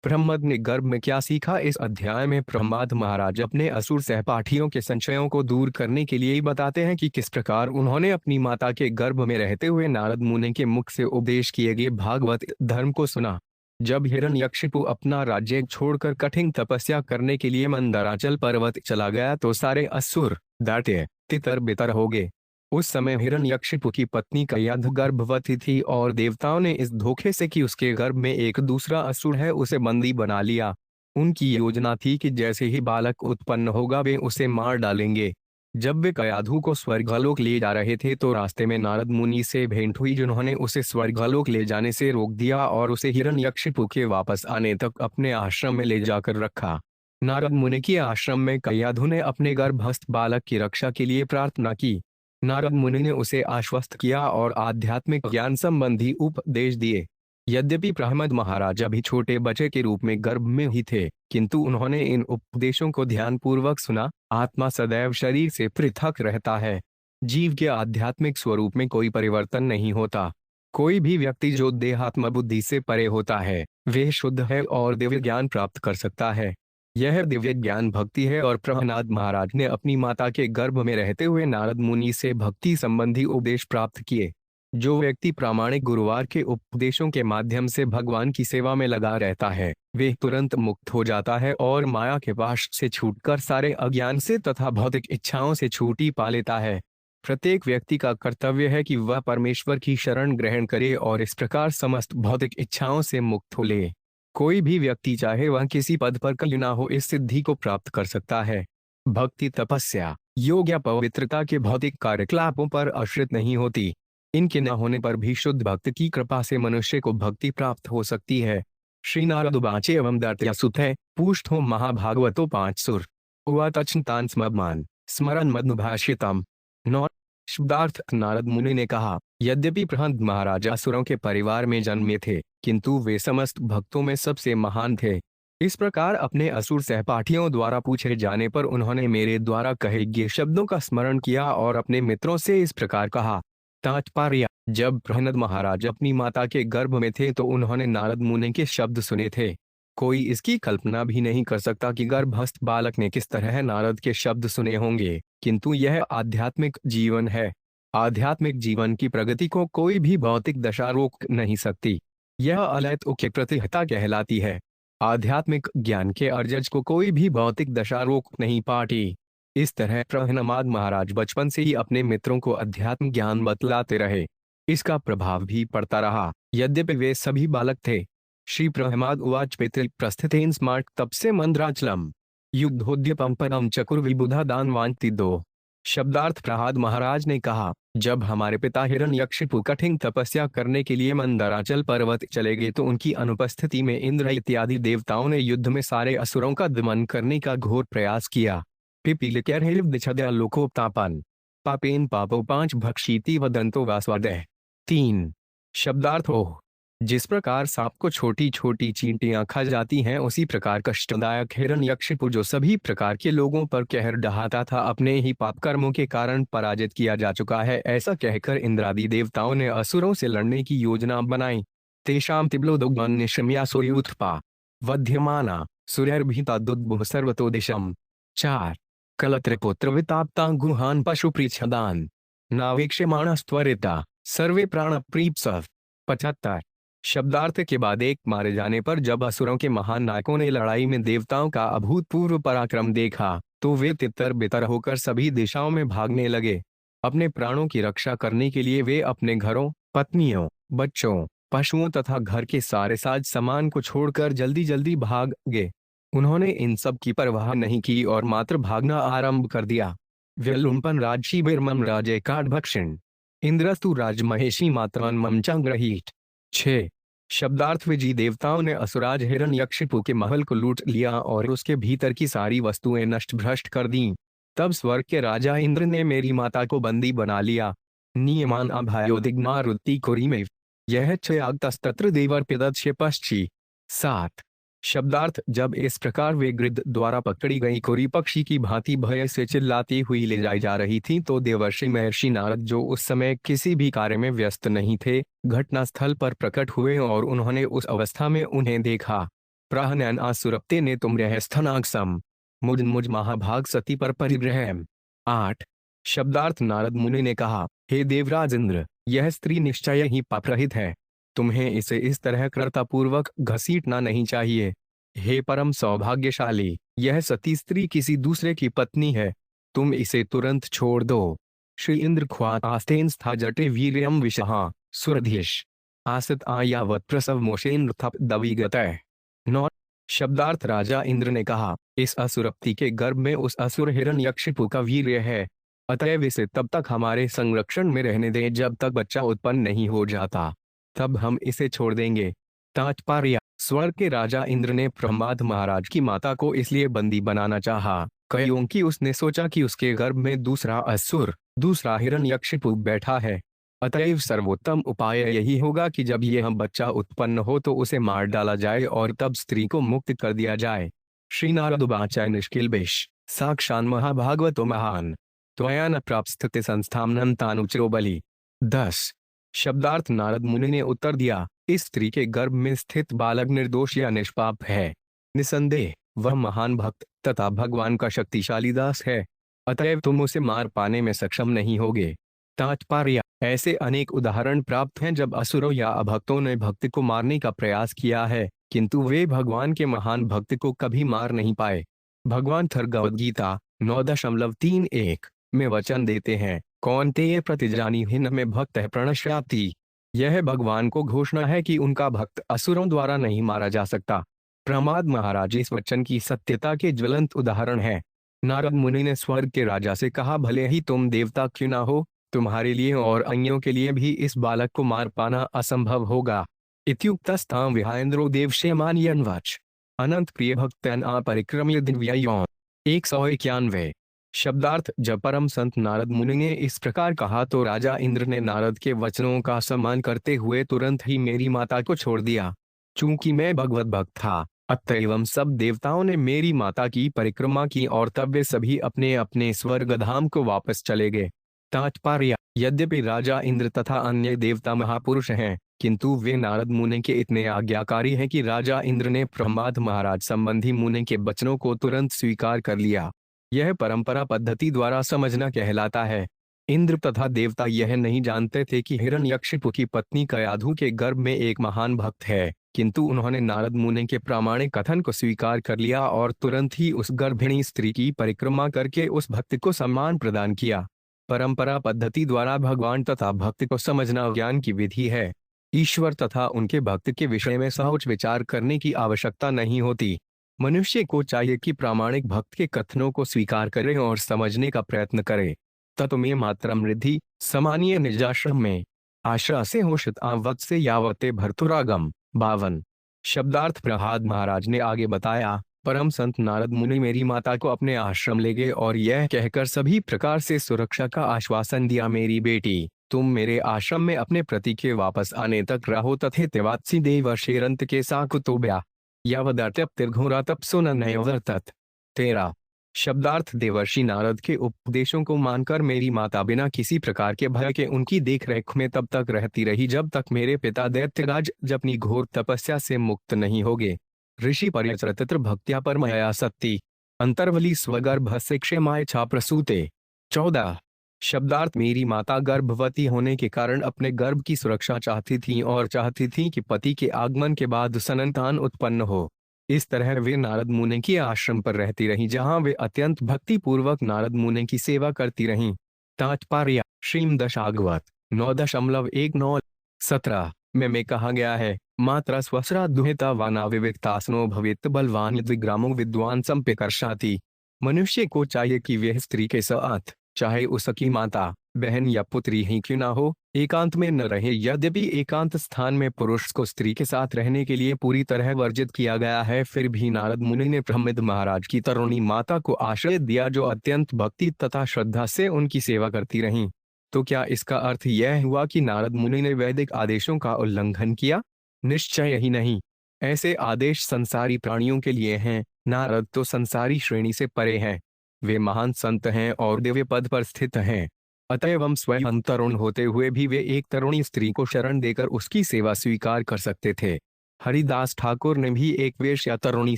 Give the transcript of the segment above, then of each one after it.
प्रहमद ने गर्भ में क्या सीखा? इस अध्याय में प्रहलाद महाराज अपने असुर सहपाठियों के संशयों को दूर करने के लिए ही बताते हैं कि किस प्रकार उन्होंने अपनी माता के गर्भ में रहते हुए नारद मुनि के मुख से उपदेश किए गए भागवत धर्म को सुना। जब हिरण्यकशिपु अपना राज्य छोड़कर कठिन तपस्या करने के लिए मंदराचल पर्वत चला गया तो सारे असुर डांटे तितर बितर हो गए। उस समय हिरण्यकशिपु की पत्नी कयाधु गर्भवती थी और देवताओं ने इस धोखे से कि उसके गर्भ में एक दूसरा असुर है उसे बंदी बना लिया। उनकी योजना थी कि जैसे ही बालक उत्पन्न होगा वे उसे मार डालेंगे। जब वे कयाधु को स्वर्गलोक ले जा रहे थे तो रास्ते में नारद मुनि से भेंट हुई जिन्होंने उसे स्वर्गलोक ले जाने से रोक दिया और उसे हिरण्यकशिपु के वापस आने तक अपने आश्रम में ले जाकर रखा। नारद मुनि के आश्रम में कयाधु ने अपने गर्भस्थ बालक की रक्षा के लिए प्रार्थना की। नारद मुनि ने उसे आश्वस्त किया और आध्यात्मिक ज्ञान संबंधी उपदेश दिए। यद्यपि प्रहमद महाराज अभी छोटे बच्चे के रूप में गर्भ में ही थे, किंतु उन्होंने इन उपदेशों को ध्यानपूर्वक सुना। आत्मा सदैव शरीर से पृथक रहता है। जीव के आध्यात्मिक स्वरूप में कोई परिवर्तन नहीं होता। कोई भी व्यक्ति जो देहात्म बुद्धि से परे होता है वह शुद्ध है और दिव्य ज्ञान प्राप्त कर सकता है। यह दिव्य ज्ञान भक्ति है और प्रहलाद महाराज ने अपनी माता के गर्भ में रहते हुए नारद मुनि से भक्ति संबंधी उपदेश प्राप्त किए। जो व्यक्ति प्रामाणिक गुरुवार के उपदेशों के माध्यम से भगवान की सेवा में लगा रहता है वे तुरंत मुक्त हो जाता है और माया के पाश से छूटकर सारे अज्ञान से तथा भौतिक इच्छाओं से छुट्टी पा लेता है। प्रत्येक व्यक्ति का कर्तव्य है कि वह परमेश्वर की शरण ग्रहण करे और इस प्रकार समस्त भौतिक इच्छाओं से मुक्त हो ले। कोई भी व्यक्ति चाहे वह किसी पद पर क्यों ना हो इस सिद्धि को प्राप्त कर सकता है। भक्ति तपस्या योग या पवित्रता के भौतिक कार्यकलापों पर आश्रित नहीं होती। इनके न होने पर भी शुद्ध भक्त की कृपा से मनुष्य को भक्ति प्राप्त हो सकती है। श्री नारद उवाच एवं दैत्यासुते पूष्ठो महाभागवतो 5 सुर उवाचतान् स्मर्मान स्मरन् मद्भाषितम्। नौ शब्दार्थ नारद मुनि ने कहा, यद्यपि प्रहलाद महाराज असुरों के परिवार में जन्मे थे किंतु वे समस्त भक्तों में सबसे महान थे। इस प्रकार अपने असुर सहपाठियों द्वारा पूछे जाने पर उन्होंने मेरे द्वारा कहे गए शब्दों का स्मरण किया और अपने मित्रों से इस प्रकार कहा। तात्पर्य, जब प्रहलाद महाराज अपनी माता के गर्भ में थे तो उन्होंने नारद मुनि के शब्द सुने थे। कोई इसकी कल्पना भी नहीं कर सकता कि गर्भस्थ बालक ने किस तरह नारद के शब्द सुने होंगे, किंतु यह आध्यात्मिक जीवन है। आध्यात्मिक जीवन की प्रगति को कोई भी भौतिक दशा रोक नहीं सकती। यह अलौकिक प्रतिहता कहलाती है। आध्यात्मिक ज्ञान के अर्जज को कोई भी भौतिक दशा रोक नहीं पाती। इस तरह प्रहलाद महाराज बचपन से ही अपने मित्रों को अध्यात्म ज्ञान बतलाते रहे। इसका प्रभाव भी पड़ता रहा, यद्यपि वे सभी बालक थे। श्री प्रहलाद उवाच पितृ प्रस्थितेन स्मार्ट तपसे मंद्राचलम युद्धोद्यपम परम चकुर्विबुधा दानवांति दो। शब्दार्थ, प्रहलाद महाराज ने कहा, जब हमारे पिता हिरण्यकशिपु कठिन तपस्या करने के लिए मंदराचल पर्वत चले गए तो उनकी अनुपस्थिति में इंद्र इत्यादि देवताओं ने युद्ध में सारे असुरों का दमन करने का घोर प्रयास किया। लोकोपतापन पापेन पापो 5 भक्षीति वदंतो वास्वादय। 3 शब्दार्थ, ओह जिस प्रकार सांप को छोटी छोटी चींटियां खा जाती हैं उसी प्रकार कष्टदायक हिरण्यकशिपु जो सभी प्रकार के लोगों पर कहर ढहाता था अपने ही पाप कर्मों के कारण पराजित किया जा चुका है। ऐसा कहकर इंद्रादि देवताओं ने असुरों से लड़ने की योजना बनाई। तेषां तिब्लोदुग्निशम्यासुर्यूथपा वध्यमाना सूर्यर्भिता दुद्बुः सर्वतो दिशम्। 4 कलत्रपुत्र विताप्ता गुहान पशुपृच्छदान नावेक्षमाणस्त्वरिता सर्वे प्राण प्रीप्सव। 75 शब्दार्थ के बाद एक मारे जाने पर जब असुरों के महान नायकों ने लड़ाई में देवताओं का अभूतपूर्व पराक्रम देखा तो वे तितर बितर होकर सभी दिशाओं में भागने लगे। अपने प्राणों की रक्षा करने के लिए वे अपने घरों, पत्नियों, बच्चों, पशुओं तथा घर के सारे साज सामान को छोड़कर जल्दी जल्दी भाग गए। उन्होंने इन सब की परवाह नहीं की और मात्र भागना आरंभ कर दिया। व्यलुम्पन राजशी बिरमम राजे काटभक्षिण इंद्रस्तु राजमहेशी मात्रान ममचांग्रहीट। 6 शब्दार्थ, विजयी देवताओं ने असुराज हिरण्यकशिपु के महल को लूट लिया और उसके भीतर की सारी वस्तुएं नष्ट भ्रष्ट कर दी। तब स्वर्ग के राजा इंद्र ने मेरी माता को बंदी बना लिया। नियमान अभयोदिग्ना रुत्ति कुरिमेव यह छयागतस्तत्र देवर्पिदच्छ पश्ची। 7 शब्दार्थ, जब इस प्रकार वे गिद्ध द्वारा पकड़ी गई कोरी पक्षी की भांति भय से चिल्लाती हुई ले जाई जा रही थी तो देवर्षि महर्षि नारद जो उस समय किसी भी कार्य में व्यस्त नहीं थे घटनास्थल पर प्रकट हुए और उन्होंने उस अवस्था में उन्हें देखा। प्राहनैन आसुरप्ते ने तुम रहस्थनागसम मुझ मुझ महाभाग सती पर परिग्रह। 8 शब्दार्थ नारद मुनि ने कहा, हे देवराज इंद्र, यह स्त्री निश्चय ही पापरहित है। तुम्हें इसे इस तरह कृतापूर्वक घसीटना नहीं चाहिए। हे परम सौभाग्यशाली, यह सती स्त्री किसी दूसरे की पत्नी है। तुम इसे तुरंत छोड़ दो। श्री इंद्र ख्वात आस्तेन स्था जटे वीर्यम विशहा सुरधीश आसित आयावत प्रसव मोशेन थप दविगतः। 9 शब्दार्थ राजा इंद्र ने कहा, इस असुरप्ति के गर्भ में उस असुर हिरण्यकशिपु का वीर्य है। अतएव इसे तब तक हमारे संरक्षण में रहने दें जब तक बच्चा उत्पन्न नहीं हो जाता, तब हम इसे छोड़ देंगे। तात्पर्य, स्वर्ग के राजा इंद्र ने प्रह्लाद महाराज की माता को इसलिए बंदी बनाना चाहा, क्योंकि उसने सोचा कि उसके गर्भ में दूसरा असुर, दूसरा हिरण्यकशिपु बैठा है। अतएव सर्वोत्तम उपाय यही होगा कि जब यह बच्चा उत्पन्न हो तो उसे मार डाला जाए और तब स्त्री को मुक्त कर दिया जाए। श्री नारद उवाच निष्किल्बेश साक्षान् महाभागवतो महान् त्वया न प्राप्स्थिति संस्थानम तानुचरो बलि। 10 शब्दार्थ नारद मुनि ने उत्तर दिया, इस स्त्री के गर्भ में स्थित बालक निर्दोष या निष्पाप है। निसंदेह वह महान भक्त तथा भगवान का शक्तिशाली दास है। अतएव तुम उसे मार पाने में सक्षम नहीं होगे। तात्पर्य, ऐसे अनेक उदाहरण प्राप्त हैं जब असुरों या अभक्तों ने भक्त को मारने का प्रयास किया है, किंतु वे भगवान के महान भक्त को कभी मार नहीं पाए। भगवान भगवद गीता 9.31 में वचन देते हैं, कौन्तेय प्रतिजानी हिन में भक्त है प्रणश्याति। यह भगवान को घोषणा है कि उनका भक्त असुरों द्वारा नहीं मारा जा सकता। प्रह्लाद महाराज इस वचन की सत्यता के ज्वलंत उदाहरण है। नारद मुनि ने स्वर्ग के राजा से कहा, भले ही तुम देवता क्यों ना हो, तुम्हारे लिए और अन्यों के लिए भी इस बालक को मार पाना असंभव होगा। इत्युक्तस्तां विहायेन्द्रो देवशेमान्यन्वाच अनंत प्रिय भक्तन अपरिक्रम्य दिव्यायौन। 191 शब्दार्थ, जब परम संत नारद मुनि ने इस प्रकार कहा तो राजा इंद्र ने नारद के वचनों का सम्मान करते हुए तुरंत ही मेरी माता को छोड़ दिया। चूंकि मैं भगवत भक्त था, अतएव सब देवताओं ने मेरी माता की परिक्रमा की और तब वे सभी अपने अपने स्वर्गधाम को वापस चले गए। तात्पर्य, यद्यपि राजा इंद्र तथा अन्य देवता महापुरुष हैं, किंतु वे नारद मुनि के इतने आज्ञाकारी हैं कि राजा इंद्र ने प्रह्लाद महाराज संबंधी मुनि के वचनों को तुरंत स्वीकार कर लिया। यह परंपरा पद्धति द्वारा समझना कहलाता है। इंद्र तथा देवता यह नहीं जानते थे कि हिरण्यकशिपु की पत्नी कयाधु के गर्भ में एक महान भक्त है, किंतु उन्होंने नारद मुनि के प्रामाणिक कथन को स्वीकार कर लिया और तुरंत ही उस गर्भिणी स्त्री की परिक्रमा करके उस भक्त को सम्मान प्रदान किया। परंपरा पद्धति द्वारा भगवान तथा भक्त को समझना ज्ञान की विधि है। ईश्वर तथा उनके भक्त के विषय में सहज विचार करने की आवश्यकता नहीं होती। मनुष्य को चाहिए कि प्रामाणिक भक्त के कथनों को स्वीकार करे और समझने का प्रयत्न करे। ततो में मात्रम रिद्धि समानीय निजाश्रम में आश्रा से होशित आवत से यावते भर्तुरागम। 52 शब्दार्थ, प्रह्लाद महाराज ने आगे बताया, परम संत नारद मुनि मेरी माता को अपने आश्रम ले गए और यह कहकर सभी प्रकार से सुरक्षा का आश्वासन दिया, मेरी बेटी, तुम मेरे आश्रम में अपने पति के वापस आने तक रहो तथे तेवात्सी देव शेरंत के साकुतोब्या यावदर्त्यप्तिर्घोरा तपसो न नयोवर्तत। 13 शब्दार्थ, देवर्षि नारद के उपदेशों को मानकर मेरी माता बिना किसी प्रकार के भय के उनकी देखरेख में तब तक रहती रही जब तक मेरे पिता दैत्यराज अपनी घोर तपस्या से मुक्त नहीं हो गए। ऋषि पर्यचरतत्र भक्त्या परमया सत्ती अंतर्वली स्वगर्भ से क्षेमाय छा प्रसूते। 14 शब्दार्थ, मेरी माता गर्भवती होने के कारण अपने गर्भ की सुरक्षा चाहती थी और चाहती थी कि पति के आगमन के बाद संतान उत्पन्न हो। इस तरह वे नारद मुनि के आश्रम पर रहती रहीं, जहां वे अत्यंत भक्ति पूर्वक नारद मुनि की सेवा करती रहीं। तात्पर्य, श्रीमद्भागवत 9.19 17 में कहा गया है, मात्रा स्वसरा दुहिता वाना विविक्तासनो भवेत बलवान द्विग्रामो विद्वान संपिकर्षाति। मनुष्य को चाहिए कि वह स्त्री के साथ, चाहे उसकी माता, बहन या पुत्री ही क्यों ना हो, एकांत में न रहे। यद्यपि एकांत स्थान में पुरुष को स्त्री के साथ रहने के लिए पूरी तरह वर्जित किया गया है, फिर भी नारद मुनि ने प्रह्लाद महाराज की तरुणी माता को आश्रय दिया जो अत्यंत भक्ति तथा श्रद्धा से उनकी सेवा करती रहीं। तो क्या इसका अर्थ यह हुआ कि नारद मुनि ने वैदिक आदेशों का उल्लंघन किया? निश्चय ही नहीं। ऐसे आदेश संसारी प्राणियों के लिए हैं। नारद तो संसारी श्रेणी से परे हैं। वे महान संत हैं और दिव्य पद पर स्थित हैं। अतएव हम स्वयं तरुण होते हुए भी वे एक तरुणी स्त्री को शरण देकर उसकी सेवा स्वीकार कर सकते थे। हरिदास ठाकुर ने भी एक वेश्या तरुणी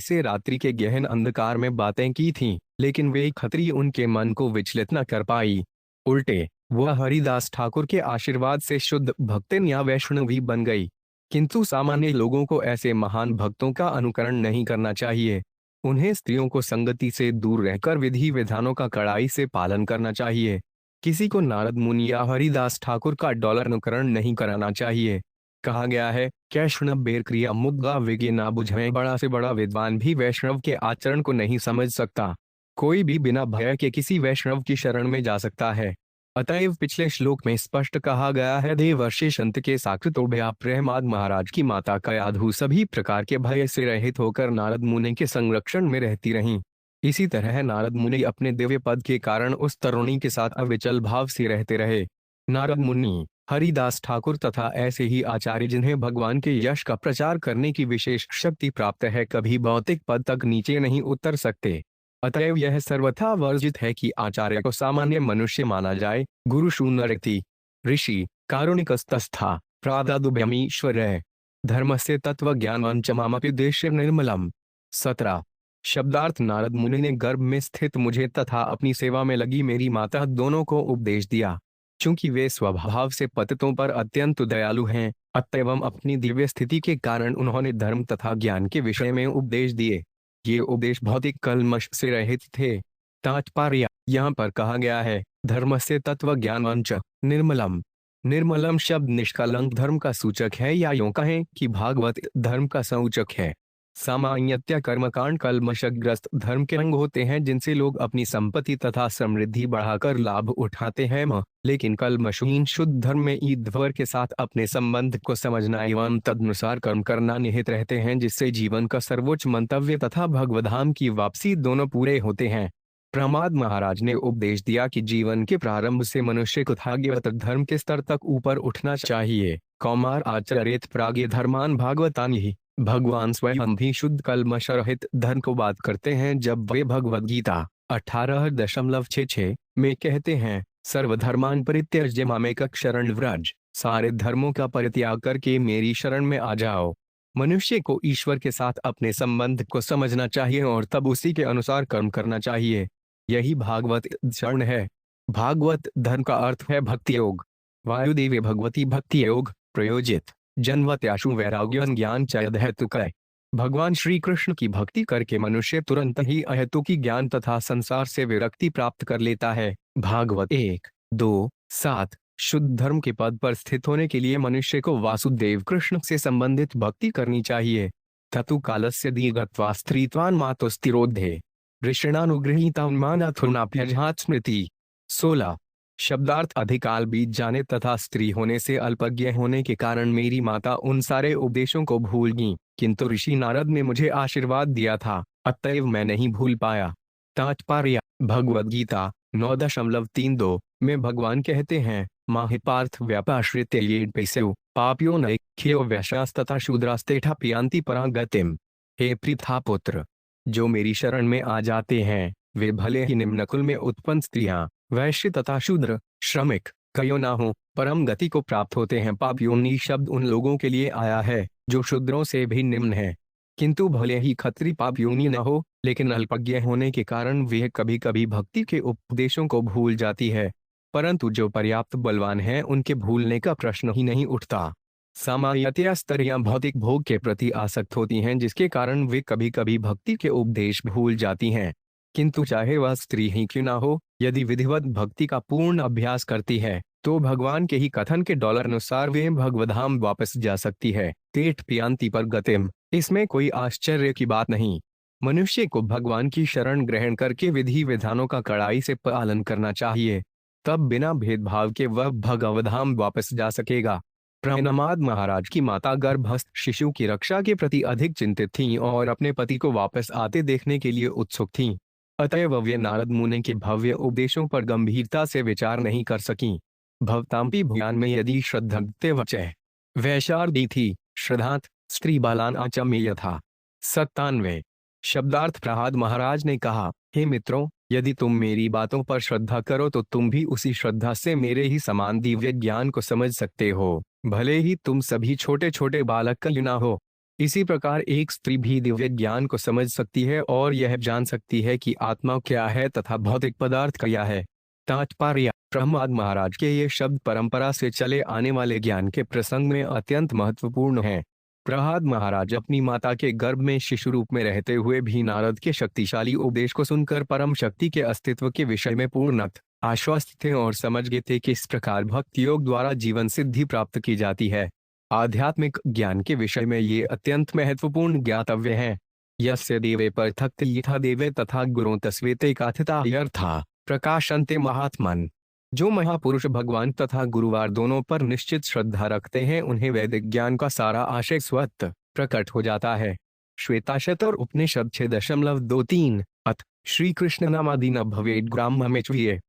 से रात्रि के गहन अंधकार में बातें की थीं, लेकिन वे खत्री उनके मन को विचलित न कर पाई। उल्टे वह हरिदास ठाकुर के आशीर्वाद से शुद्ध भक्तिन या वैष्णवी बन गई। किंतु सामान्य लोगों को ऐसे महान भक्तों का अनुकरण नहीं करना चाहिए। उन्हें स्त्रियों को संगति से दूर रहकर विधि विधानों का कड़ाई से पालन करना चाहिए। किसी को नारद मुनि या हरिदास ठाकुर का डॉलर अनुकरण नहीं कराना चाहिए। कहा गया है, कैष्णव बेर क्रिया मुद्गा विज्ञ ना बुझे, बड़ा से बड़ा विद्वान भी वैष्णव के आचरण को नहीं समझ सकता। कोई भी बिना भय के किसी वैष्णव की शरण में जा सकता है। अतएव पिछले श्लोक में स्पष्ट कहा गया है, देवर्षि संत के साकृतोभया प्रहमाद महाराज की माता कयाधु सभी प्रकार के भय से रहित होकर नारद मुनि के संरक्षण में रहती रहीं। इसी तरह नारद मुनि अपने दिव्य पद के कारण उस तरुणी के साथ अविचल भाव से रहते रहे। नारद मुनि, हरिदास ठाकुर तथा ऐसे ही आचार्य जिन्हें भगवान के यश का प्रचार करने की विशेष शक्ति प्राप्त है, कभी भौतिक पद तक नीचे नहीं उतर सकते। अतएव यह सर्वथा वर्जित है कि आचार्य को सामान्य मनुष्य माना जाए। गुरु शून्यरति ऋषि कारुणिकस्तस्था प्रादादुभ्यमीश्वर धर्मस्य तत्व ज्ञानवंचमामपि देश निर्मलम। 17 शब्दार्थ नारद मुनि ने गर्भ में स्थित मुझे तथा अपनी सेवा में लगी मेरी माता दोनों को उपदेश दिया। चूंकि वे स्वभाव से पतितों पर अत्यंत दयालु हैं, अतएव अपनी दिव्य स्थिति के कारण उन्होंने धर्म तथा ज्ञान के विषय में उपदेश दिए। ये उपदेश भौतिक कलमश से रहित थे। तात्पर्य यहाँ पर कहा गया है, धर्म से तत्व ज्ञानवंच निर्मलम। निर्मलम शब्द निष्कलंक धर्म का सूचक है, या यूं कहें कि भागवत धर्म का सूचक है। सामान्यतः कर्मकांड कलमशग्रस्त धर्म के अंग होते हैं, जिनसे लोग अपनी संपत्ति तथा समृद्धि बढ़ाकर लाभ उठाते हैं। लेकिन कलमशहीन शुद्ध धर्म में ईश्वर के साथ अपने संबंध को समझना एवं तदनुसार कर्म करना निहित रहते हैं, जिससे जीवन का सर्वोच्च मंतव्य तथा भगवधाम की वापसी दोनों पूरे होते हैं। प्रहमाद महाराज ने उपदेश दिया कि जीवन के प्रारंभ से मनुष्य को भागवत धर्म के स्तर तक ऊपर उठना चाहिए। कौमार आचरित प्राज्ञ धर्मान भागवतान ही भगवान स्वयं भी शुद्ध कलमश रहित धर्म को बात करते हैं, जब वे भगवद गीता 18.66 में कहते हैं, सर्वधर्मान परित्यज्य मामेकं शरणं व्रज। सारे धर्मों का परित्याग करके मेरी शरण में आ जाओ। मनुष्य को ईश्वर के साथ अपने संबंध को समझना चाहिए और तब उसी के अनुसार कर्म करना चाहिए। यही भागवत शरण है। भागवत धर्म का अर्थ है भक्ति योग। वायुदेवी भगवती भक्ति योग प्रयोजित जन्मत्याशु वैराग्य ज्ञान चयद हेतुक। भगवान श्री कृष्ण की भक्ति करके मनुष्य तुरंत ही अहेतुकी ज्ञान तथा संसार से विरक्ति प्राप्त कर लेता है। भागवत 1-2-7 शुद्ध धर्म के पद पर स्थित होने के लिए मनुष्य को वासुदेव कृष्ण से संबंधित भक्ति करनी चाहिए। ततु कालस्य दीर्घत्वा स्त्रीत्वान् मातुस्तिरोधे ऋषिणानुगृहीतान्मानाथुर्नाभ्यजहात् स्मृति। 16 शब्दार्थ अधिकाल बीत जाने तथा स्त्री होने से अल्पज्ञ होने के कारण मेरी माता उन सारे उपदेशों को भूल गईं, किंतु ऋषि नारद ने मुझे आशीर्वाद दिया था, अतएव मैं नहीं भूल पाया। तात्पर्य भगवद गीता 9.32 में भगवान कहते हैं, माहि पार्थ व्यापाश्रित्य ये पैसेव पापियों नैख्यो वैश्यास तथा शूद्रास्तेठा पियांति परागतिम। हे पृथापुत्र, जो मेरी शरण में आ जाते हैं वे भले ही निम्न कुल में उत्पन्न स्त्रियां, वैश्य तथा शूद्र, श्रमिक कयो ना हो, परम गति को प्राप्त होते हैं। पापयोनि शब्द उन लोगों के लिए आया है जो शूद्रों से भी निम्न है, किंतु भले ही खत्री पापयोनि न हो, लेकिन अल्पज्ञ होने के कारण वे कभी कभी भक्ति के उपदेशों को भूल जाती है। परंतु जो पर्याप्त बलवान हैं उनके भूलने का प्रश्न ही नहीं उठता। सामान्यतया स्त्रियां भौतिक भोग के प्रति आसक्त होती हैं, जिसके कारण वे कभी कभी भक्ति के उपदेश भूल जाती हैं। किंतु चाहे वह स्त्री ही क्यों ना हो, यदि विधिवत भक्ति का पूर्ण अभ्यास करती है तो भगवान के ही कथन के डॉलर अनुसार वे भगवधाम वापस जा सकती है। तेठ पियांति पर गतिम, इसमें कोई आश्चर्य की बात नहीं। मनुष्य को भगवान की शरण ग्रहण करके विधि विधानों का कड़ाई से पालन करना चाहिए, तब बिना भेदभाव के वह भगवधाम वापस जा सकेगा। प्रहमाद महाराज की माता गर्भस्थ शिशु की रक्षा के प्रति अधिक चिंतित थीं और अपने पति को वापस आते देखने के लिए उत्सुक थीं। अतएव वे नारद मुनि के भव्य उपदेशों पर गंभीरता से विचार नहीं कर सकीं। भवतांपि भूयान में यदि श्रद्धते वचः वैशारदी थी श्रद्धांत स्त्री बालान आचमेय था। 97 शब्दार्थ प्रहलाद महाराज ने कहा, हे मित्रों, यदि तुम मेरी बातों पर श्रद्धा करो तो तुम भी उसी श्रद्धा से मेरे ही समान दिव्य ज्ञान को समझ सकते हो, भले ही तुम सभी छोटे छोटे बालक क्यों ना हो। इसी प्रकार एक स्त्री भी दिव्य ज्ञान को समझ सकती है और यह जान सकती है कि आत्मा क्या है तथा भौतिक पदार्थ क्या है। तात्पर्य: प्रहलाद महाराज के ये शब्द परंपरा से चले आने वाले ज्ञान के प्रसंग में अत्यंत महत्वपूर्ण हैं। प्रहलाद महाराज अपनी माता के गर्भ में शिशु रूप में रहते हुए भी नारद के शक्तिशाली उपदेश को सुनकर परम शक्ति के अस्तित्व के विषय में पूर्णतः आश्वस्त थे और समझ गए थे कि इस प्रकार भक्ति योग द्वारा जीवन सिद्धि प्राप्त की जाती है। आध्यात्मिक ज्ञान के विषय में ये अत्यंत महत्वपूर्ण ज्ञातव्य है। यस्य देवे पृथक् यथा देवे तथा गुरु तस्वेते कथिता यथा प्रकाशन्ते महात्मन। जो महापुरुष भगवान तथा गुरुवार दोनों पर निश्चित श्रद्धा रखते हैं उन्हें वैदिक ज्ञान का सारा आशय स्वतः प्रकट हो जाता है। श्वेताशतर उपनिषद 6.23 अथ श्री कृष्ण नामादि न भवेद ग्राम्यमेच्वीये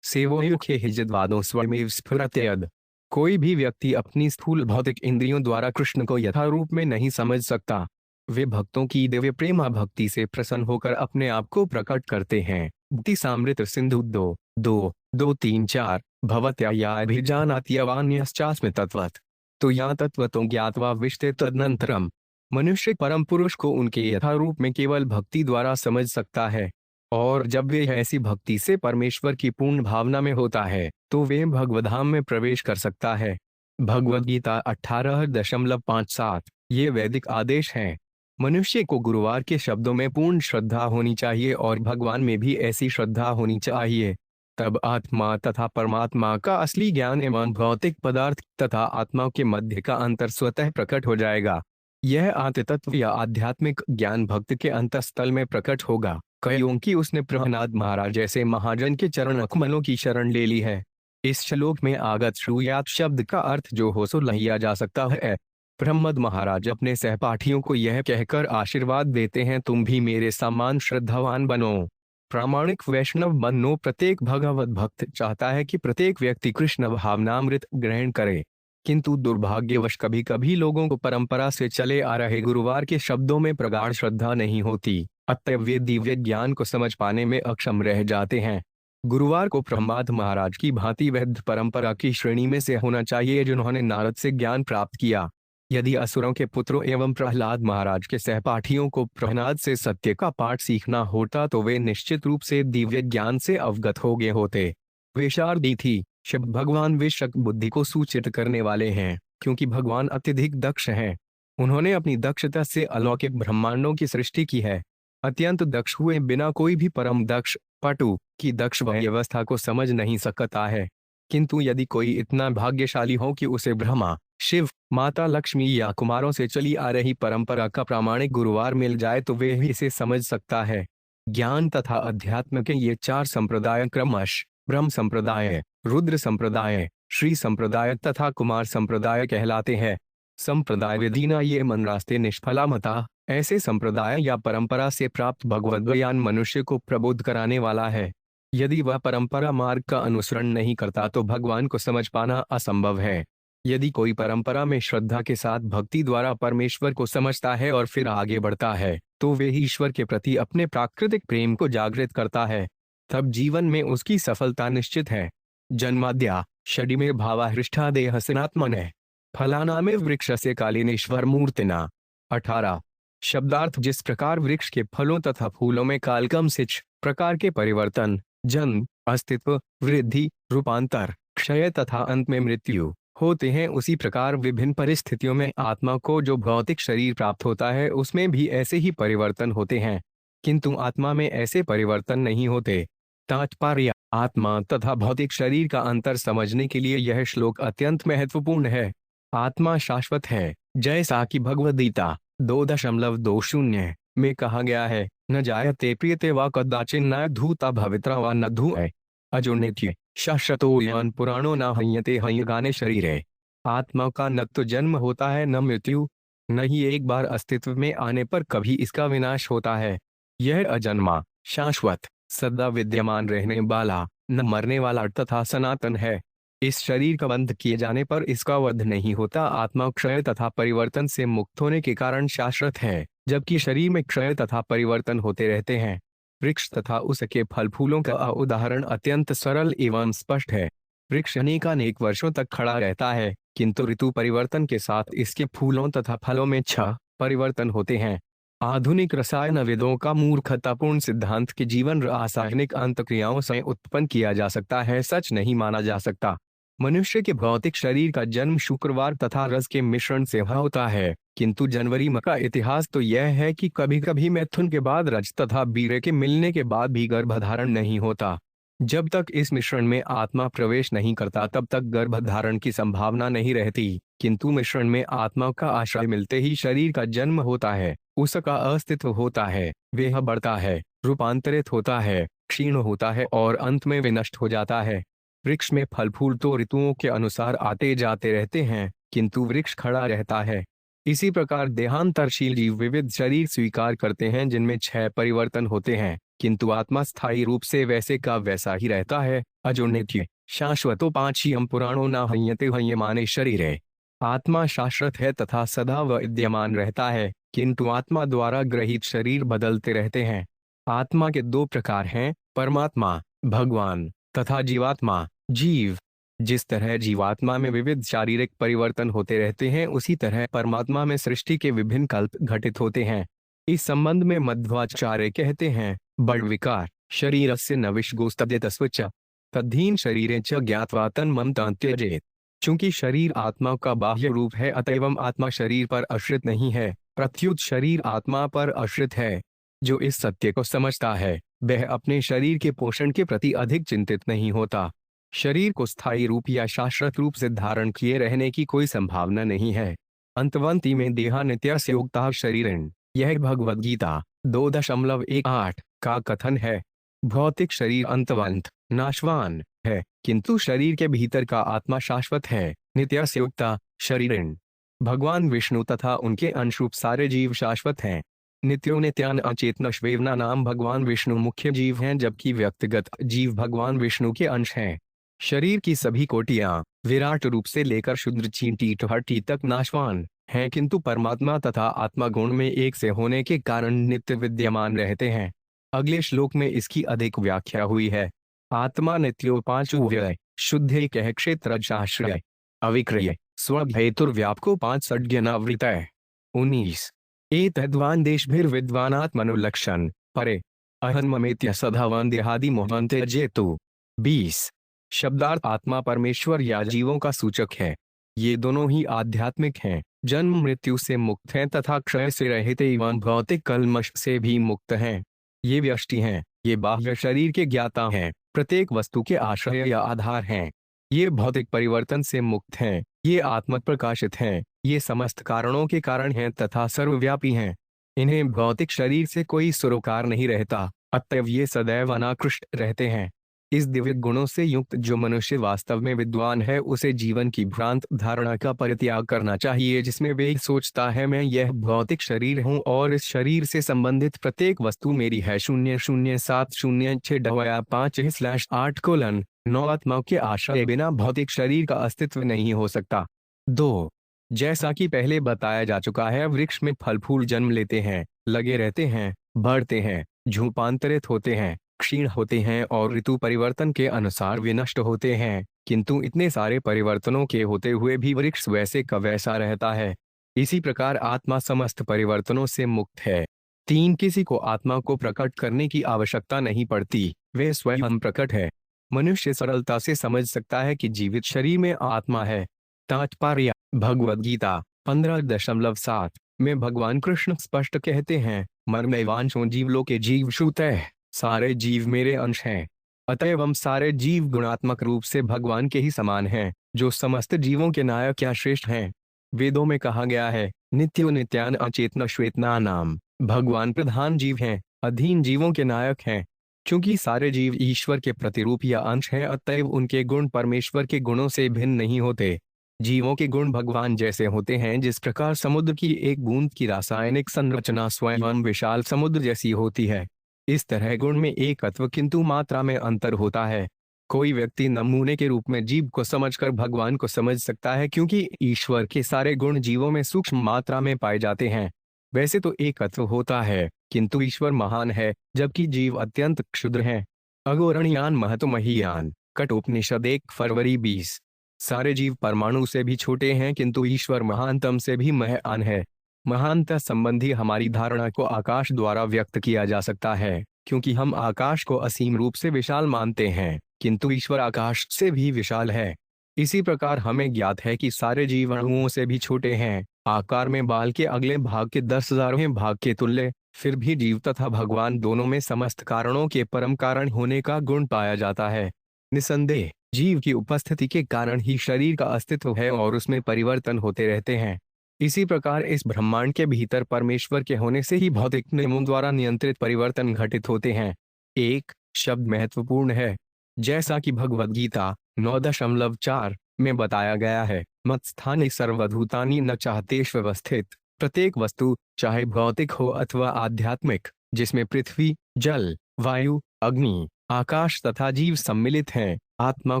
सेवोयुखे हिजद्वादो स्वयमेव स्फुरत्यद। कोई भी व्यक्ति अपनी स्थूल भौतिक इंद्रियों द्वारा कृष्ण को यथारूप में नहीं समझ सकता। वे भक्तों की दिव्य प्रेमा भक्ति से प्रसन्न होकर अपने आप को प्रकट करते हैं। भक्ति सामृत सिंधु 2:2-2-3-4 भवत्याभिजानात्यवान्यश्चास्मि तत्वत् तो या तत्वतो ज्ञात्वा विशते तदनंतरम। मनुष्य परम पुरुष को उनके यथारूप में केवल भक्ति द्वारा समझ सकता है, और जब वे ऐसी भक्ति से परमेश्वर की पूर्ण भावना में होता है तो वे भगवद्धाम में प्रवेश कर सकता है। भगवद गीता 18.57। ये वैदिक आदेश हैं। मनुष्य को गुरुवार के शब्दों में पूर्ण श्रद्धा होनी चाहिए और भगवान में भी ऐसी श्रद्धा होनी चाहिए। तब आत्मा तथा परमात्मा का असली ज्ञान एवं भौतिक पदार्थ तथा आत्मा के मध्य का अंतर स्वतः प्रकट हो जाएगा। यह आत्मतत्व या आध्यात्मिक ज्ञान भक्त के अंतःस्थल में प्रकट होगा, क्योंकि उसने प्रहलाद महाराज जैसे महाजन के चरण कमलों की शरण ले ली है। इस श्लोक में आगत श्रूयात शब्द का अर्थ जो हो सो लिया जा सकता है। प्रहलाद महाराज अपने सहपाठियों को यह कहकर आशीर्वाद देते हैं, तुम भी मेरे समान श्रद्धावान बनो, प्रामाणिक वैष्णव बनो। प्रत्येक भगवत भक्त चाहता है कि प्रत्येक व्यक्ति कृष्ण भावनामृत ग्रहण करे, किंतु दुर्भाग्यवश कभी कभी लोगों को परंपरा से चले आ रहे गुरुवार के शब्दों में प्रगाढ़ श्रद्धा नहीं होती, अतः वे दिव्य ज्ञान को समझ पाने में अक्षम रह जाते हैं। गुरुवार को प्रहलाद महाराज की भांति वैद्य परंपरा की श्रेणी में से होना चाहिए जिन्होंने नारद से ज्ञान प्राप्त किया। यदि असुरों के पुत्रों एवं प्रहलाद महाराज के सहपाठियों को प्रहलाद से सत्य का पाठ सीखना होता तो वे निश्चित रूप से दिव्य ज्ञान से अवगत हो गए होते। विशारदी थी शब्द भगवान विशक बुद्धि को सूचित करने वाले हैं, क्योंकि भगवान अत्यधिक दक्ष हैं। उन्होंने अपनी दक्षता से अलौकिक ब्रह्मांडों की सृष्टि की है। अत्यंत दक्ष हुए बिना कोई भी परम दक्ष पटु की दक्ष व्यवस्था को समझ नहीं सकता है, किंतु यदि कोई इतना भाग्यशाली हो कि उसे ब्रह्मा, शिव, माता लक्ष्मी या कुमारों से चली आ रही परंपरा का प्रामाणिक गुरुवार मिल जाए तो वे भी इसे समझ सकता है। ज्ञान तथा अध्यात्म के ये 4 संप्रदाय क्रमश ब्रह्म संप्रदाय, रुद्र संप्रदाय, श्री संप्रदाय तथा कुमार संप्रदाय कहलाते हैं। संप्रदाय विधीना ये मन रास्ते निष्फला मता। ऐसे संप्रदाय या परंपरा से प्राप्त भगवद ज्ञान मनुष्य को प्रबोध कराने वाला है। यदि वह परंपरा मार्ग का अनुसरण नहीं करता तो भगवान को समझ पाना असंभव है। यदि कोई परंपरा में श्रद्धा के साथ भक्ति द्वारा परमेश्वर को समझता है और फिर आगे बढ़ता है तो वे ईश्वर के प्रति अपने प्राकृतिक प्रेम को जागृत करता है, तब जीवन में उसकी सफलता निश्चित है। जन्माद्या षडिमे भावाहृष्टा देह सनात्मने फलाना में वृक्ष से कालीनेश्वर मूर्तिना। 18 शब्दार्थ जिस प्रकार वृक्ष के फलों तथा फूलों में कालक्रम से प्रकार के परिवर्तन, जन्म, अस्तित्व, वृद्धि, रूपांतर, क्षय तथा अंत में मृत्यु होते हैं, उसी प्रकार विभिन्न परिस्थितियों में आत्मा को जो भौतिक शरीर प्राप्त होता है उसमें भी ऐसे ही परिवर्तन होते हैं, किंतु आत्मा में ऐसे परिवर्तन नहीं होते। तात्पर्य: आत्मा तथा भौतिक शरीर का अंतर समझने के लिए यह श्लोक अत्यंत महत्वपूर्ण है। आत्मा शाश्वत है, जैसा कि भगवद गीता 2.20 में कहा गया है, न जायते प्रियते वा कदाचिन्न धूता भवित्रा वा न धूय अजो नित्य शाश्वतो यान पुराणो न हयते हयगाने शरीरे। आत्मा का न तो जन्म होता है न मृत्यु, न ही एक बार अस्तित्व में आने पर कभी इसका विनाश होता है। यह अजन्मा, शाश्वत, सदा विद्यमान रहने वाला, न मरने वाला तथा सनातन है। इस शरीर का बंध किए जाने पर इसका वध नहीं होता। आत्मा क्षय तथा परिवर्तन से मुक्त होने के कारण शाश्वत है, जबकि शरीर में क्षय तथा परिवर्तन होते रहते हैं। वृक्ष तथा उसके फल फूलों का उदाहरण अत्यंत सरल एवं स्पष्ट है। वृक्ष अनेक वर्षों तक खड़ा रहता है, किंतु ऋतु परिवर्तन के साथ इसके फूलों तथा फलों में 6, परिवर्तन होते हैं। आधुनिक रसायनविदों का मूर्खतापूर्ण सिद्धांत कि जीवन रासायनिक अंतक्रियाओं से उत्पन्न किया जा सकता है सच नहीं माना जा सकता। मनुष्य के भौतिक शरीर का जन्म शुक्रवार तथा रस के मिश्रण से होता है, किंतु जनवरी माह का इतिहास तो यह है कि कभी कभी मैथुन के बाद रज तथा बीरे के मिलने के बाद भी गर्भधारण नहीं होता। जब तक इस मिश्रण में आत्मा प्रवेश नहीं करता तब तक गर्भधारण की संभावना नहीं रहती, किंतु मिश्रण में आत्मा का आश्रय मिलते ही शरीर का जन्म होता है, उसका अस्तित्व होता है, वह बढ़ता है, रूपांतरित होता है, क्षीण होता है और अंत में विनष्ट हो जाता है। वृक्ष में फल फूल तो ऋतुओं के अनुसार आते जाते रहते हैं, किंतु वृक्ष खड़ा रहता है। इसी प्रकार देहांतरशील जीव विविध शरीर स्वीकार करते हैं जिनमें 6 परिवर्तन होते हैं, किंतु आत्मा स्थायी रूप से वैसे का वैसा ही रहता है, अजो नित्य शाश्वतो पांचीयम पुराणो न हयते हयमाने शरीरे। आत्मा शाश्वत है तथा सदा विद्यमान रहता है, किंतु आत्मा द्वारा ग्रहित शरीर बदलते रहते हैं। आत्मा के 2 प्रकार हैं, परमात्मा भगवान तथा जीवात्मा जीव। जिस तरह जीवात्मा में विविध शारीरिक परिवर्तन होते रहते हैं उसी तरह परमात्मा में सृष्टि के विभिन्न कल्प घटित होते हैं। इस संबंध में मध्वाचार्य कहते हैं, बड़ विकार शरीरस्य न विषगोस्तद्यतस्व च तद्धीन शरीरे च ज्ञात्वा तन्मम त्यजेत। चूंकि शरीर आत्मा का बाह्य रूप है अतएव आत्मा शरीर पर आश्रित नहीं है, प्रत्युत शरीर आत्मा पर आश्रित है। जो इस सत्य को समझता है वह अपने शरीर के पोषण के प्रति अधिक चिंतित नहीं होता। शरीर को स्थायी रूप या शाश्वत रूप से धारण किए रहने की कोई संभावना नहीं है। अंतवंती में देहा नित्यस्य युक्ता शरीरेण, यह भगवद गीता 2.18 का कथन है। भौतिक शरीर अंतवंत नाशवान है, किंतु शरीर के भीतर का आत्मा शाश्वत है, नित्यस्य युक्ता शरीरेण। भगवान विष्णु तथा उनके अंशरूप सारे जीव शाश्वत हैं। नित्यो नित्यान अचेतन श्वेवना नाम भगवान विष्णु मुख्य जीव हैं, जबकि व्यक्तिगत जीव भगवान विष्णु के अंश हैं। शरीर की सभी कोटियां विराट रूप से लेकर शुद्र चींटी हड्डी तक नाशवान हैं, किंतु परमात्मा तथा आत्मा गुण में एक से होने के कारण नित्य विद्यमान रहते हैं। अगले श्लोक में इसकी अधिक व्याख्या हुई है। आत्मा नित्योपांचुव्यय शुद्धे कह क्षेत्रजाश्रय अविक्रिय स्वभेतुर्व्यापको 5 षड्ज्ञानावृतय। 19 एतद्वान देशभिर्विद्वानात्मनुलक्षण परे अहन्ममेत्य सधावन देहादि मोहन्ते जेतु। 20 शब्दार्थ आत्मा परमेश्वर या जीवों का सूचक है। ये दोनों ही आध्यात्मिक हैं, जन्म मृत्यु से मुक्त हैं तथा क्षय से रहित एवं भौतिक कल्मश से भी मुक्त हैं। ये व्यष्टि हैं, ये बाह्य शरीर के ज्ञाता हैं, प्रत्येक वस्तु के आश्रय या आधार हैं। ये भौतिक परिवर्तन से मुक्त हैं, ये आत्म प्रकाशित हैं, ये समस्त कारणों के कारण हैं तथा सर्वव्यापी हैं। इन्हें भौतिक शरीर से कोई सरोकार नहीं रहता, अतएव ये सदैव अनाकृष्ट रहते हैं। इस दिव्य गुणों से युक्त जो मनुष्य वास्तव में विद्वान है उसे जीवन की भ्रांत धारणा का परित्याग करना चाहिए, जिसमें वे सोचता है मैं यह भौतिक शरीर हूँ और इस शरीर से संबंधित प्रत्येक वस्तु मेरी है। 00706-5/8:9 आत्मा के आश्रय बिना भौतिक शरीर का अस्तित्व नहीं हो सकता। 2 जैसा कि पहले बताया जा चुका है, वृक्ष में फल फूल जन्म लेते हैं, लगे रहते हैं, बढ़ते हैं, झूपांतरित होते हैं, क्षीण होते हैं और ऋतु परिवर्तन के अनुसार विनष्ट होते हैं, किंतु इतने सारे परिवर्तनों के होते हुए भी वृक्ष वैसे का वैसा रहता है। इसी प्रकार आत्मा समस्त परिवर्तनों से मुक्त है। 3 किसी को आत्मा को प्रकट करने की आवश्यकता नहीं पड़ती, वे स्वयं प्रकट है। मनुष्य सरलता से समझ सकता है कि जीवित शरीर में आत्मा है। तात्पर्य भगवद गीता 15.7 में भगवान कृष्ण स्पष्ट कहते हैं, मर्मैवांशो जीवलोके जीव श्रुतः, सारे जीव मेरे अंश हैं। अतएव हम सारे जीव गुणात्मक रूप से भगवान के ही समान हैं, जो समस्त जीवों के नायक या श्रेष्ठ हैं। वेदों में कहा गया है, नित्यो नित्यान अचेतन श्वेतना नाम, भगवान प्रधान जीव हैं, अधीन जीवों के नायक हैं। क्योंकि सारे जीव ईश्वर के प्रतिरूप या अंश हैं, अतएव उनके गुण परमेश्वर के गुणों से भिन्न नहीं होते। जीवों के गुण भगवान जैसे होते हैं, जिस प्रकार समुद्र की एक बूंद की रासायनिक संरचना स्वयं विशाल समुद्र जैसी होती है, इस तरह गुण में एकत्व किंतु मात्रा में अंतर होता है। कोई व्यक्ति नमूने के रूप में जीव को समझकर भगवान को समझ सकता है, क्योंकि ईश्वर के सारे गुण जीवों में सूक्ष्म मात्रा में पाए जाते हैं। वैसे तो एकत्व होता है, किंतु ईश्वर महान है, जबकि जीव अत्यंत क्षुद्र हैं। अगोरणीयान महतमहीयान कठोपनिषद 1 फरवरी 20। सारे जीव परमाणु से भी छोटे हैं, किंतु ईश्वर महानतम से भी महान है। महानता संबंधी हमारी धारणा को आकाश द्वारा व्यक्त किया जा सकता है, क्योंकि हम आकाश को असीम रूप से विशाल मानते हैं, किंतु ईश्वर आकाश से भी विशाल है। इसी प्रकार हमें ज्ञात है कि सारे जीव अणुओं से भी छोटे हैं, आकार में बाल के अगले भाग के 10,000वें भाग के तुल्य। फिर भी जीव तथा भगवान दोनों में समस्त कारणों के परम कारण होने का गुण पाया जाता है। निसंदेह जीव की उपस्थिति के कारण ही शरीर का अस्तित्व है और उसमें परिवर्तन होते रहते हैं। इसी प्रकार इस ब्रह्मांड के भीतर परमेश्वर के होने से ही भौतिक नियमों द्वारा नियंत्रित परिवर्तन घटित होते हैं। एक शब्द महत्वपूर्ण है। जैसा कि भगवद गीता 9.4 में बताया गया है, मत्स्थानि सर्वभूतानि न चाहतेष्वस्थित। प्रत्येक वस्तु, चाहे भौतिक हो अथवा आध्यात्मिक, जिसमें पृथ्वी, जल, वायु, अग्नि, आकाश तथा जीव सम्मिलित हैं, आत्मा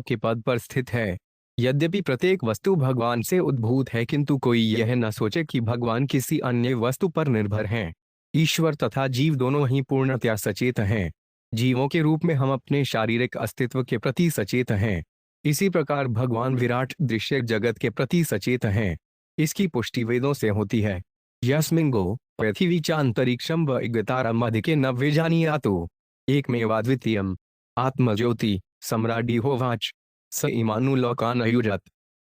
के पद पर स्थित है। यद्यपि प्रत्येक वस्तु भगवान से उद्भूत है, किंतु कोई यह न सोचे कि भगवान किसी अन्य वस्तु पर निर्भर हैं। ईश्वर तथा जीव दोनों ही पूर्णतया सचेत हैं। जीवों के रूप में हम अपने शारीरिक अस्तित्व के प्रति सचेत हैं। इसी प्रकार भगवान विराट दृश्य जगत के प्रति सचेत हैं। इसकी पुष्टि वेदों से होती है। यस्मिंगो पृथ्वी चांतरिक्षम व इगतारम अधिके न विजानीयातो एकमेवाद्वितीयम् आत्मज्योति सम्राडी होवाच स इमानुलोकान युजत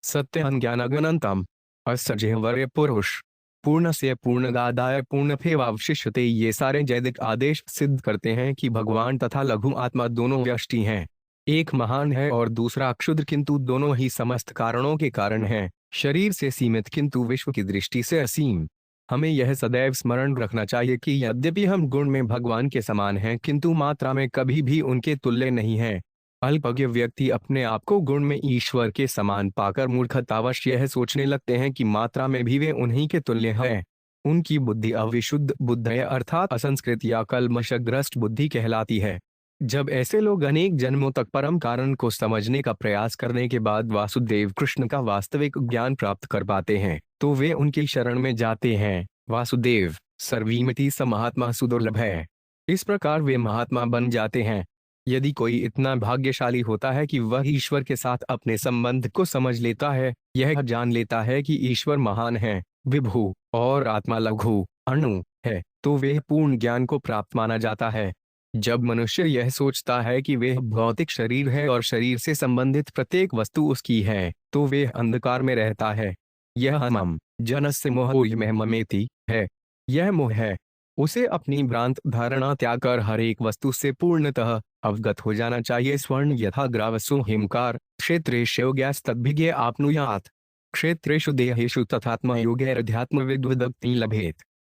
सत्यं ज्ञानगणन्तम् असजयवर्य पुरुष पूर्णस्य पूर्णदादाय पूर्णफेवावशिष्यते। ये सारे जैदिक आदेश सिद्ध करते हैं कि भगवान तथा लघु आत्मा दोनों व्यष्टि हैं। एक महान है और दूसरा क्षुद्र, किंतु दोनों ही समस्त कारणों के कारण हैं। शरीर से सीमित किंतु विश्व की दृष्टि से असीम। हमें यह सदैव स्मरण रखना चाहिए कि यद्यपि हम गुण में भगवान के समान हैं, किंतु मात्रा में कभी भी उनके तुल्य नहीं हैं। अल्पज्ञ व्यक्ति अपने आप को गुण में ईश्वर के समान पाकर मूर्खतावश यह सोचने लगते हैं कि मात्रा में भी वे उन्हीं के तुल्य हैं। उनकी बुद्धि अविशुद्ध बुद्धि अर्थात असंस्कृत या कल्मशग्रस्त बुद्धि कहलाती है। जब ऐसे लोग अनेक जन्मों तक परम कारण को समझने का प्रयास करने के बाद वासुदेव कृष्ण का वास्तविक ज्ञान प्राप्त कर पाते हैं, तो वे उनकी शरण में जाते हैं। वासुदेव सर्वमिति स महात्मा सुदुर्लभ है। इस प्रकार वे महात्मा बन जाते हैं। यदि कोई इतना भाग्यशाली होता है कि वह ईश्वर के साथ अपने संबंध को समझ लेता है, यह जान लेता है कि ईश्वर महान है, विभु और आत्मा लघु अणु है, तो वे पूर्ण ज्ञान को प्राप्त माना जाता है। जब मनुष्य यह सोचता है कि वह भौतिक शरीर है और शरीर से संबंधित प्रत्येक वस्तु उसकी है, तो वह अंधकार में रहता है। यह मम जनस्य मोहमेति है। यह मोह है। उसे अपनी भ्रांत धारणा त्याग कर हर एक वस्तु से पूर्णतः अवगत हो जाना चाहिए। स्वर्ण यथा ग्रावसु हिमकार क्षेत्रेषु गैस्तद्भिज्ञ आपनुयात् क्षेत्रेषु देहेषु तथात्म योगैरध्यात्म विद्वदक्ति लभेत।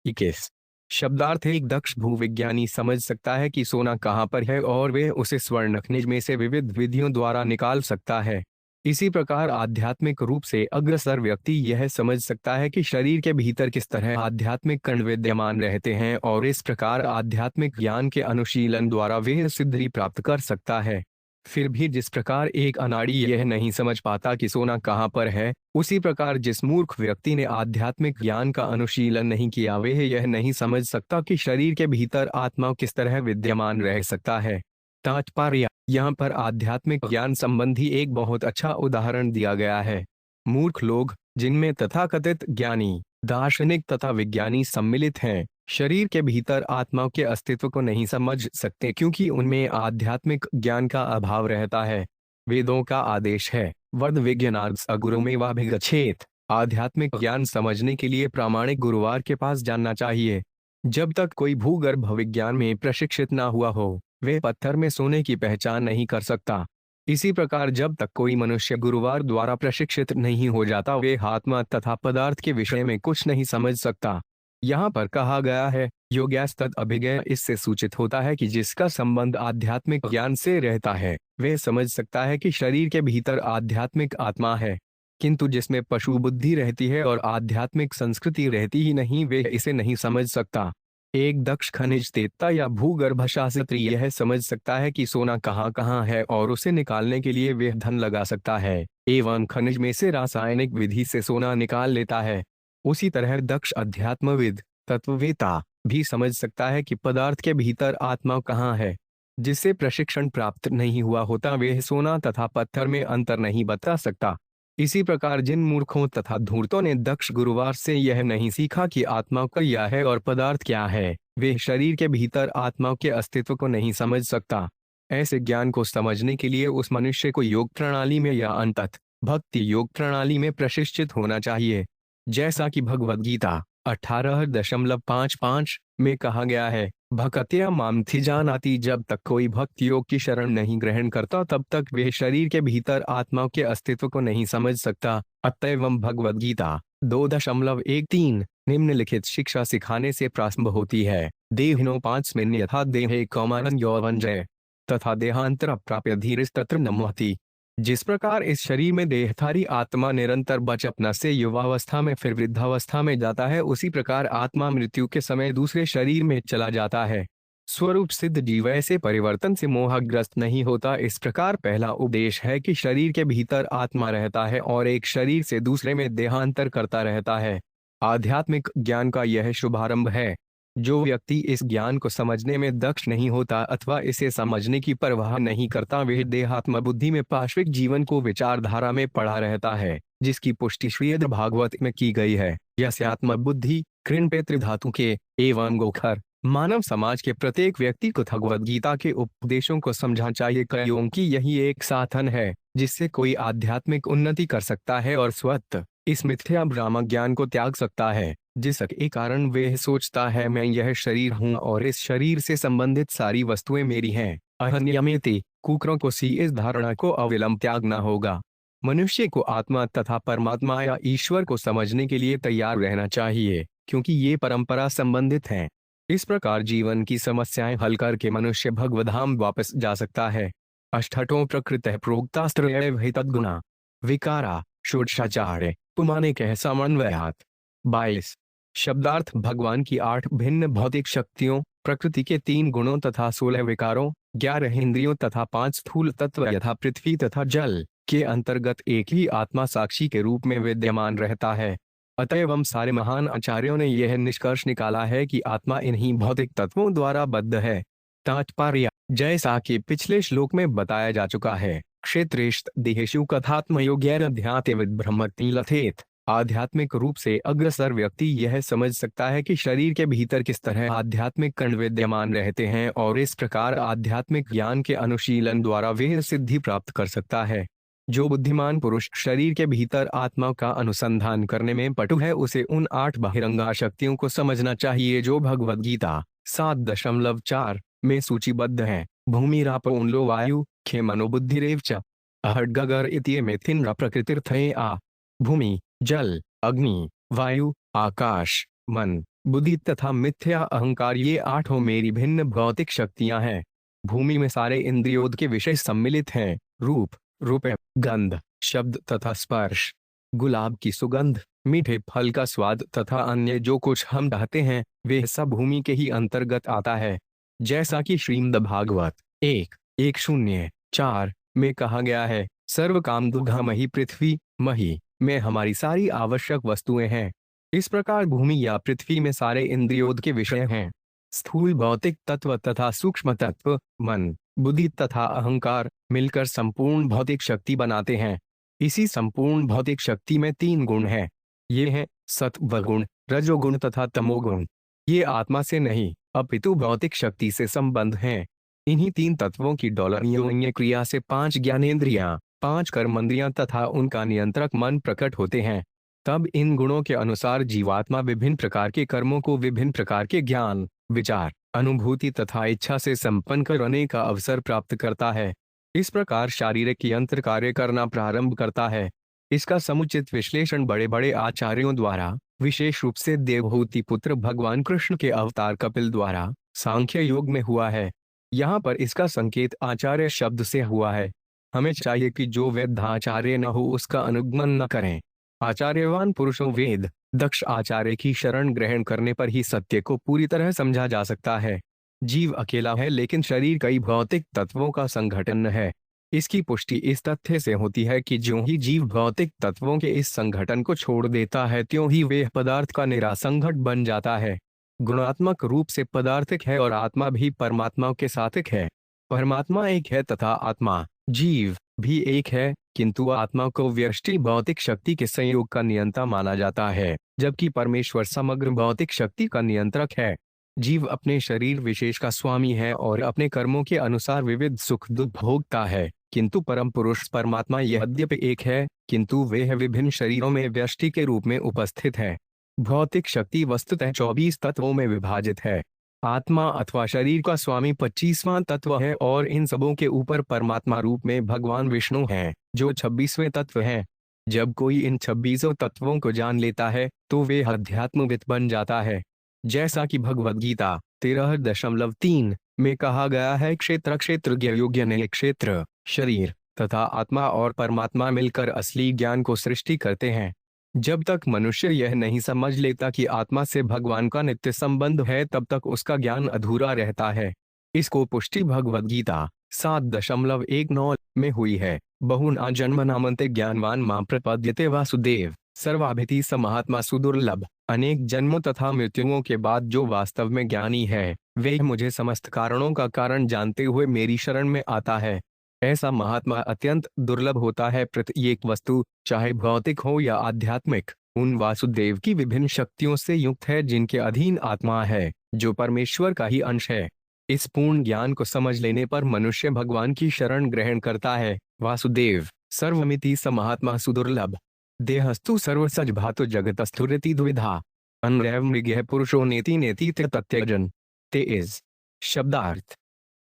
21 शब्दार्थ एक दक्ष भूविज्ञानी समझ सकता है कि सोना कहाँ पर है और वे उसे स्वर्ण खनिज में से विविध विधियों द्वारा निकाल सकता है। इसी प्रकार आध्यात्मिक रूप से अग्रसर व्यक्ति यह समझ सकता है कि शरीर के भीतर किस तरह आध्यात्मिक कण विद्यमान रहते हैं और इस प्रकार आध्यात्मिक ज्ञान के अनुशीलन द्वारा वे सिद्धि प्राप्त कर सकता है। फिर भी जिस प्रकार एक अनाड़ी यह नहीं समझ पाता कि सोना कहाँ पर है, उसी प्रकार जिस मूर्ख व्यक्ति ने आध्यात्मिक ज्ञान का अनुशीलन नहीं किया, वह यह नहीं समझ सकता कि शरीर के भीतर आत्मा किस तरह विद्यमान रह सकता है। तात्पर्य यहाँ पर आध्यात्मिक ज्ञान संबंधी एक बहुत अच्छा उदाहरण दिया गया है। मूर्ख लोग, जिनमें तथाकथित ज्ञानी, दार्शनिक तथा विज्ञानी सम्मिलित हैं, शरीर के भीतर आत्मा के अस्तित्व को नहीं समझ सकते, क्योंकि उनमें आध्यात्मिक ज्ञान का अभाव रहता है। वेदों का आदेश है, वद विज्ञानार्थ अगुरुमेवाभिगच्छेत्। आध्यात्मिक ज्ञान समझने के लिए प्रामाणिक गुरुवार के पास जाना चाहिए। जब तक कोई भूगर्भ विज्ञान में प्रशिक्षित ना हुआ हो, वे पत्थर में सोने की पहचान नहीं कर सकता। इसी प्रकार जब तक कोई मनुष्य गुरुवार द्वारा प्रशिक्षित नहीं हो जाता, वे आत्मा तथा पदार्थ के विषय में कुछ नहीं समझ सकता। यहाँ पर कहा गया है योग्यास्तद अभिज्ञ, इससे सूचित होता है कि जिसका संबंध आध्यात्मिक ज्ञान से रहता है, वह समझ सकता है कि शरीर के भीतर आध्यात्मिक आत्मा है, किंतु जिसमें पशु बुद्धि रहती है और आध्यात्मिक संस्कृति रहती ही नहीं, वे इसे नहीं समझ सकता। एक दक्ष खनिज देवता या भूगर्भ शास्त्री यह समझ सकता है कि सोना कहाँ कहाँ है और उसे निकालने के लिए वह धन लगा सकता है एवं खनिज में से रासायनिक विधि से सोना निकाल लेता है। उसी तरह दक्ष अध्यात्मविद तत्ववेता भी समझ सकता है कि पदार्थ के भीतर आत्मा कहाँ है। जिससे प्रशिक्षण प्राप्त नहीं हुआ होता, वह सोना तथा पत्थर में अंतर नहीं बता सकता। इसी प्रकार जिन मूर्खों तथा धूर्तों ने दक्ष गुरुवार से यह नहीं सीखा कि आत्मा क्या है और पदार्थ क्या है, वे शरीर के भीतर आत्मा के अस्तित्व को नहीं समझ सकता। ऐसे ज्ञान को समझने के लिए उस मनुष्य को योग प्रणाली में या अंततः भक्ति योग प्रणाली में प्रशिक्षित होना चाहिए। जैसा कि भगवद गीता 18.55 में कहा गया है, भक्त्या माम थी जानाति, जब तक कोई भक्त योग की शरण नहीं ग्रहण करता तब तक वे शरीर के भीतर आत्मा के अस्तित्व को नहीं समझ सकता। अतएव भगवद गीता 2.13 निम्नलिखित शिक्षा सिखाने से प्रारंभ होती है। देहिनो 5 में यथा देहे कौमारं यौवनजय तथा देहांतर प्राप्य धीरस्तत्र नमोहति। जिस प्रकार इस शरीर में देहधारी आत्मा निरंतर बचपन से युवावस्था में फिर वृद्धावस्था में जाता है, उसी प्रकार आत्मा मृत्यु के समय दूसरे शरीर में चला जाता है। स्वरूप सिद्ध जीव ऐसे परिवर्तन से मोहग्रस्त नहीं होता। इस प्रकार पहला उपदेश है कि शरीर के भीतर आत्मा रहता है और एक शरीर से दूसरे में देहांतर करता रहता है। आध्यात्मिक ज्ञान का यह शुभारंभ है। जो व्यक्ति इस ज्ञान को समझने में दक्ष नहीं होता अथवा इसे समझने की परवाह नहीं करता, वह देहात्म बुद्धि में पाश्विक जीवन को विचारधारा में पड़ा रहता है, जिसकी पुष्टि श्रीमद् भागवत में की गई है। यस्यात्म बुद्धि कृण्पेत्र धातु के एवं गोखर। मानव समाज के प्रत्येक व्यक्ति को भगवद गीता के उपदेशों को समझना चाहिए, क्योंकि यही एक साधन है जिससे कोई आध्यात्मिक उन्नति कर सकता है और स्वतः इस मिथ्या ब्रह्म ज्ञान को त्याग सकता है, जिसके कारण वह सोचता है मैं यह शरीर हूँ और इस शरीर से संबंधित सारी वस्तुएं मेरी हैं। अहन्यमेति कुकरों को सी इस धारणा को अविलंब त्यागना होगा। मनुष्य को आत्मा तथा परमात्मा या ईश्वर को समझने के लिए तैयार रहना चाहिए, क्योंकि ये परंपरा संबंधित हैं। इस प्रकार जीवन की समस्याएं हल करके मनुष्य भगवधाम वापस जा सकता है। अष्टठो प्रकृतः प्रोक्तास्त्रय तद्गुणा विकारा षोडशाचार्य पुमाने कह समन्वयात्। 22 शब्दार्थ भगवान की 8 भिन्न भौतिक शक्तियों, प्रकृति के 3 गुणों तथा 16 विकारों, 11 इंद्रियों तथा 5 स्थूल तत्व यथा पृथ्वी तथा जल के अंतर्गत एक ही आत्मा साक्षी के रूप में विद्यमान रहता है। अतएव सारे महान आचार्यों ने यह निष्कर्ष निकाला है कि आत्मा इन्हीं भौतिक तत्वों द्वारा बद्ध है। तात्पर्य जैसा कि पिछले श्लोक में बताया जा चुका है, क्षेत्रेश देहेषु कथात्मयोग्यैरध्यात्मविद् ब्रह्मति लथेत। आध्यात्मिक रूप से अग्रसर व्यक्ति यह समझ सकता है कि शरीर के भीतर किस तरह आध्यात्मिक कण विद्यमान रहते हैं और इस प्रकार आध्यात्मिक ज्ञान के अनुशीलन द्वारा वह सिद्धि प्राप्त कर सकता है। जो बुद्धिमान पुरुष शरीर के भीतर आत्मा का अनुसंधान करने में पटु है, उसे उन 8 बहिरंगा शक्तियों को समझना चाहिए जो भगवद गीता 7.4 में सूचीबद्ध है। भूमि रापो उनलो वायु खे मनोबुद्धिरेव च अहड्गगर इति मिथिन प्रकृतिर्थे आ। भूमि, जल, अग्नि, वायु, आकाश, मन, बुद्धि तथा मिथ्या अहंकार ये 8 मेरी भिन्न भौतिक शक्तियां हैं। भूमि में सारे इंद्रियों के विषय सम्मिलित हैं, रूप, रूपे, गंध, शब्द तथा स्पर्श, गुलाब की सुगंध, मीठे फल का स्वाद तथा अन्य जो कुछ हम चाहते हैं वे सब भूमि के ही अंतर्गत आता है। जैसा कि श्रीमद् भागवत 1.104 में कहा गया है, सर्व काम दुघमहि पृथ्वी मही में हमारी सारी आवश्यक वस्तुएं हैं। इस प्रकार भूमि या पृथ्वी में सारे इंद्रियों के विषय हैं। स्थूल भौतिक तत्व तथा सूक्ष्म तत्व मन, बुद्धि तथा अहंकार मिलकर संपूर्ण भौतिक शक्ति बनाते हैं। इसी संपूर्ण भौतिक शक्ति में 3 गुण हैं। ये हैं सत्व गुण, रजोगुण तथा तमोगुण। ये आत्मा से नहीं अपितु भौतिक शक्ति से संबंध हैं। इन्हीं 3 तत्वों की डोलनीय क्रिया से 5 ज्ञानेंद्रियां, 5 कर्मेंद्रियां तथा उनका नियंत्रक मन प्रकट होते हैं। तब इन गुणों के अनुसार जीवात्मा विभिन्न प्रकार के कर्मों को विभिन्न प्रकार के ज्ञान, विचार, अनुभूति तथा इच्छा से संपन्न करने का अवसर प्राप्त करता है। इस प्रकार शारीरिक यंत्र कार्य करना प्रारंभ करता है। इसका समुचित विश्लेषण बड़े बड़े आचार्यों द्वारा, विशेष रूप से देवहूति पुत्र भगवान कृष्ण के अवतार कपिल द्वारा सांख्य योग में हुआ है। यहाँ पर इसका संकेत आचार्य शब्द से हुआ है। हमें चाहिए कि जो वेदाचार्य न हो उसका अनुगमन न करें। आचार्यवान पुरुषों वेद दक्ष आचार्य की शरण ग्रहण करने पर ही सत्य को पूरी तरह समझा जा सकता है। जीव अकेला है लेकिन शरीर कई भौतिक तत्वों का संगठन है। इसकी पुष्टि इस तथ्य से होती है कि ज्यों ही जीव भौतिक तत्वों के इस संगठन को छोड़ देता है त्यों ही वह पदार्थ का निरासंगठ बन जाता है। गुणात्मक रूप से पदार्थिक है और आत्मा भी परमात्मा के साथिक है। परमात्मा एक है तथा आत्मा, जीव, भी एक है, किंतु आत्मा को व्यष्टि भौतिक शक्ति के संयोग का नियंता माना जाता है, जबकि परमेश्वर समग्र भौतिक शक्ति का नियंत्रक है। जीव अपने शरीर विशेष का स्वामी है और अपने कर्मों के अनुसार विविध सुख दुख भोगता है, किंतु परम पुरुष परमात्मा यद्यपि एक है, किंतु वह विभिन्न शरीरों में व्यष्टि के रूप में उपस्थित है। भौतिक शक्ति वस्तुतः 24 तत्वों में विभाजित है। आत्मा अथवा शरीर का स्वामी 25वां तत्व है और इन सबों के ऊपर परमात्मा रूप में भगवान विष्णु हैं, जो 26वें तत्व हैं। जब कोई इन 26 तत्वों को जान लेता है तो वे अध्यात्मविद बन जाता है। जैसा कि भगवद गीता 13.3 में कहा गया है, क्षेत्र क्षेत्रज्ञ योग्य ने क्षेत्र, शरीर तथा आत्मा और परमात्मा मिलकर असली ज्ञान को सृष्टि करते हैं। जब तक मनुष्य यह नहीं समझ लेता कि आत्मा से भगवान का नित्य संबंध है, तब तक उसका ज्ञान अधूरा रहता है। इसको पुष्टि भगवद गीता 7.19 में हुई है। बहुना जन्मनामन्ते ज्ञानवान मां प्रपद्यते वासुदेव सर्वाभिति स महात्मा सुदुर्लभ। अनेक जन्मों तथा मृत्युओं के बाद जो वास्तव में ज्ञानी है, वे मुझे समस्त कारणों का कारण जानते हुए मेरी शरण में आता है। ऐसा महात्मा अत्यंत दुर्लभ होता है। प्रत्येक वस्तु, चाहे भौतिक हो या आध्यात्मिक, उन वासुदेव की विभिन्न शक्तियों से युक्त है जिनके अधीन आत्मा है, जो परमेश्वर का ही अंश है। इस पूर्ण ज्ञान को समझ लेने पर मनुष्य भगवान की शरण ग्रहण करता है। वासुदेव सर्वमिति स महात्मा सुदुर्लभ। देहस्तु सर्वसज भातु जगतस्थुरिति द्विधा। अन्रैव मृगः पुरुषो नेति नेति तत्यजन। तेज शब्दार्थ।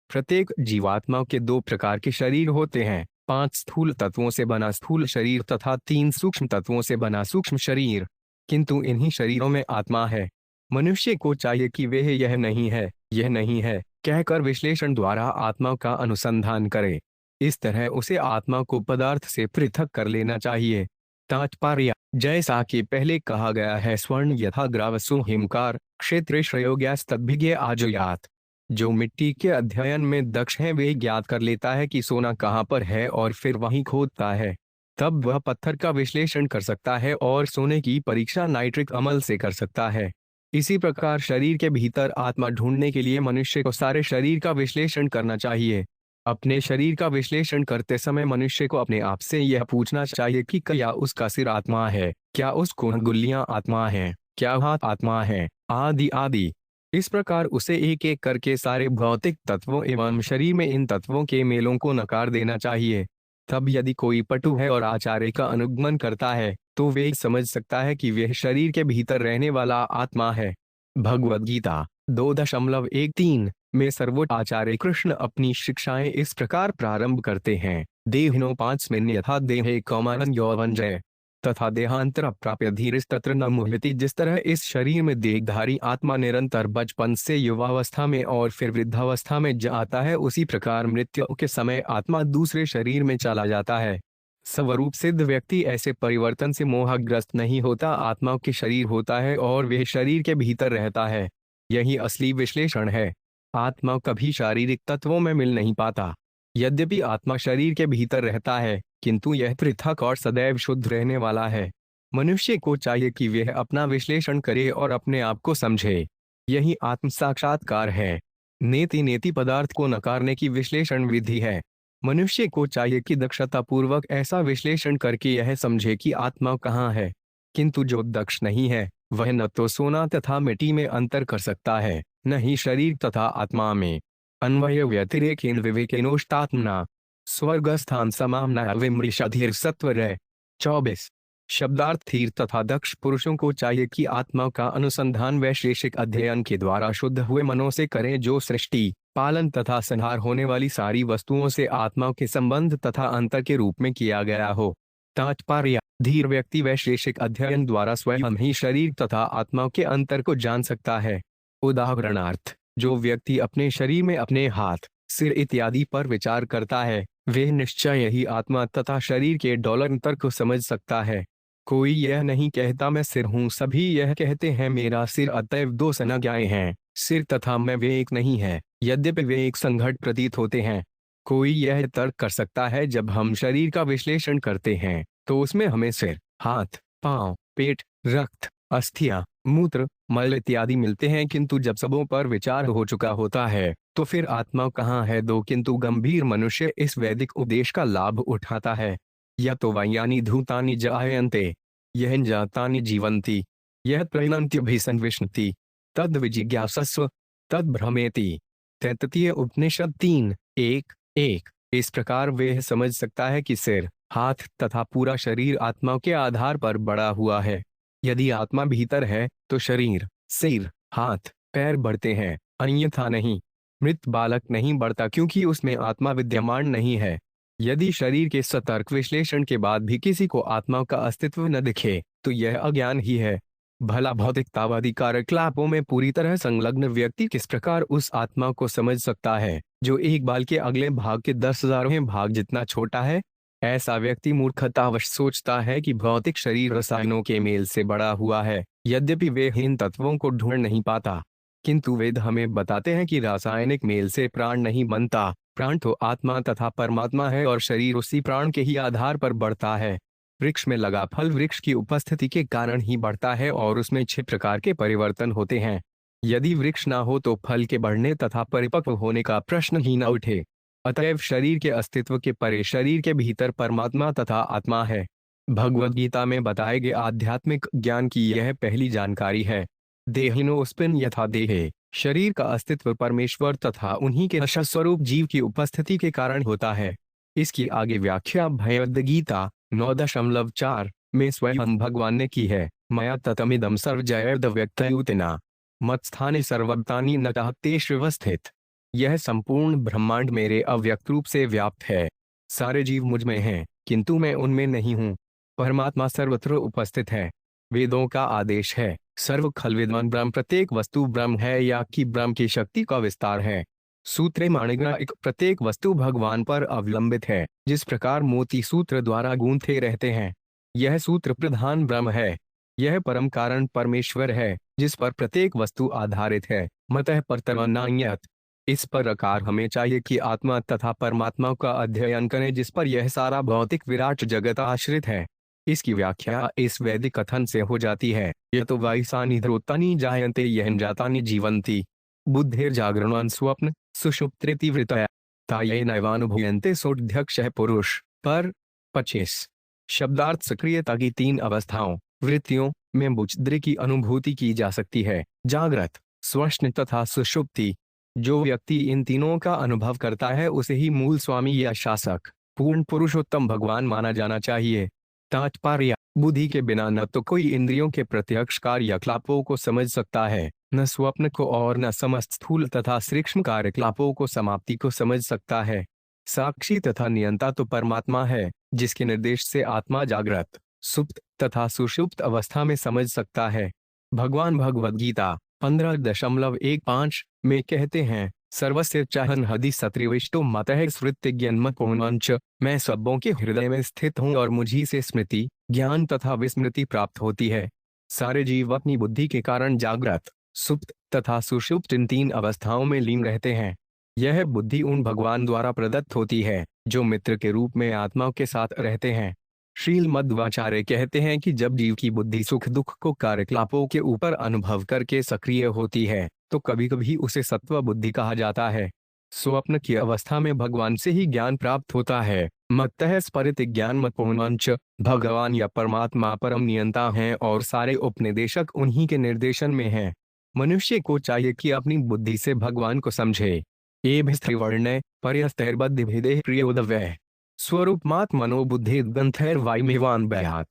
प्रत्येक जीवात्मा के 2 प्रकार के शरीर होते हैं, 5 स्थूल तत्वों से बना स्थूल शरीर तथा 3 सूक्ष्म तत्वों से बना सूक्ष्म शरीर। किंतु इन्हीं शरीरों में आत्मा है। मनुष्य को चाहिए कि वह यह नहीं है कहकर विश्लेषण द्वारा आत्मा का अनुसंधान करे। इस तरह उसे आत्मा को पदार्थ से पृथक कर लेना चाहिए। तात्पर्य, जैसा कि पहले कहा गया है, स्वर्ण यथा ग्रावसु हिमकार क्षेत्रे श्रेयोग्यास्तद्भिज्ञ आजुयात। जो मिट्टी के अध्ययन में दक्ष है वे ज्ञात कर लेता है कि सोना कहाँ पर है और फिर वहीं खोदता है। तब वह पत्थर का विश्लेषण कर सकता है और सोने की परीक्षा नाइट्रिक अम्ल से कर सकता है। इसी प्रकार शरीर के भीतर आत्मा ढूंढने के लिए मनुष्य को सारे शरीर का विश्लेषण करना चाहिए। अपने शरीर का विश्लेषण करते समय मनुष्य को अपने आप से यह पूछना चाहिए कि क्या उसका सिर आत्मा है, क्या उसको गुल्लियां आत्मा है, क्या हाथ आत्मा है, आदि आदि। इस प्रकार उसे एक एक करके सारे भौतिक तत्वों एवं शरीर में इन तत्वों के मेलों को नकार देना चाहिए। तब यदि कोई पटु है और आचार्य का अनुगमन करता है तो वे समझ सकता है कि वह शरीर के भीतर रहने वाला आत्मा है। भगवद गीता 2.13 में सर्वोच्च आचार्य कृष्ण अपनी शिक्षाएं इस प्रकार प्रारंभ करते हैं। देहिनो 5 में यथा देहे कौमारं यौवनजय तथा देहांतर प्राप्य धीरस्तत्र न मुह्यति। जिस तरह इस शरीर में देहधारी आत्मा निरंतर बचपन से युवावस्था में और फिर वृद्धावस्था में जाता है, उसी प्रकार मृत्यु के समय आत्मा दूसरे शरीर में चला जाता है। स्वरूप सिद्ध व्यक्ति ऐसे परिवर्तन से मोहग्रस्त नहीं होता, आत्मा के शरीर होता है और वह शरीर के भीतर रहता है। यही असली विश्लेषण है। आत्मा कभी शारीरिक तत्वों में मिल नहीं पाता। यद्यपि आत्मा शरीर के भीतर रहता है, किंतु यह पृथक और सदैव शुद्ध रहने वाला है। मनुष्य को चाहिए कि वह अपना विश्लेषण करे और अपने आप को समझे। यही आत्म साक्षात्कार है। नेति नेति पदार्थ को नकारने की विश्लेषण विधि है। मनुष्य को चाहिए कि दक्षता पूर्वक ऐसा विश्लेषण करके यह समझे कि आत्मा कहाँ है। किंतु जो दक्ष नहीं है वह न तो सोना तथा मिट्टी में अंतर कर सकता है, न ही शरीर तथा आत्मा में। अन्वय व्यतिरेकेन विवेकेनोष्टात्मना स्वर्गस्थान समाम्ना विमृशधीर सत्वर। 24 शब्दार्थ। थीर तथा दक्ष पुरुषों को चाहिए कि आत्मा का अनुसंधान वैशेषिक अध्ययन के द्वारा शुद्ध हुए मनों से करें, जो सृष्टि पालन तथा संहार होने वाली सारी वस्तुओं से आत्मा के संबंध तथा अंतर के रूप में किया गया हो। तात्पर्य, धीर व्यक्ति वैशेषिक अध्ययन द्वारा स्वयं ही शरीर तथा आत्मा के अंतर को जान सकता है। उदाहरणार्थ, जो व्यक्ति अपने शरीर में अपने हाथ, सिर इत्यादि पर विचार करता है, वह निश्चय ही आत्मा तथा शरीर के डॉलर अंतर को समझ सकता है। कोई यह नहीं कहता मैं सिर हूँ, सभी यह कहते हैं मेरा सिर, अतएव 2 संज्ञाएं हैं, सिर तथा मैं, वे एक नहीं है, यद्यपि वे एक संघट प्रतीत होते हैं। कोई यह तर्क कर सकता है जब हम शरीर का विश्लेषण करते हैं तो उसमें हमें सिर, हाथ, पांव, पेट, रक्त, अस्थियां, मूत्र, मल इत्यादि मिलते हैं, किंतु जब सबों पर विचार हो चुका होता है तो फिर आत्मा कहाँ है दो। किंतु गंभीर मनुष्य इस वैदिक उपदेश का लाभ उठाता है। या तो वायानि धूतानि जायन्ते, यह जातानि जीवन्ति, यह त्रैणन्त्यभिसंविशन्ति, तद विजिज्ञासस्व, तद भ्रमेति। तैत्तिरीय उपनिषद 3:1-1। इस प्रकार वह समझ सकता है कि सिर, हाथ तथा पूरा शरीर आत्मा के आधार पर बड़ा हुआ है। यदि आत्मा भीतर है तो शरीर, सिर, हाथ, पैर बढ़ते हैं, अन्यथा नहीं। मृत बालक नहीं बढ़ता क्योंकि उसमें आत्मा विद्यमान नहीं है। यदि शरीर के सतर्क विश्लेषण के बाद भी किसी को आत्मा का अस्तित्व न दिखे तो यह अज्ञान ही है। भला भौतिकतावादी कार्यकलापों में पूरी तरह संलग्न व्यक्ति किस प्रकार उस आत्मा को समझ सकता है जो एक बाल के अगले भाग के 10,000वें भाग जितना छोटा है? ऐसा व्यक्ति मूर्खतावश सोचता है कि भौतिक शरीर रसायनों के मेल से बड़ा हुआ है, यद्यपि वे इन तत्वों को ढूंढ नहीं पाता। किंतु वेद हमें बताते हैं कि रासायनिक मेल से प्राण नहीं बनता। प्राण तो आत्मा तथा परमात्मा है और शरीर उसी प्राण के ही आधार पर बढ़ता है। वृक्ष में लगा फल वृक्ष की उपस्थिति के कारण ही बढ़ता है और उसमें 6 प्रकार के परिवर्तन होते हैं। यदि वृक्ष ना हो तो फल के बढ़ने तथा परिपक्व होने का प्रश्न ही न उठे। अतएव शरीर के अस्तित्व के परे शरीर के भीतर परमात्मा तथा आत्मा है। भगवद गीता में बताए गए आध्यात्मिक ज्ञान की यह पहली जानकारी है। देहिनोऽस्मिन् यथा देहे, शरीर का अस्तित्व परमेश्वर तथा उन्हीं के स्वरूप जीव की उपस्थिति के कारण होता है। इसकी आगे व्याख्या भगवद गीता 9.4 में स्वयं भगवान ने की है। मया ततमिदं सर्वजयद व्यक्तयुतिना मत्स्थाने सर्वभूतानि न तेष्वस्थित। यह संपूर्ण ब्रह्मांड मेरे अव्यक्त रूप से व्याप्त है। सारे जीव मुझ में हैं किंतु मैं उनमें नहीं हूँ। परमात्मा सर्वत्र उपस्थित है। वेदों का आदेश है सर्व खल विद्वान ब्रह्म, प्रत्येक वस्तु ब्रह्म है या कि ब्रह्म की शक्ति का विस्तार है। सूत्रे माणिग्राहिक, प्रत्येक वस्तु भगवान पर अवलंबित है। जिस प्रकार मोती सूत्र द्वारा गूंथे रहते हैं, यह सूत्र प्रधान ब्रह्म है। यह परम कारण परमेश्वर है जिस पर प्रत्येक वस्तु आधारित है। मतः परतरनान्यत। इस प्रकार हमें चाहिए कि आत्मा तथा परमात्मा का अध्ययन करें जिस पर यह सारा भौतिक विराट जगत आश्रित है। इसकी व्याख्या इस वैदिक कथन से हो जाती है। यह तो वायुसानि ध्रुतानि जायन्ते यह जातानि जीवन्ति, बुद्धिर जागरणं स्वप्न सुषुप्त्रिति वृत्तया ताये नैवानुभूयन्ते सोऽध्यक्षः पुरुष। पर 25। शब्दार्थ सक्रियता की 3 अवस्थाओं वृत्तियों में बुद्धि की अनुभूति की जा सकती है। जागृत, स्वप्न तथा सुषुप्ति। जो व्यक्ति इन तीनों का अनुभव करता है उसे ही मूल स्वामी या शासक, पूर्ण पुरुषोत्तम भगवान माना जाना चाहिए। तात्पर्य, बुद्धि के बिना न तो कोई इंद्रियों के प्रत्यक्ष कार्यकलापों को समझ सकता है, न स्वप्न को और न समस्त स्थूल तथा सूक्ष्म कार्यकलापों को समाप्ति को समझ सकता है। साक्षी तथा नियंता तो परमात्मा है जिसके निर्देश से आत्मा जागृत, सुप्त तथा सुषुप्त अवस्था में समझ सकता है। भगवान भगवद गीता 15.15 में कहते हैं सर्वस्य चाहन हदि सत्रिविष्टो मतः स्मृतिज्ञन्मकोणंच। मैं सबों के हृदय में स्थित हूँ और मुझी से स्मृति, ज्ञान तथा विस्मृति प्राप्त होती है। सारे जीव अपनी बुद्धि के कारण जागृत, सुप्त तथा सुषुप्त इन 3 अवस्थाओं में लीन रहते हैं। यह बुद्धि उन भगवान द्वारा प्रदत्त होती है जो मित्र के रूप में आत्मा के साथ रहते हैं। श्रील मध्वाचार्य कहते हैं कि जब जीव की बुद्धि सुख दुख को कार्यकलापों के ऊपर अनुभव करके सक्रिय होती है तो कभी कभी उसे सत्व बुद्धि कहा जाता है। स्वप्न की अवस्था में भगवान से ही ज्ञान प्राप्त होता है। मत्तः स्फुरित ज्ञान मत्पोन्वंच। भगवान या परमात्मा परम नियंता हैं और सारे उपनिदेशक उन्हीं के निर्देशन में हैं। मनुष्य को चाहिए कि अपनी बुद्धि से भगवान को समझे। एभिस्त्रिवर्ण्य पर्यस्तैर्बद्धि भेदे प्रियोदव्यः स्वरूप मात मनोबुद्धि ग्रंथैर वायुमेवान बयात।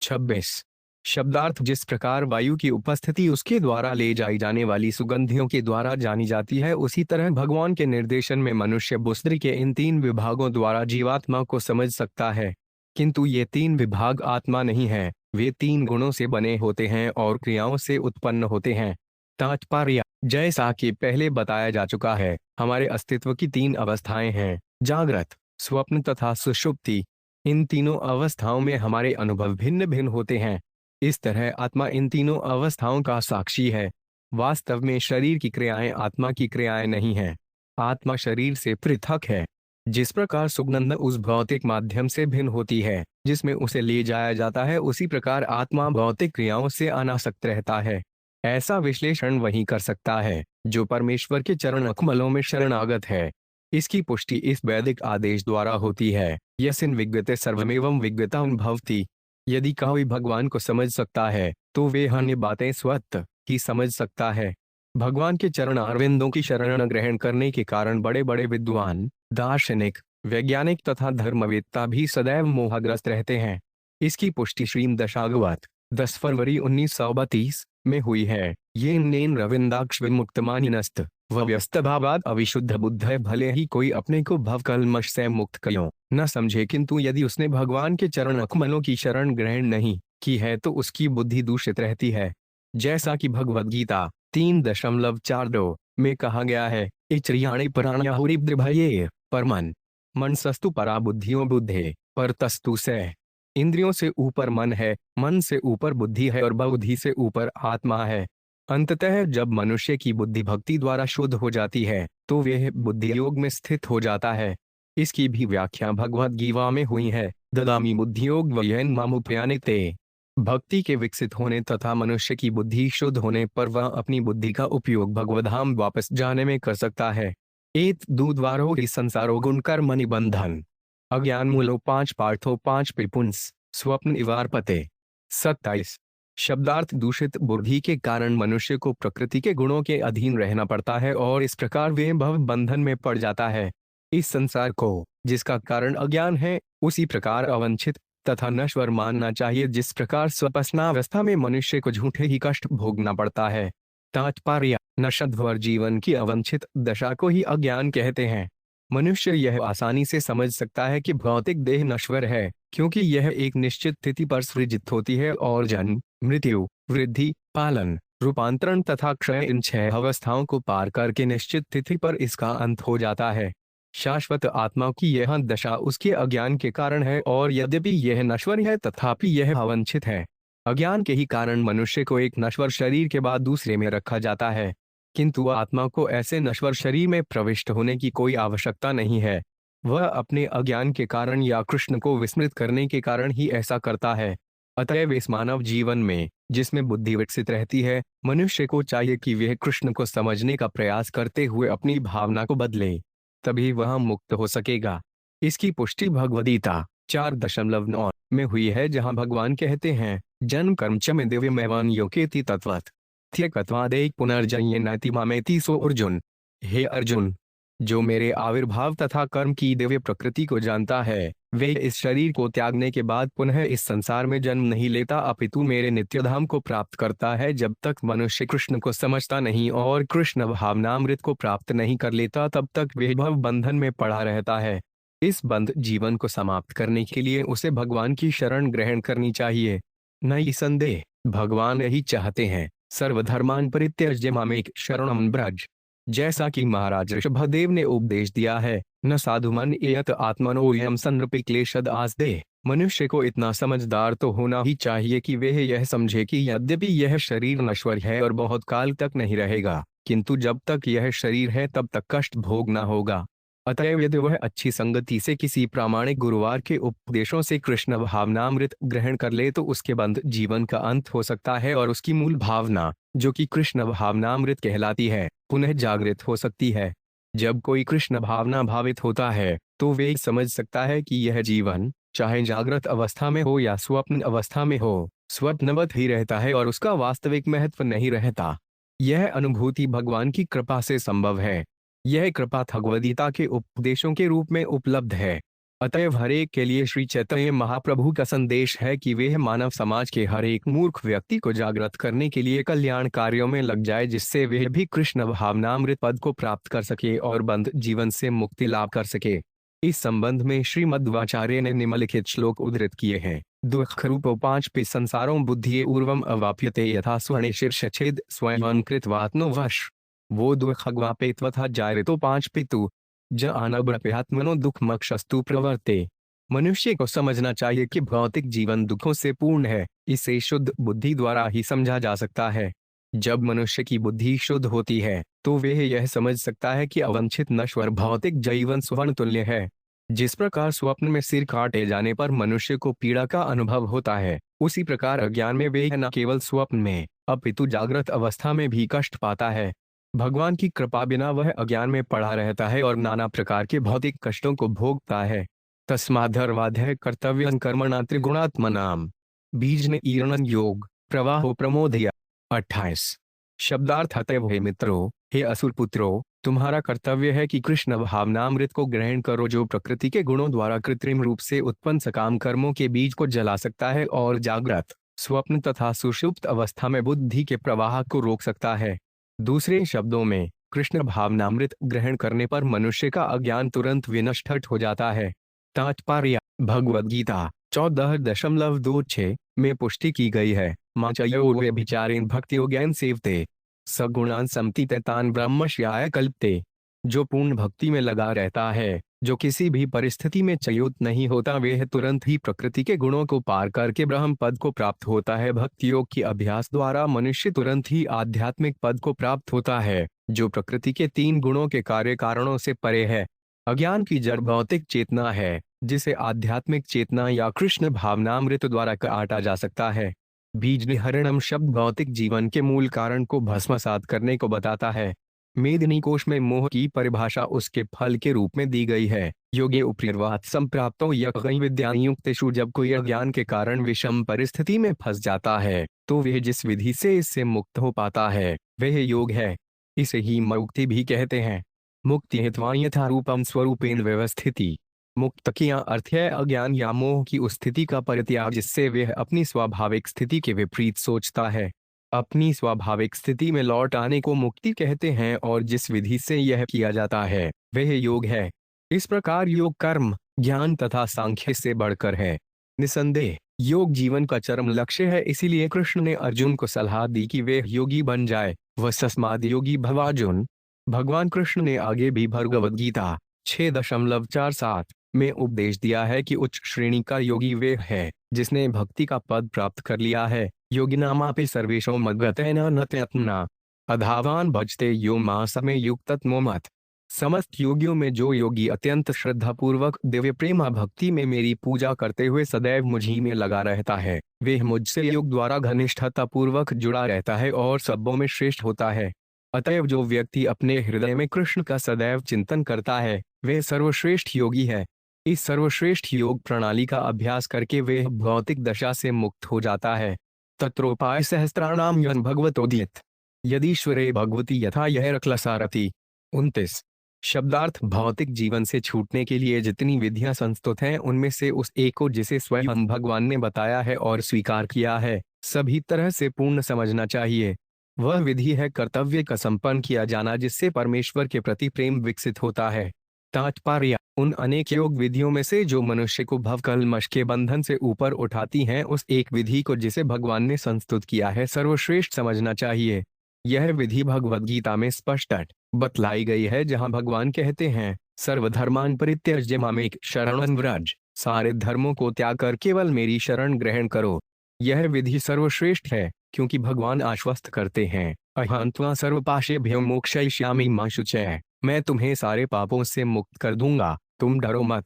26। शब्दार्थ, जिस प्रकार वायु की उपस्थिति उसके द्वारा ले जाई जाने वाली सुगंधियों के द्वारा जानी जाती है, उसी तरह भगवान के निर्देशन में मनुष्य बुद्धि के इन 3 विभागों द्वारा जीवात्मा को समझ सकता है। किंतु ये 3 विभाग आत्मा नहीं है, वे 3 गुणों से बने होते हैं और क्रियाओं से उत्पन्न होते हैं। तात्पर्य, जैसा कि पहले बताया जा चुका है, हमारे अस्तित्व की 3 अवस्थाएं हैं, जागृत, स्वप्न तथा सुषुप्ति। इन तीनों अवस्थाओं में हमारे अनुभव भिन्न भिन्न होते हैं। इस तरह आत्मा इन तीनों अवस्थाओं का साक्षी है। वास्तव में शरीर की क्रियाएं आत्मा की क्रियाएं नहीं हैं। आत्मा शरीर से पृथक है। जिस प्रकार सुगंध उस भौतिक माध्यम से भिन्न होती है जिसमें उसे ले जाया जाता है, उसी प्रकार आत्मा भौतिक क्रियाओं से अनासक्त रहता है। ऐसा विश्लेषण वही कर सकता है जो परमेश्वर के चरण कमलों में शरणागत है। इसकी पुष्टि इस वैदिक आदेश द्वारा होती है, यस्मिन् विद्यते सर्वमेवं विद्यतां भवति। यदि कोई भगवान को समझ सकता है तो वे अन्य बातें स्वतः ही समझ सकता है। भगवान के चरण अरविंदों की शरण ग्रहण करने के कारण बड़े बड़े विद्वान, दार्शनिक, वैज्ञानिक तथा धर्मवेत्ता भी सदैव मोहग्रस्त रहते हैं। इसकी पुष्टि श्रीमद्भागवत 10 फरवरी 1932 में हुई है। ये नेन रविंदाक्ष विमुक्तमानिनस्त व व्यस्तभावाद अविशुद्ध बुद्ध है। भले ही कोई अपने को भवकल्मष से मुक्त क्यों न समझे, किंतु यदि उसने भगवान के चरण कमलों की शरण ग्रहण नहीं की है तो उसकी बुद्धि दूषित रहती है। जैसा कि भगवद गीता 3.42 में कहा गया है, इच्रियाणि पराण्याहुरिब्दभये परमन मनसस्तु परा बुद्धियों बुद्धे पर तस्तु से। इंद्रियों से ऊपर मन है, मन से ऊपर बुद्धि है और बुद्धि से ऊपर आत्मा है। अंततः जब मनुष्य की बुद्धि भक्ति द्वारा शुद्ध हो जाती है तो वह बुद्धि योग में स्थित हो जाता है। इसकी भी व्याख्या भगवद गीता में हुई है, ददामि बुद्धियोग वयेन मामुपयानिते। भक्ति के विकसित होने तथा मनुष्य की बुद्धि शुद्ध होने पर वह अपनी बुद्धि का उपयोग भगवद्धाम वापस जाने में कर सकता है। एत दूद्वारो हि संसारो गुण कर्म निबंधन अज्ञान मूलो 5 पार्थो 5 पिपुंस स्वप्न निवारपते। 27 शब्दार्थ दूषित बुद्धि के कारण मनुष्य को प्रकृति के गुणों के अधीन रहना पड़ता है और इस प्रकार वे भव बंधन में पड़ जाता है। इस संसार को जिसका कारण अज्ञान है उसी प्रकार अवंछित तथा नश्वर मानना चाहिए, जिस प्रकार स्वप्नावस्था में मनुष्य को झूठे ही कष्ट भोगना पड़ता है। तात्पर्य, नश्वर जीवन की अवंछित दशा को ही अज्ञान कहते हैं। मनुष्य यह आसानी से समझ सकता है कि भौतिक देह नश्वर है, क्योंकि यह एक निश्चित तिथि पर सृजित होती है और जन्म, मृत्यु, वृद्धि, पालन, रूपांतरण तथा क्षय इन 6 अवस्थाओं को पार करके निश्चित तिथि पर इसका अंत हो जाता है। शाश्वत आत्मा की यह दशा उसके अज्ञान के कारण है और यद्यपि यह नश्वर है तथापि यह अवंछित है। अज्ञान के ही कारण मनुष्य को एक नश्वर शरीर के बाद दूसरे में रखा जाता है, किंतु आत्मा को ऐसे नश्वर शरीर में प्रविष्ट होने की कोई आवश्यकता नहीं है। वह अपने अज्ञान के कारण या कृष्ण को विस्मृत करने के कारण ही ऐसा करता है। अतएव इस मानव जीवन में जिसमें बुद्धि विकसित रहती है, मनुष्य को चाहिए कि वह कृष्ण को समझने का प्रयास करते हुए अपनी भावना को बदले, तभी वह मुक्त हो सकेगा। इसकी पुष्टि भगवद्गीता 4.9 में हुई है, जहां भगवान कहते हैं, जन्म कर्म च में दिव्यमेवान योकेति तत्वत् त्यक्त्वादेक पुनर्जन्य नैति मामेति। सो अर्जुन, हे अर्जुन, जो मेरे आविर्भाव तथा कर्म की दिव्य प्रकृति को जानता है वे इस शरीर को त्यागने के बाद पुनः इस संसार में जन्म नहीं लेता, अपितु मेरे नित्यधाम को प्राप्त करता है। जब तक मनुष्य कृष्ण को समझता नहीं और कृष्ण भावनामृत को प्राप्त नहीं कर लेता तब तक वह भव बंधन में पड़ा रहता है। इस बंध जीवन को समाप्त करने के लिए उसे भगवान की शरण ग्रहण करनी चाहिए। नहीं संदेह भगवान यही चाहते हैं, सर्वधर्मान परित्यज्य मामेक शरणं व्रज। जैसा कि महाराज ऋषभदेव ने उपदेश दिया है, न साधुमन एयत आत्मनो यम संरपि क्लेशद आस्ते। मनुष्य को इतना समझदार तो होना ही चाहिए कि वह यह समझे कि यद्यपि यह शरीर नश्वर है और बहुत काल तक नहीं रहेगा, किंतु जब तक यह शरीर है तब तक कष्ट भोगना होगा। अतएव यदि वह अच्छी संगति से किसी प्रामाणिक गुरुवार के उपदेशों से कृष्ण भावनामृत ग्रहण कर ले तो उसके बंध जीवन का अंत हो सकता है और उसकी मूल भावना, जो कि कृष्ण भावनामृत कहलाती है, पुनः जागृत हो सकती है। जब कोई कृष्ण भावना भावित होता है तो वे समझ सकता है कि यह जीवन चाहे जागृत अवस्था में हो या स्वप्न अवस्था में हो, स्वप्नवत ही रहता है और उसका वास्तविक महत्व नहीं रहता। यह अनुभूति भगवान की कृपा से संभव है। यह कृपा भगवद्गीता के उपदेशों के रूप में उपलब्ध है। अतएव हरेक के लिए श्री चैतन्य महाप्रभु का संदेश है कि वह मानव समाज के हर एक मूर्ख व्यक्ति को जागृत करने के लिए कल्याण कार्यों में लग जाए, जिससे वह भी कृष्ण भावनामृत पद को प्राप्त कर सके और बंध जीवन से मुक्ति लाभ कर सके। इस संबंध में श्रीमद्वाचार्य ने निम्नलिखित श्लोक उद्धृत किए हैं। दुख रूपो 5 पे संसारों बुद्धि ऊर्वम अवाप्यते यथा स्वर्ण शीर्ष छेद स्वयं कृतवात्नो वश। वो दुख अग्वापे त्वथा जायतो 5 पितु ज अनब्रप्यात्मनो दुख मक्षस्तु प्रवर्ते। मनुष्य को समझना चाहिए कि भौतिक जीवन दुखों से पूर्ण है। इसे शुद्ध बुद्धि द्वारा ही समझा जा सकता है। जब मनुष्य की बुद्धि शुद्ध होती है तो वह यह समझ सकता है कि अवंछित नश्वर भौतिक जीवन स्वर्ण तुल्य है। जिस प्रकार स्वप्न में सिर काटे जाने पर मनुष्य को पीड़ा का अनुभव होता है, उसी प्रकार अज्ञान में वे न केवल स्वप्न में अपितु जागृत अवस्था में भी कष्ट पाता है। भगवान की कृपा बिना वह अज्ञान में पड़ा रहता है और नाना प्रकार के भौतिक कष्टों को भोगता है। तस्माद्धर्वाध्याय कर्तव्य कर्मणा त्रिगुणात्मनाम बीज ने ईरण योग प्रवाहो प्रमोदया। 28 शब्दार्थ अतएव हे मित्रों, हे असुर पुत्रों, तुम्हारा कर्तव्य है कि कृष्ण भावनामृत को ग्रहण करो, जो प्रकृति के गुणों द्वारा कृत्रिम रूप से उत्पन्न सकाम कर्मों के बीज को जला सकता है और जागृत, स्वप्न तथा सुषुप्त अवस्था में बुद्धि के प्रवाह को रोक सकता है। दूसरे शब्दों में, कृष्ण भावनामृत ग्रहण करने पर मनुष्य का अज्ञान तुरंत विनष्ट हो जाता है। तात्पर्य: भगवद गीता 14.26 में पुष्टि की गई है, माचयोर्व्यभिचारेण भक्तियोगेन सेवते सगुणान समतीते तान ब्रह्मश्याय कल्पते। जो पूर्ण भक्ति में लगा रहता है, जो किसी भी परिस्थिति में च्युत नहीं होता, वह तुरंत ही प्रकृति के गुणों को पार करके ब्रह्म पद को प्राप्त होता है। भक्ति योग की अभ्यास द्वारा मनुष्य तुरंत ही आध्यात्मिक पद को प्राप्त होता है, जो प्रकृति के 3 गुणों के कार्य कारणों से परे है। अज्ञान की जड़ भौतिक चेतना है, जिसे आध्यात्मिक चेतना या कृष्ण भावनामृत द्वारा काटा जा सकता है। बीज निहरणम शब्द भौतिक जीवन के मूल कारण को भस्मसात करने को बताता है। मेदिनी कोश में मोह की परिभाषा उसके फल के रूप में दी गई है। योगे उपरिवात संप्राप्तो यज्ञ विद्यायुक्तेषु, जब कोई अज्ञान के कारण विषम परिस्थिति में फंस जाता है, तो वह जिस विधि से इससे मुक्त हो पाता है, वह योग है। इसे ही मुक्ति भी कहते हैं। मुक्ति हेत्वा यथा रूपम स्वरूपेण व्यवस्थिति। मुक्त किया अर्थ है अज्ञान या मोह की उस स्थिति का परित्याग जिससे वह अपनी स्वाभाविक स्थिति के विपरीत सोचता है। अपनी स्वाभाविक स्थिति में लौट आने को मुक्ति कहते हैं और जिस विधि से यह किया जाता है, वह योग है। इस प्रकार योग कर्म, ज्ञान तथा सांख्य से बढ़कर है। निसंदेह योग जीवन का चरम लक्ष्य है, इसीलिए कृष्ण ने अर्जुन को सलाह दी कि वे योगी बन जाए। वसस्माद् योगी भवार्जुन। भगवान कृष्ण ने आगे भी भगवद गीता 6.47 में उपदेश दिया है कि उच्च श्रेणी का योगी वे है जिसने भक्ति का पद प्राप्त कर लिया है। योगिनामापि सर्वेषु मद्गतेन न त्यक्तना अधावान भजते यो मासमे युक्ततमोमत। समस्त योगियों में जो योगी अत्यंत श्रद्धा पूर्वक दिव्य प्रेमा भक्ति में मेरी पूजा करते हुए सदैव मुझी में लगा रहता है, वह मुझसे योग द्वारा घनिष्ठता पूर्वक जुड़ा रहता है और सबों में श्रेष्ठ होता है। अतएव जो व्यक्ति अपने हृदय में कृष्ण का सदैव चिंतन करता है, वह सर्वश्रेष्ठ योगी है। इस सर्वश्रेष्ठ योग प्रणाली का अभ्यास करके वह भौतिक दशा से मुक्त हो जाता है। तत्रोपाय सहस्त्राणाम यन भगवतोदित यदीश्वरे भगवती यथा यह रखलसारथी। 29 शब्दार्थ भौतिक जीवन से छूटने के लिए जितनी विधियां संस्तुत हैं, उनमें से उस एक को जिसे स्वयं भगवान ने बताया है और स्वीकार किया है, सभी तरह से पूर्ण समझना चाहिए। वह विधि है कर्तव्य का संपन्न किया जाना, जिससे परमेश्वर के प्रति प्रेम विकसित होता है। तात्पर्य: उन अनेक योग विधियों में से जो मनुष्य को भवकलमश के बंधन से ऊपर उठाती हैं, उस एक विधि को जिसे भगवान ने संस्तुत किया है सर्वश्रेष्ठ समझना चाहिए। यह विधि भगवद गीता में स्पष्ट बतलाई गई है, जहां भगवान कहते हैं, सर्वधर्मान परित्यज्य मामेक शरणं व्रज। सारे धर्मों को त्याग कर केवल मेरी शरण ग्रहण करो। यह विधि सर्वश्रेष्ठ है, क्योंकि भगवान आश्वस्त करते हैं, अहं त्वा सर्वपाशेभ्यो मोक्षयिष्यामि मा शुचय। मैं तुम्हें सारे पापों से मुक्त कर दूंगा, तुम डरो मत।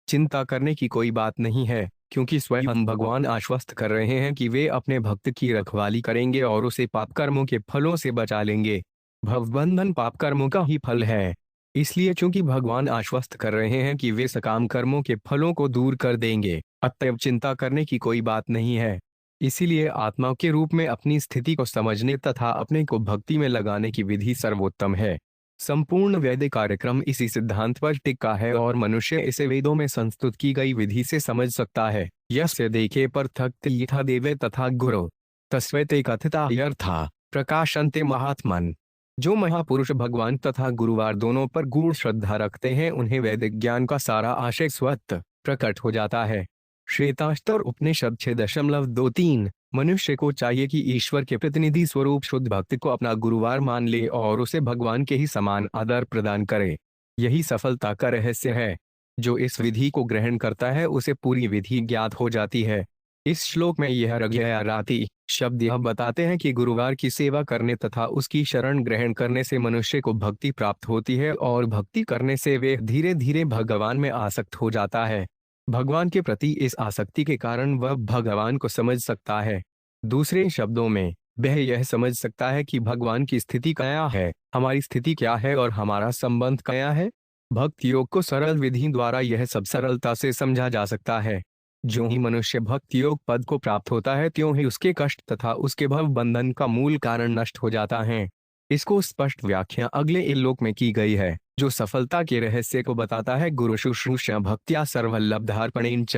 चिंता करने की कोई बात नहीं है, क्योंकि स्वयं भगवान आश्वस्त कर रहे हैं कि वे अपने भक्त की रखवाली करेंगे और उसे पाप कर्मों के फलों से बचा लेंगे। भवबंधन पाप कर्मों का ही फल है। इसलिए चूंकि भगवान आश्वस्त कर रहे हैं कि वे सकाम कर्मों के फलों को दूर कर देंगे, अतएव चिंता करने की कोई बात नहीं है। इसीलिए आत्मा के रूप में अपनी स्थिति को समझने तथा अपने को भक्ति में लगाने की विधि सर्वोत्तम है। संपूर्ण वैदिक कार्यक्रम इसी सिद्धांत पर टिका है और मनुष्य इसे वेदों में संस्तुत की गई विधि से समझ सकता है। यस्य देखे पृथक् यथा देवे तथा गुरु तस्वैते कथिता यर्था प्रकाशन्ते महात्मन। जो महापुरुष भगवान तथा गुरुवार दोनों पर गूढ़ श्रद्धा रखते हैं, उन्हें वैदिक ज्ञान का सारा आशय स्वतः प्रकट हो जाता है। श्वेताश्तर उपनिषद 6.23 मनुष्य को चाहिए कि ईश्वर के प्रतिनिधि स्वरूप शुद्ध भक्त को अपना गुरुवार मान ले और उसे भगवान के ही समान आदर प्रदान करे। यही सफलता का रहस्य है। जो इस विधि को ग्रहण करता है, उसे पूरी विधि ज्ञात हो जाती है। इस श्लोक में यह रघ्ययाराति शब्द यह बताते हैं कि गुरुवार की सेवा करने तथा उसकी शरण ग्रहण करने से मनुष्य को भक्ति प्राप्त होती है और भक्ति करने से वे धीरे धीरे भगवान में आसक्त हो जाता है। भगवान के प्रति इस आसक्ति के कारण वह भगवान को समझ सकता है। दूसरे शब्दों में, वह यह समझ सकता है कि भगवान की स्थिति क्या है, हमारी स्थिति क्या है और हमारा संबंध क्या है। भक्ति योग को सरल विधि द्वारा यह सब सरलता से समझा जा सकता है। जो ही मनुष्य भक्ति योग पद को प्राप्त होता है, त्यों ही उसके कष्ट तथा उसके भव बंधन का मूल कारण नष्ट हो जाता है। इसको स्पष्ट व्याख्या अगले इल्लोक में की गई है, जो सफलता के रहस्य को बताता है। गुरु शुश्रूषा भक्त्या सर्वलब्धार्पणेन च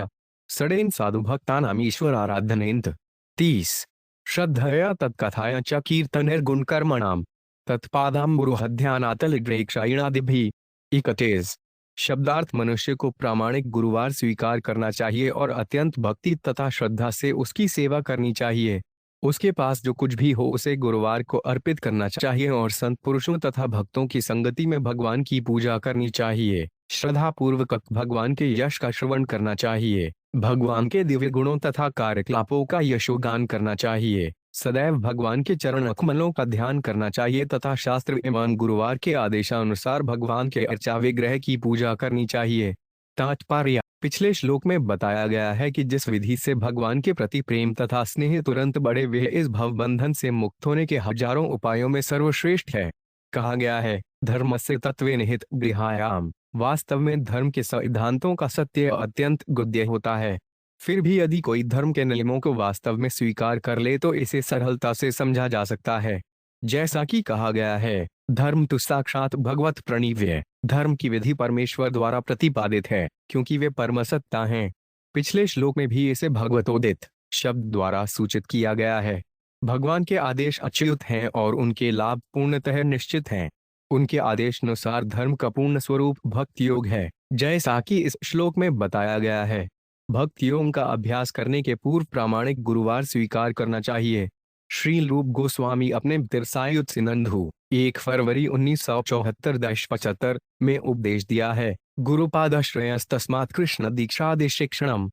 सडेन साधु भक्तानाम ईश्वर आराधनेन्त। 30 श्रद्धया तत्कथाया च कीर्तनिर्गुण कर्मणाम तत्पादाम्बुरुहध्यानातलग्रेक्षायणादिभिः। 31 शब्दार्थ मनुष्य को प्रामाणिक गुरुवार स्वीकार करना चाहिए और अत्यंत भक्ति तथा श्रद्धा से उसकी सेवा करनी चाहिए। उसके पास जो कुछ भी हो उसे गुरुवार को अर्पित करना चाहिए और संत पुरुषों तथा भक्तों की संगति में भगवान की पूजा करनी चाहिए। श्रद्धा पूर्वक भगवान के यश का श्रवण करना चाहिए। भगवान के दिव्य गुणों तथा कार्यकलापों का यशोगान करना चाहिए। सदैव भगवान के चरण कमलों का ध्यान करना चाहिए तथा शास्त्र एवं गुरुवार के आदेशानुसार भगवान के अर्चा विग्रह की पूजा करनी चाहिए। तात्पर्य पिछले श्लोक में बताया गया है कि जिस विधि से भगवान के प्रति प्रेम तथा स्नेह तुरंत बढ़े वे इस भव बंधन से मुक्त होने के हजारों उपायों में सर्वश्रेष्ठ है। कहा गया है धर्म से तत्वे निहित गृहायाम। वास्तव में धर्म के सिद्धांतों का सत्य अत्यंत गुह्य होता है। फिर भी यदि कोई धर्म के नियमों को वास्तव में स्वीकार कर ले तो इसे सरलता से समझा जा सकता है। जैसा कि कहा गया है धर्म तो साक्षात भगवत प्रणीव्य। धर्म की विधि परमेश्वर द्वारा प्रतिपादित है क्योंकि वे परम सत्ता हैं। पिछले श्लोक में भी इसे भगवतोदित शब्द द्वारा सूचित किया गया है। भगवान के आदेश अच्युत हैं और उनके लाभ पूर्णतः निश्चित हैं। उनके आदेश अनुसार धर्म का पूर्ण स्वरूप भक्ति योग है, जैसा कि इस श्लोक में बताया गया है। भक्ति योग का अभ्यास करने के पूर्व प्रामाणिक गुरुवार स्वीकार करना चाहिए। श्री रूप गोस्वामी अपने तिरसायुत सिनंधु 1 फरवरी 1974-75 में उपदेश दिया है। गुरुपादाश्रयस्तस्मात् कृष्ण दीक्षादि शिक्षणम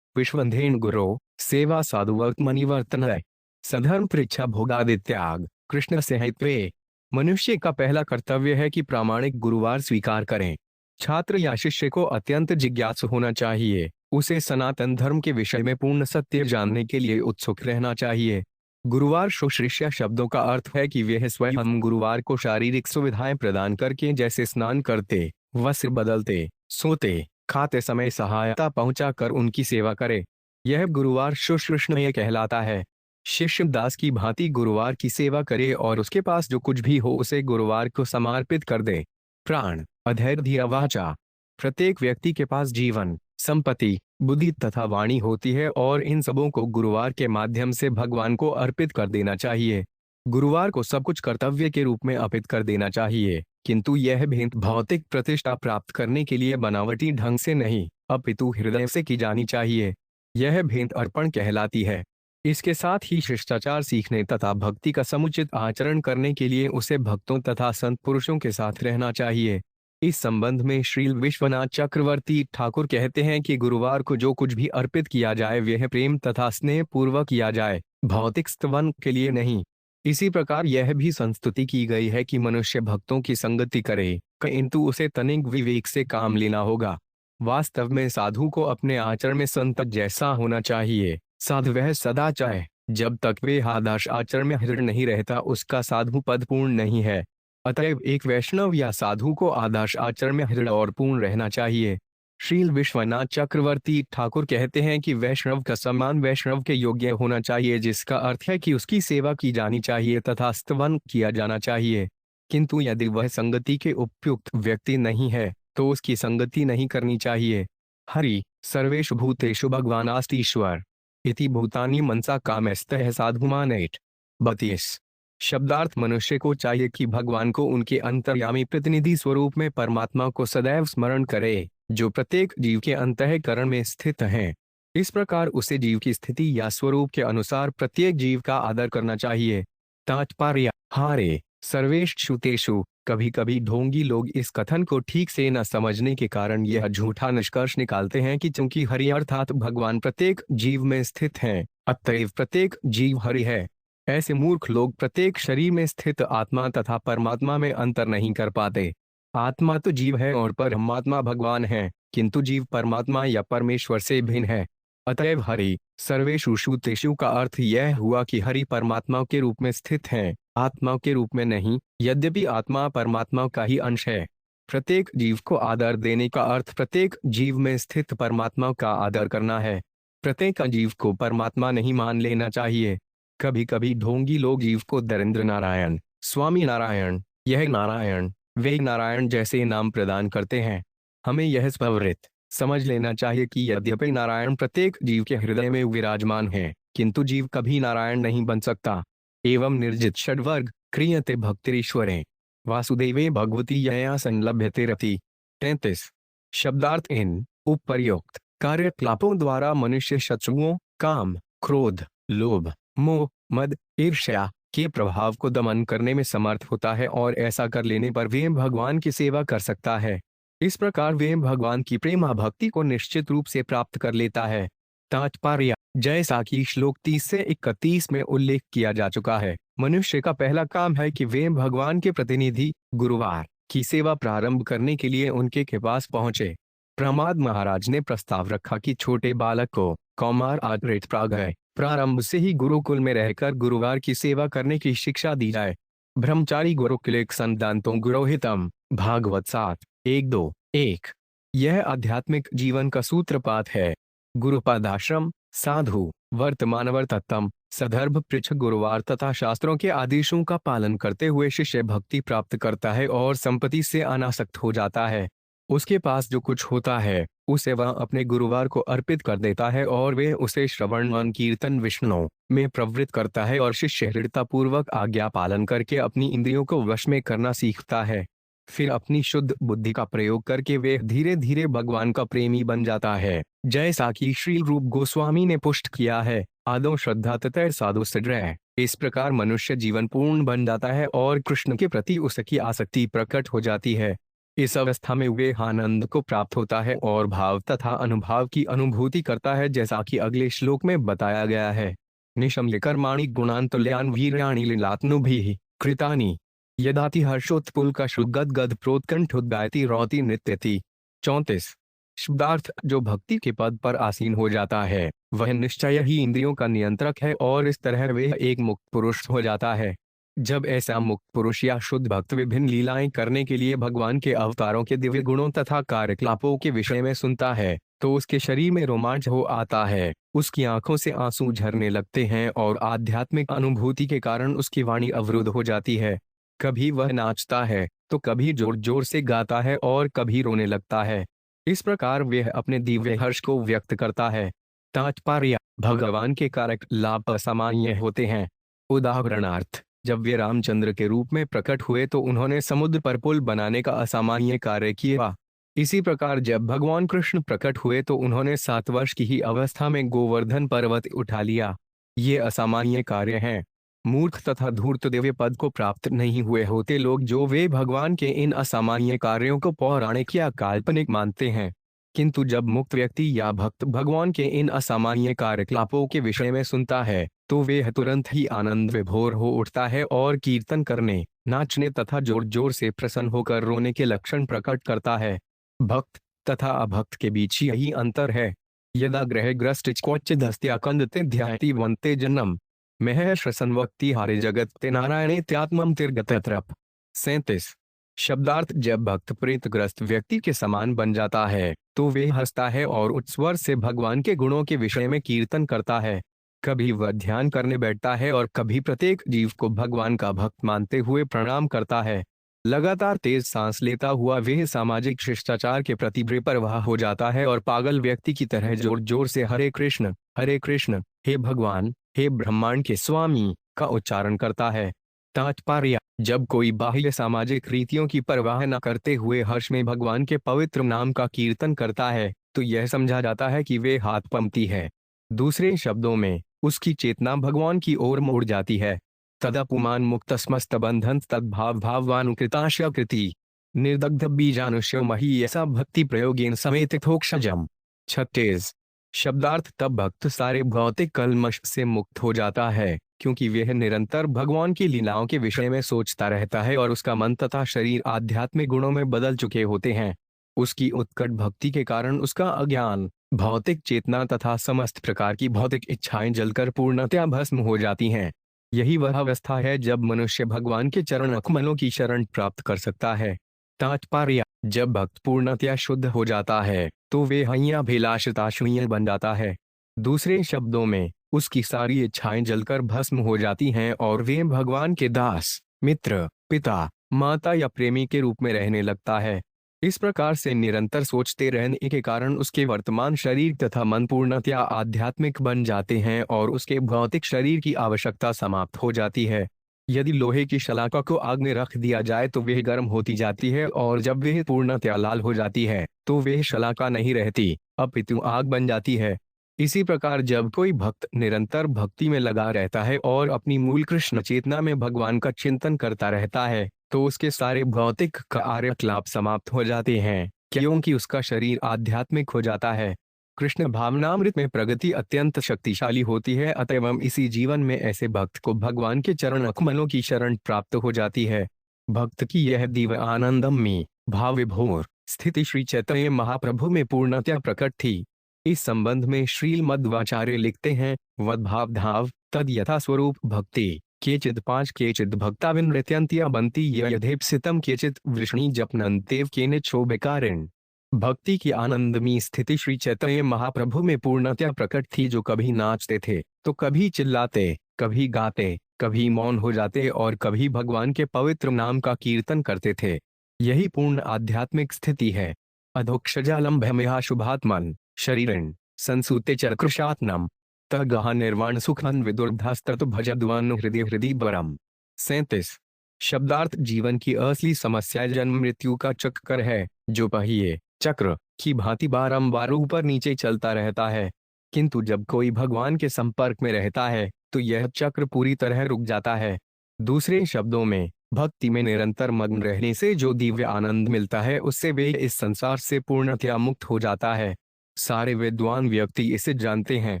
विश्वंधेन गुरो सेवा साधुवक्त मनिवर्तन सधर्म पृच्छा भोगादित्याग कृष्ण से हित्वे। मनुष्य का पहला कर्तव्य है कि प्रामाणिक गुरुवार स्वीकार करें। छात्र या शिष्य को अत्यंत जिज्ञासु होना चाहिए। उसे सनातन धर्म के विषय में पूर्ण सत्य जानने के लिए उत्सुक रहना चाहिए। गुरुवार शुश्रूषा शब्दों का अर्थ है कि वह स्वयं गुरुवार को शारीरिक सुविधाएं प्रदान करके, जैसे स्नान करते, वस्त्र बदलते, सोते, खाते समय सहायता पहुंचाकर उनकी सेवा करे। यह गुरुवार शुश्रूषा कहलाता है। शिष्य दास की भांति गुरुवार की सेवा करे और उसके पास जो कुछ भी हो उसे गुरुवार को समर्पित कर दे। प्राण अधैर्य वाचा। प्रत्येक व्यक्ति के पास जीवन, संपत्ति, बुद्धि तथा वाणी होती है और इन सबों को गुरुवार के माध्यम से भगवान को अर्पित कर देना चाहिए। गुरुवार को सब कुछ कर्तव्य के रूप में अर्पित कर देना चाहिए, किंतु यह भेंट भौतिक प्रतिष्ठा प्राप्त करने के लिए बनावटी ढंग से नहीं अपितु हृदय से की जानी चाहिए। यह भेंट अर्पण कहलाती है। इसके साथ ही शिष्टाचार सीखने तथा भक्ति का समुचित आचरण करने के लिए उसे भक्तों तथा संत पुरुषों के साथ रहना चाहिए। इस संबंध में श्री विश्वनाथ चक्रवर्ती ठाकुर कहते हैं कि गुरुवार को जो कुछ भी अर्पित किया जाए वह प्रेम तथा स्नेह पूर्वक किया जाए, भौतिक स्तवन के लिए नहीं। इसी प्रकार यह भी संस्तुति की गई है कि मनुष्य भक्तों की संगति करे, किंतु उसे तनिक विवेक से काम लेना होगा। वास्तव में साधु को अपने आचरण में संत जैसा होना चाहिए। साधु वह सदा चाहे, जब तक वे आदर्श आचरण में दृढ़ नहीं रहता उसका साधु पद पूर्ण नहीं है। अतएव एक वैष्णव या साधु को आदर्श आचरण में दृढ़ और पूर्ण रहना चाहिए। श्रील विश्वनाथ चक्रवर्ती ठाकुर कहते हैं कि वैष्णव का सम्मान वैष्णव के योग्य होना चाहिए, जिसका अर्थ है कि उसकी सेवा की जानी चाहिए तथा स्तवन किया जाना चाहिए। किंतु यदि वह संगति के उपयुक्त व्यक्ति नहीं है तो उसकी संगति नहीं करनी चाहिए। हरि सर्वेषु भूतेषु भगवानास्तीश्वर इति भूतानि मनसा कामस्तः साधुमानेट। 32 शब्दार्थ मनुष्य को चाहिए कि भगवान को उनके अंतर्यामी प्रतिनिधि स्वरूप में परमात्मा को सदैव स्मरण करे, जो प्रत्येक जीव के अंतःकरण में स्थित हैं। इस प्रकार उसे जीव की स्थिति या स्वरूप के अनुसार प्रत्येक जीव का आदर करना चाहिए। तात्पर्य हारे सर्वेषु तेषु। कभी कभी ढोंगी लोग इस कथन को ठीक से न समझने के कारण यह झूठा निष्कर्ष निकालते हैं कि चूंकि हरि अर्थात भगवान प्रत्येक जीव में स्थित हैं, अतएव प्रत्येक जीव हरि है। ऐसे मूर्ख लोग प्रत्येक शरीर में स्थित आत्मा तथा परमात्मा में अंतर नहीं कर पाते। आत्मा तो जीव है और परमात्मा भगवान है, किंतु जीव परमात्मा या परमेश्वर से भिन्न है। अतएव हरि सर्वेषु श्रुतेषु का अर्थ यह हुआ कि हरि परमात्मा के रूप में स्थित है, आत्मा के रूप में नहीं, यद्यपि आत्मा परमात्मा का ही अंश है। प्रत्येक जीव को आदर देने का अर्थ प्रत्येक जीव में स्थित परमात्मा का आदर करना है। प्रत्येक जीव को परमात्मा नहीं मान लेना चाहिए। कभी कभी ढोंगी लोग जीव को दरिंद्र नारायण, स्वामी नारायण, यह नारायण, वे नारायण जैसे नाम प्रदान करते हैं। हमें यह स्ववृत्त समझ लेना चाहिए कि यद्यपि नारायण प्रत्येक जीव के हृदय में विराजमान है, किंतु जीव कभी नारायण नहीं बन सकता। एवं निर्जित षड्वर्ग क्रियते भक्तिरीश्वरे वासुदेवे भगवती यया संलभ्यते रति। 33 शब्दार्थ इन उपर्युक्त कार्यकलापों द्वारा मनुष्य शत्रुओं, काम, क्रोध, लोभ, मोह, मद, ईर्ष्या के प्रभाव को दमन करने में समर्थ होता है और ऐसा कर लेने पर वे भगवान की सेवा कर सकता है। इस प्रकार वे भगवान की प्रेमा भक्ति को निश्चित रूप से प्राप्त कर लेता है। तात्पर्य जैसा कि श्लोक 30 से 31 में उल्लेख किया जा चुका है, मनुष्य का पहला काम है कि वे भगवान के प्रतिनिधि गुरुवार की सेवा प्रारंभ करने के लिए उनके के पास पहुंचे। प्रमाद महाराज ने प्रस्ताव रखा कि छोटे बालक को कौमार आदृत प्रागय प्रारंभ से ही गुरुकुल में रहकर गुरुवार की सेवा करने की शिक्षा दी जाए। ब्रह्मचारी गुरुकुलेक संदांतों गुरोहितम भागवत 7:1-2-1। यह आध्यात्मिक जीवन का सूत्रपात है। गुरुपादाश्रम, साधु, वर्तमानवर्तत्तम, सदर्भ पृच्छ गुरुवार तथा शास्त्रों के आदेशों का पालन करते हुए शिष्य भक्ति प्राप्त करता है और संपत्ति से अनासक्त हो जाता है। उसके पास जो कुछ होता है उसे वह अपने गुरुवार को अर्पित कर देता है और वे उसे श्रवण कीर्तन विष्णु में प्रवृत्त करता है और शिष्य दृढ़ता पूर्वक आज्ञा पालन करके अपनी इंद्रियों को वश में करना सीखता है। फिर अपनी शुद्ध बुद्धि का प्रयोग करके वे धीरे धीरे भगवान का प्रेमी बन जाता है, जैसा कि श्री रूप गोस्वामी ने पुष्ट किया है। आदो श्रद्धा तथा साधु सड्रय। इस प्रकार मनुष्य जीवन पूर्ण बन जाता है और कृष्ण के प्रति उसकी आसक्ति प्रकट हो जाती है। इस अवस्था में वे आनंद को प्राप्त होता है और भाव तथा अनुभाव की अनुभूति करता है, जैसा कि अगले श्लोक में बताया गया है। निशम्य कर्माणि गुणान्तुल्यान वीर्याणि लीलात्नुभिः कृतानि यदाति हर्षोत्पुलका शुगद्गद प्रोत्कंठोद्गायति रौति नृत्यति। 34 शब्दार्थ जो भक्ति के पद पर आसीन हो जाता है वह निश्चय ही इंद्रियों का नियंत्रक है और इस तरह वे एक मुक्त पुरुष हो जाता है। जब ऐसा मुक्त पुरुष या शुद्ध भक्त विभिन्न लीलाएं करने के लिए भगवान के अवतारों के दिव्य गुणों तथा कार्यकलापों के विषय में सुनता है तो उसके शरीर में रोमांच हो आता है, उसकी आंखों से आंसू झरने लगते हैं और आध्यात्मिक अनुभूति के कारण उसकी वाणी अवरुद्ध हो जाती है। कभी वह नाचता है तो कभी जोर जोर से गाता है और कभी रोने लगता है। इस प्रकार वह अपने दिव्य हर्ष को व्यक्त करता है। तात्पर्य भगवान के कारक लाभ असामान्य होते हैं। उदाहरणार्थ जब वे रामचंद्र के रूप में प्रकट हुए तो उन्होंने समुद्र पर पुल बनाने का असामान्य कार्य किया। इसी प्रकार जब भगवान कृष्ण प्रकट हुए तो उन्होंने 7 वर्ष की ही अवस्था में गोवर्धन पर्वत उठा लिया। ये असामान्य कार्य हैं। मूर्ख तथा धूर्त दिव्य पद को प्राप्त नहीं हुए होते लोग जो वे भगवान के इन असामान्य कार्यों को पौराणिक या काल्पनिक मानते हैं, किंतु जब मुक्त व्यक्ति या भक्त भगवान के इन असामान्य कार्यकलापों के विषय में सुनता है तो वे तुरंत ही आनंद विभोर हो उठता है और कीर्तन करने, नाचने तथा जोर जोर से प्रसन्न होकर रोने के लक्षण प्रकट करता है। भक्त तथा अभक्त के बीच यही अंतर है। यदा ग्रहग्रस्त क्वचिदस्त्याकंदते ध्यायति वन्ते जन्म महर्षसंवक्ति हारे जगत ते नारायणे त्यात्मम तिर्गतत्रप। 37 शब्दार्थ जब भक्त प्रीतग्रस्त व्यक्ति के समान बन जाता है तो वे हंसता है और उच्च स्वर से भगवान के गुणों के विषय में कीर्तन करता है। कभी वह ध्यान करने बैठता है और कभी प्रत्येक जीव को भगवान का भक्त मानते हुए प्रणाम करता है। लगातार तेज सांस लेता हुआ वह सामाजिक शिष्टाचार के प्रति बेपरवाह हो जाता है और पागल व्यक्ति की तरह जोर जोर से हरे कृष्ण, हे भगवान, हे ब्रह्मांड के स्वामी का उच्चारण करता है। तात्पर्य जब कोई बाह्य सामाजिक रीतियों की परवाह न करते हुए हर्ष में भगवान के पवित्र नाम का कीर्तन करता है तो यह समझा जाता है कि वे हाथ पंक्ति है। दूसरे शब्दों में उसकी चेतना भगवान की ओर मुड़ जाती है। तदपुमान मुक्तस्मस्त बंधन तद्भाव भावानुकृताशकृति निर्दग्ध बीजानुष्यो मही ऐसा भक्ति प्रयोगेन समेत थोक्षजम। 36 शब्दार्थ तब भक्त सारे भौतिक कलमश से मुक्त हो जाता है क्योंकि वह निरंतर भगवान की लीलाओं के विषय में सोचता रहता है और उसका मन तथा शरीर आध्यात्मिक गुणों में बदल चुके होते हैं। उसकी उत्कट भक्ति के कारण उसका अज्ञान भौतिक चेतना तथा समस्त प्रकार की भौतिक इच्छाएं जलकर पूर्णतया भस्म हो जाती हैं। यही वह अवस्था है जब मनुष्य भगवान के चरण कमलों की शरण प्राप्त कर सकता है। तात्पर्य: जब भक्त पूर्णतया शुद्ध हो जाता है तो वे हय्याभिलाषिता शून्य बन जाता है। दूसरे शब्दों में, उसकी सारी इच्छाएं जलकर भस्म हो जाती हैं और वे भगवान के दास, मित्र, पिता, माता या प्रेमी के रूप में रहने लगता है। इस प्रकार से निरंतर सोचते रहने के कारण उसके वर्तमान शरीर तथा मन पूर्णतया आध्यात्मिक बन जाते हैं और उसके भौतिक शरीर की आवश्यकता समाप्त हो जाती है। यदि लोहे की शलाका को आग में रख दिया जाए तो वह गर्म होती जाती है और जब वह पूर्णतया लाल हो जाती है तो वह शलाका नहीं रहती, अपितु आग बन जाती है। इसी प्रकार जब कोई भक्त निरंतर भक्ति में लगा रहता है और अपनी मूल कृष्ण चेतना में भगवान का चिंतन करता रहता है तो उसके सारे भौतिक कार्यकलाप समाप्त हो जाते हैं, क्योंकि उसका शरीर आध्यात्मिक हो जाता है। कृष्ण भावनामृत में प्रगति अत्यंत शक्तिशाली होती है, अतएव इसी जीवन में ऐसे भक्त को भगवान के चरण कमलों की शरण प्राप्त हो जाती है। भक्त की यह दिव्य आनंदमयी भाव विभोर स्थिति श्री चैतन्य महाप्रभु में पूर्णतया प्रकट थी। इस संबंध में श्रील मध्वाचार्य लिखते हैं, वद्भाव धाव तद यथा स्वरूप भक्ति केचिद पांच केचिद भक्ता विनृत्यंत्या बंती यथेप्सितम केचिद वृष्णि जपनंतेव केनिच्छोभिकारिण। भक्ति की आनंदमयी स्थिति श्री चैतन्य महाप्रभु में पूर्णतया प्रकट थी, जो कभी नाचते थे तो कभी चिल्लाते, कभी गाते, कभी मौन हो जाते और कभी भगवान के पवित्र नाम का कीर्तन करते थे। यही पूर्ण आध्यात्मिक स्थिति है। अधोक्षजालंभमया शुभात्मन शरीरण संसूते चक्रशात्नम तगह निर्वाण सुखन विदुर्धस्तत भजद्वन हृदय हृदय बरम। 37। शब्दार्थ: जीवन की असली समस्या जन्म मृत्यु का चक्कर है, जो पहिए चक्र की भांति बारंबार ऊपर नीचे चलता रहता है। किंतु जब कोई भगवान के संपर्क में रहता है तो यह चक्र पूरी तरह रुक जाता है। दूसरे शब्दों में, भक्ति में निरंतर मग्न रहने से जो दिव्य आनंद मिलता है उससे वे इस संसार से पूर्णतया मुक्त हो जाता है। सारे विद्वान व्यक्ति इसे जानते हैं।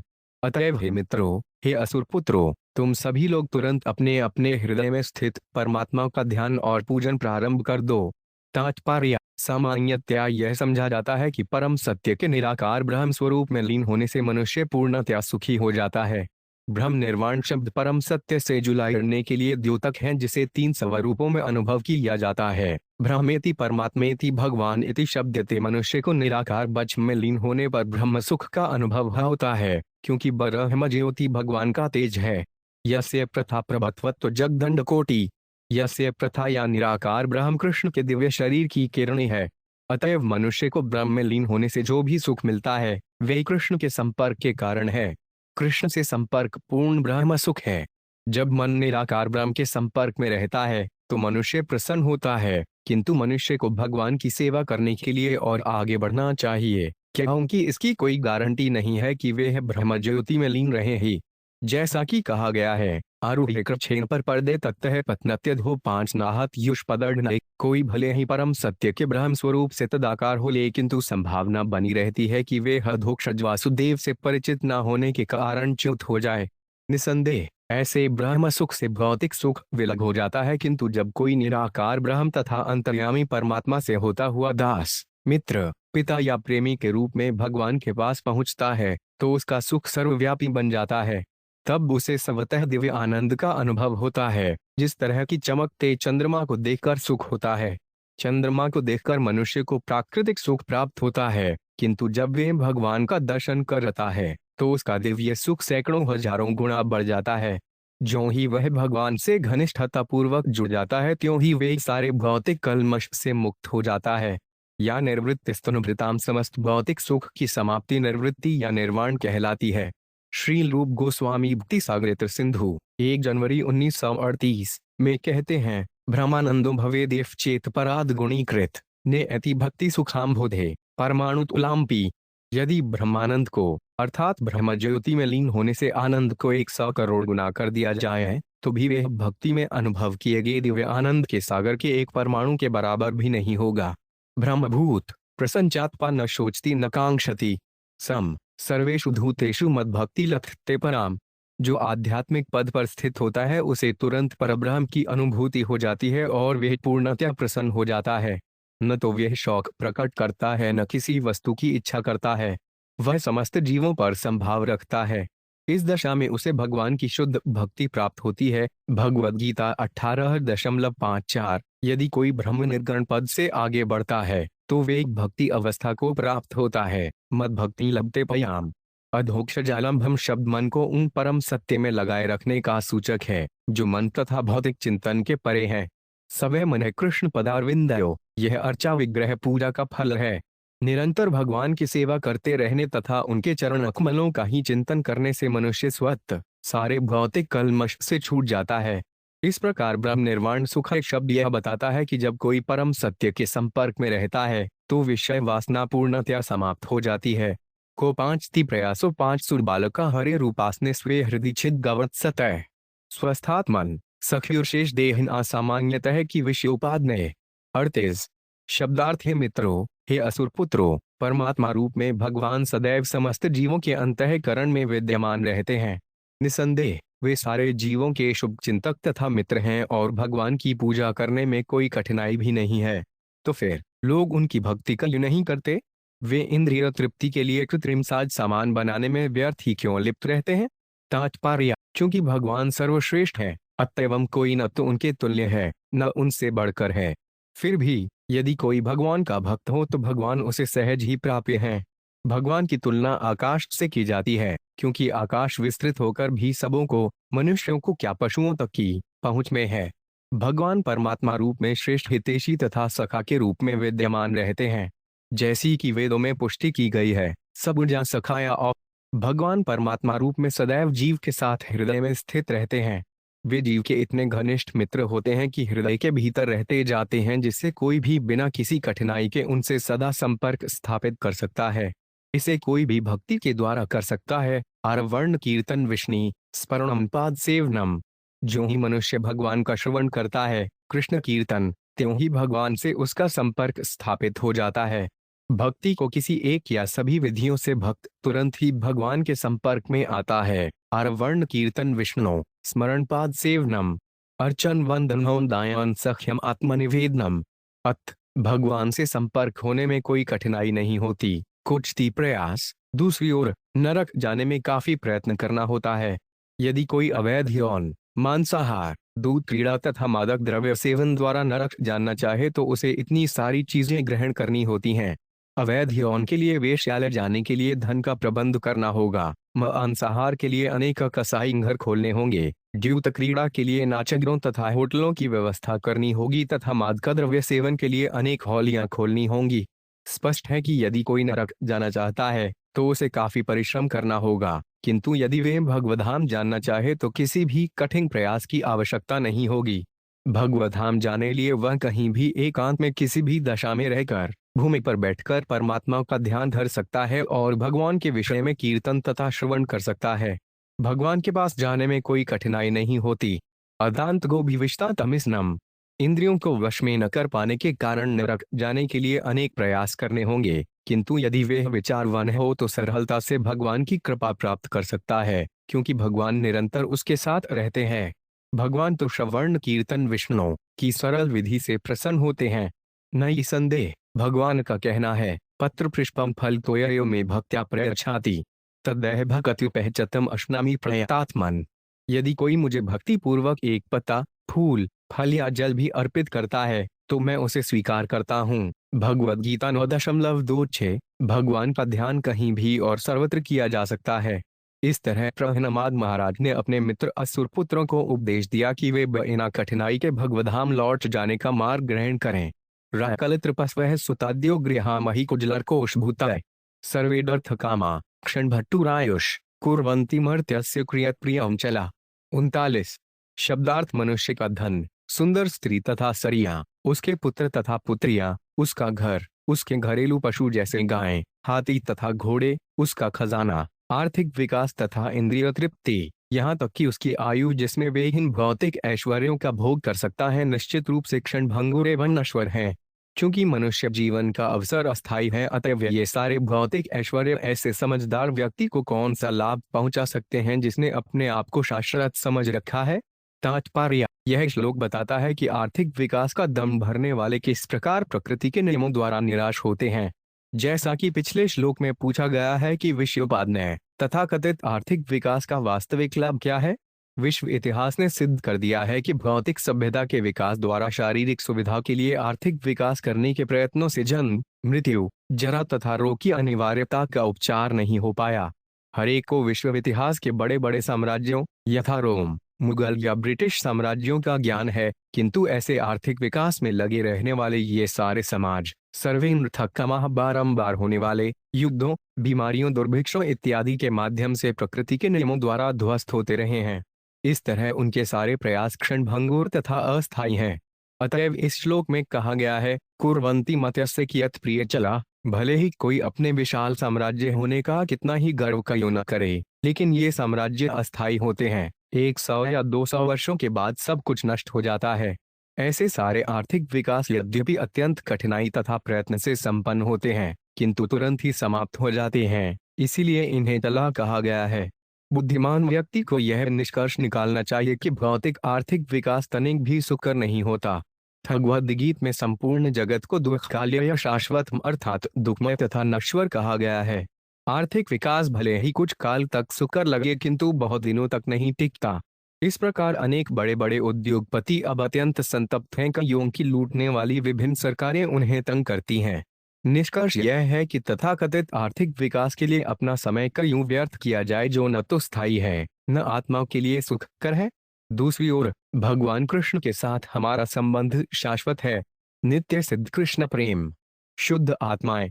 अतएव हे मित्रों, हे असुर पुत्रों, तुम सभी लोग तुरंत अपने अपने हृदय में स्थित परमात्मा का ध्यान और पूजन प्रारंभ कर दो। तात्पर्य: सामान्यतया यह समझा जाता है कि परम सत्य के निराकार ब्रह्म स्वरूप में लीन होने से मनुष्य पूर्णतया सुखी हो जाता है। ब्रह्म निर्वाण शब्द परम सत्य से जुड़ने के लिए द्योतक है, जिसे 3 स्वरूपों में अनुभव किया जाता है। ब्रह्मेति परमात्मेति भगवान इति शब्दते। मनुष्य को निराकार ब्रह्म में लीन होने पर ब्रह्म सुख का अनुभव होता है, क्योंकि ब्रह्म ज्योति भगवान का तेज है। यस्य प्रथा प्रभत्वत्व जगदंड कोटि, यस्य प्रथा या निराकार ब्रह्म कृष्ण के दिव्य शरीर की किरणें है। अतएव मनुष्य को ब्रह्म में लीन होने से जो भी सुख मिलता है वे कृष्ण के संपर्क के कारण है। कृष्ण से संपर्क पूर्ण ब्रह्म सुख है। जब मन निराकार ब्रह्म के संपर्क में रहता है तो मनुष्य प्रसन्न होता है, किंतु मनुष्य को भगवान की सेवा करने के लिए और आगे बढ़ना चाहिए, क्योंकि इसकी कोई गारंटी नहीं है कि वे ब्रह्म ज्योति में लीन रहे ही। जैसा कि कहा गया है, आरूढ़ कृच्छेन पर पर्दे तत्तः पत्नत्यधो 5 नाहत युष्पदर्ढ। कोई भले ही परम सत्य के ब्रह्म स्वरूप से तदाकार हो, लेकिन तो संभावना बनी रहती है कि वे अधोक्षज वासुदेव से परिचित न होने के कारण च्युत हो जाए। निसंदेह ऐसे ब्रह्म सुख से भौतिक सुख विलग हो जाता है, किंतु जब कोई निराकार ब्रह्म तथा अंतर्यामी परमात्मा से होता हुआ दास, मित्र, पिता या प्रेमी के रूप में भगवान के पास पहुंचता है तो उसका सुख सर्वव्यापी बन जाता है। तब उसे स्वतः दिव्य आनंद का अनुभव होता है। जिस तरह की चमकते चंद्रमा को देखकर सुख होता है, चंद्रमा को देखकर मनुष्य को प्राकृतिक सुख प्राप्त होता है, किंतु जब वे भगवान का दर्शन करता है तो उसका दिव्य सुख सैकड़ों हजारों गुना बढ़ जाता है। ज्यों ही वह भगवान से घनिष्ठता पूर्वक जुड़ जाता है त्यों ही वे सारे भौतिक कल्मश से मुक्त हो जाता है। या निर्वृत्ति स्तनुभृताम समस्त भौतिक सुख की समाप्ति निर्वृत्ति या निर्वाण कहलाती है। श्रील रूप गोस्वामी भक्ति सागरेत्र सिंधु 1 जनवरी 1938 में कहते हैं, ब्रह्मानंदो भवेदेव चेत पराद गुणीकृत ने अति भक्ति सुखाम बोधे परमाणु तुलाम्पी। यदि ब्रह्मानंद को अर्थात ब्रह्म ज्योति में लीन होने से आनंद को 100 करोड़ गुना कर दिया जाए तो भी वह भक्ति में अनुभव किए गए दिव्य आनंद के सागर के एक परमाणु के बराबर भी नहीं होगा। ब्रह्मभूत प्रसन्नात्मा न शोचती न कांक्षति सम सर्वेषु धूतेषु मद्भक्ति लथते पराम। जो आध्यात्मिक पद पर स्थित होता है उसे तुरंत परब्रह्म की अनुभूति हो जाती है और वह पूर्णतया प्रसन्न हो जाता है। न तो वह शौक प्रकट करता है, न किसी वस्तु की इच्छा करता है। वह समस्त जीवों पर संभाव रखता है। इस दशा में उसे भगवान की शुद्ध भक्ति प्राप्त होती है। भगवद गीता 18.54। यदि कोई ब्रह्म निर्गुण पद से आगे बढ़ता है तो वे एक भक्ति अवस्था को प्राप्त होता है। मद भक्ति लभते पयाम। अधोक्ष जालंभम शब्द मन को उन परम सत्य में लगाए रखने का सूचक है जो मन तथा भौतिक चिंतन के परे है। सवै मन कृष्ण पदारविंदयो, यह अर्चा विग्रह पूजा का फल है। निरंतर भगवान की सेवा करते रहने तथा उनके चरण कमलों का ही चिंतन करने से मनुष्य स्वतः सारे भौतिक कल्मश से छूट जाता है। इस प्रकार ब्रह्म निर्वाण सुख शब्द यह बताता है कि जब कोई परम सत्य के संपर्क में रहता है तो विषय वासना पूर्णतया समाप्त हो जाती है। को 5 ती प्रयासों 5 सुर बालका हरे रूपासने स्वे हृदय छिद गवत सतः स्वस्थात्मन सख्युर्शेष देहिन असामान्यतः की विषयोपादने। 38। शब्दार्थ हे मित्रों, हे असुर पुत्रों, परमात्मा रूप में भगवान सदैव समस्त जीवों के अंतःकरण में विद्यमान रहते हैं। निसंदेह वे सारे जीवों के शुभ चिंतक तथा मित्र हैं और भगवान की पूजा करने में कोई कठिनाई भी नहीं है। तो फिर लोग उनकी भक्ति क्यों नहीं करते? वे इंद्रिय तृप्ति के लिए कृत्रिम साज सामान बनाने में व्यर्थ ही क्यों लिप्त रहते हैं? तात्पर्य, क्योंकि भगवान सर्वश्रेष्ठ है, अतएव कोई न तो उनके तुल्य है न उनसे बढ़कर है। फिर भी यदि कोई भगवान का भक्त हो तो भगवान उसे सहज ही प्राप्य हैं। भगवान की तुलना आकाश से की जाती है क्योंकि आकाश विस्तृत होकर भी सबों को, मनुष्यों को क्या पशुओं तक की पहुंच में है। भगवान परमात्मा रूप में श्रेष्ठ हितैषी तथा सखा के रूप में विद्यमान रहते हैं। जैसी कि वेदों में पुष्टि की गई है, सब ऊर्जा सखाया और भगवान परमात्मा रूप में सदैव जीव के साथ हृदय में स्थित रहते हैं। वे जीव के इतने घनिष्ठ मित्र होते हैं कि हृदय के भीतर रहते जाते हैं, जिससे कोई भी बिना किसी कठिनाई के उनसे सदा संपर्क स्थापित कर सकता है। इसे कोई भी भक्ति के द्वारा कर सकता है। आरवर्ण कीर्तन विष्णु स्मरणम पाद सेवनम। जो ही मनुष्य भगवान का श्रवण करता है, कृष्ण कीर्तन, त्यों ही भगवान से उसका संपर्क स्थापित हो जाता है। भक्ति को किसी एक या सभी विधियों से भक्त तुरंत ही भगवान के संपर्क में आता है। आरवर्ण कीर्तन विष्णु स्मरण पाद सेवनम अर्चन वंदनों दायन सख्यम आत्मनिवेदनम। अत भगवान से संपर्क होने में कोई कठिनाई नहीं होती, कुछ ती प्रयास। दूसरी ओर नरक जाने में काफी प्रयत्न करना होता है। यदि कोई अवैध यौन, मांसाहार, दूध, क्रीड़ा तथा मादक द्रव्य सेवन द्वारा नरक जानना चाहे तो उसे इतनी सारी चीजें ग्रहण करनी होती हैं। अवैध यौन के लिए वेश्यालय जाने के लिए धन का प्रबंध करना होगा। मांसाहार के लिए अनेक कसाई घर खोलने होंगे। द्यूत क्रीड़ा के लिए नाचगरों तथा होटलों की व्यवस्था करनी होगी तथा मादक द्रव्य सेवन के लिए अनेक हॉलियां खोलनी होंगी। स्पष्ट है कि यदि कोई नरक जाना चाहता है तो उसे काफी परिश्रम करना होगा, किंतु यदि वे भगवधाम जानना चाहे तो किसी भी कठिन प्रयास की आवश्यकता नहीं होगी। भगवधाम जाने लिए वह कहीं भी एकांत में किसी भी दशा में रहकर भूमि पर बैठकर परमात्मा का ध्यान धर सकता है और भगवान के विषय में कीर्तन तथा श्रवण कर सकता है। भगवान के पास जाने में कोई कठिनाई नहीं होती। अदांत गोभिविष्टा तमिस्नम। इंद्रियों को वश में न कर पाने के कारण नरक जाने के लिए अनेक प्रयास करने होंगे, किंतु यदि वे विचारवान हो तो सरलता से भगवान की कृपा प्राप्त कर सकता है, क्योंकि भगवान निरंतर उसके साथ रहते हैं। भगवान तो श्रवण कीर्तन विष्णु की सरल विधि से प्रसन्न होते हैं। नहीं संदेह, भगवान का कहना है, पत्र पुष्पम फल तोयो में भक्त्या प्रयच्छाति तद्दह भक्त्युपहचतम अश्नामि प्रयतात्मन। यदि कोई मुझे भक्ति पूर्वक एक पत्ता, फूल, फल या जल भी अर्पित करता है तो मैं उसे स्वीकार करता हूँ। भगवद गीता 9.26। भगवान का ध्यान कहीं भी और सर्वत्र किया जा सकता है। इस तरह प्रहनमाद महाराज ने अपने मित्र असुर पुत्रों को उपदेश दिया कि वे बिना कठिनाई के भगवधाम लौट जाने का मार्ग ग्रहण करें। राकलित्रपस्वः सुताद्यो गृहामहि कुजलर कोशभूतय सर्वेदर्थ कामा क्षण भट्टुरायुष कुर्वन्ति मर्त्यस्य क्रियत प्रियम चला। 39। शब्दार्थ मनुष्य का धन, सुंदर स्त्री तथा सरिया, उसके पुत्र तथा पुत्रियां, उसका घर, उसके घरेलू पशु जैसे गायें, हाथी तथा घोड़े, उसका खजाना, आर्थिक विकास तथा इंद्रिय तृप्ति, यहाँ तक कि उसकी आयु जिसमें वे इन भौतिक ऐश्वर्यों का भोग कर सकता है, निश्चित रूप से क्षण भंगुर एवं नश्वर है। क्योंकि मनुष्य जीवन का अवसर अस्थायी है, अतएव ये सारे भौतिक ऐश्वर्य ऐसे समझदार व्यक्ति को कौन सा लाभ पहुंचा सकते हैं जिसने अपने आप को शाश्वत समझ रखा है। तात्पर्य, यह श्लोक बताता है कि आर्थिक विकास का दम भरने वाले किस प्रकार प्रकृति के नियमों द्वारा निराश होते हैं। जैसा कि पिछले श्लोक में पूछा गया है कि विश्वोपाध्याय तथाकथित आर्थिक विकास का वास्तविक लाभ क्या है। विश्व इतिहास ने सिद्ध कर दिया है कि भौतिक सभ्यता के विकास द्वारा शारीरिक सुविधा के लिए आर्थिक विकास करने के प्रयत्नों से जन्म, मृत्यु, जरा तथा रोग की अनिवार्यता का उपचार नहीं हो पाया। हर एक को विश्व इतिहास के बड़े बड़े साम्राज्यों यथा रोम, मुगल या ब्रिटिश साम्राज्यों का ज्ञान है, किंतु ऐसे आर्थिक विकास में लगे रहने वाले ये सारे समाज सर्वेन्द्र थक्का बारंबार होने वाले युद्धों, बीमारियों, दुर्भिक्षों इत्यादि के माध्यम से प्रकृति के नियमों द्वारा ध्वस्त होते रहे हैं। इस तरह उनके सारे प्रयास क्षणभंगुर तथा अस्थायी हैं। अतएव इस श्लोक में कहा गया है, कुर्वन्ति मत्यस्य कियत् प्रिय चला, भले ही कोई अपने विशाल साम्राज्य होने का कितना ही गर्व क्यों न करे, लेकिन ये साम्राज्य अस्थायी होते हैं। 100 या 200 वर्षों के बाद सब कुछ नष्ट हो जाता है। ऐसे सारे आर्थिक विकास यद्यपि अत्यंत कठिनाई तथा प्रयत्न से संपन्न होते हैं, किंतु तुरंत ही समाप्त हो जाते हैं, इसीलिए इन्हें चला कहा गया है। बुद्धिमान व्यक्ति को यह निष्कर्ष निकालना चाहिए कि भौतिक आर्थिक विकास तनिक भी सुकर नहीं होता। भगवद गीत में संपूर्ण जगत को दुःखकाल्य या शाश्वत अर्थात दुखमय तथा नश्वर कहा गया है। आर्थिक विकास भले ही कुछ काल तक सुकर लगे, किंतु बहुत दिनों तक नहीं टिकता। इस प्रकार अनेक बड़े बड़े उद्योगपति अब अत्यंत संतप्त हैं, कईयों की लूटने वाली विभिन्न सरकारें उन्हें तंग करती हैं। निष्कर्ष यह है कि तथाकथित आर्थिक विकास के लिए अपना समय क्यों व्यर्थ किया जाए, जो न तो स्थायी है न आत्मा के लिए सुखकर है। दूसरी ओर भगवान कृष्ण के साथ हमारा संबंध शाश्वत है। नित्य सिद्ध कृष्ण प्रेम, शुद्ध आत्माएं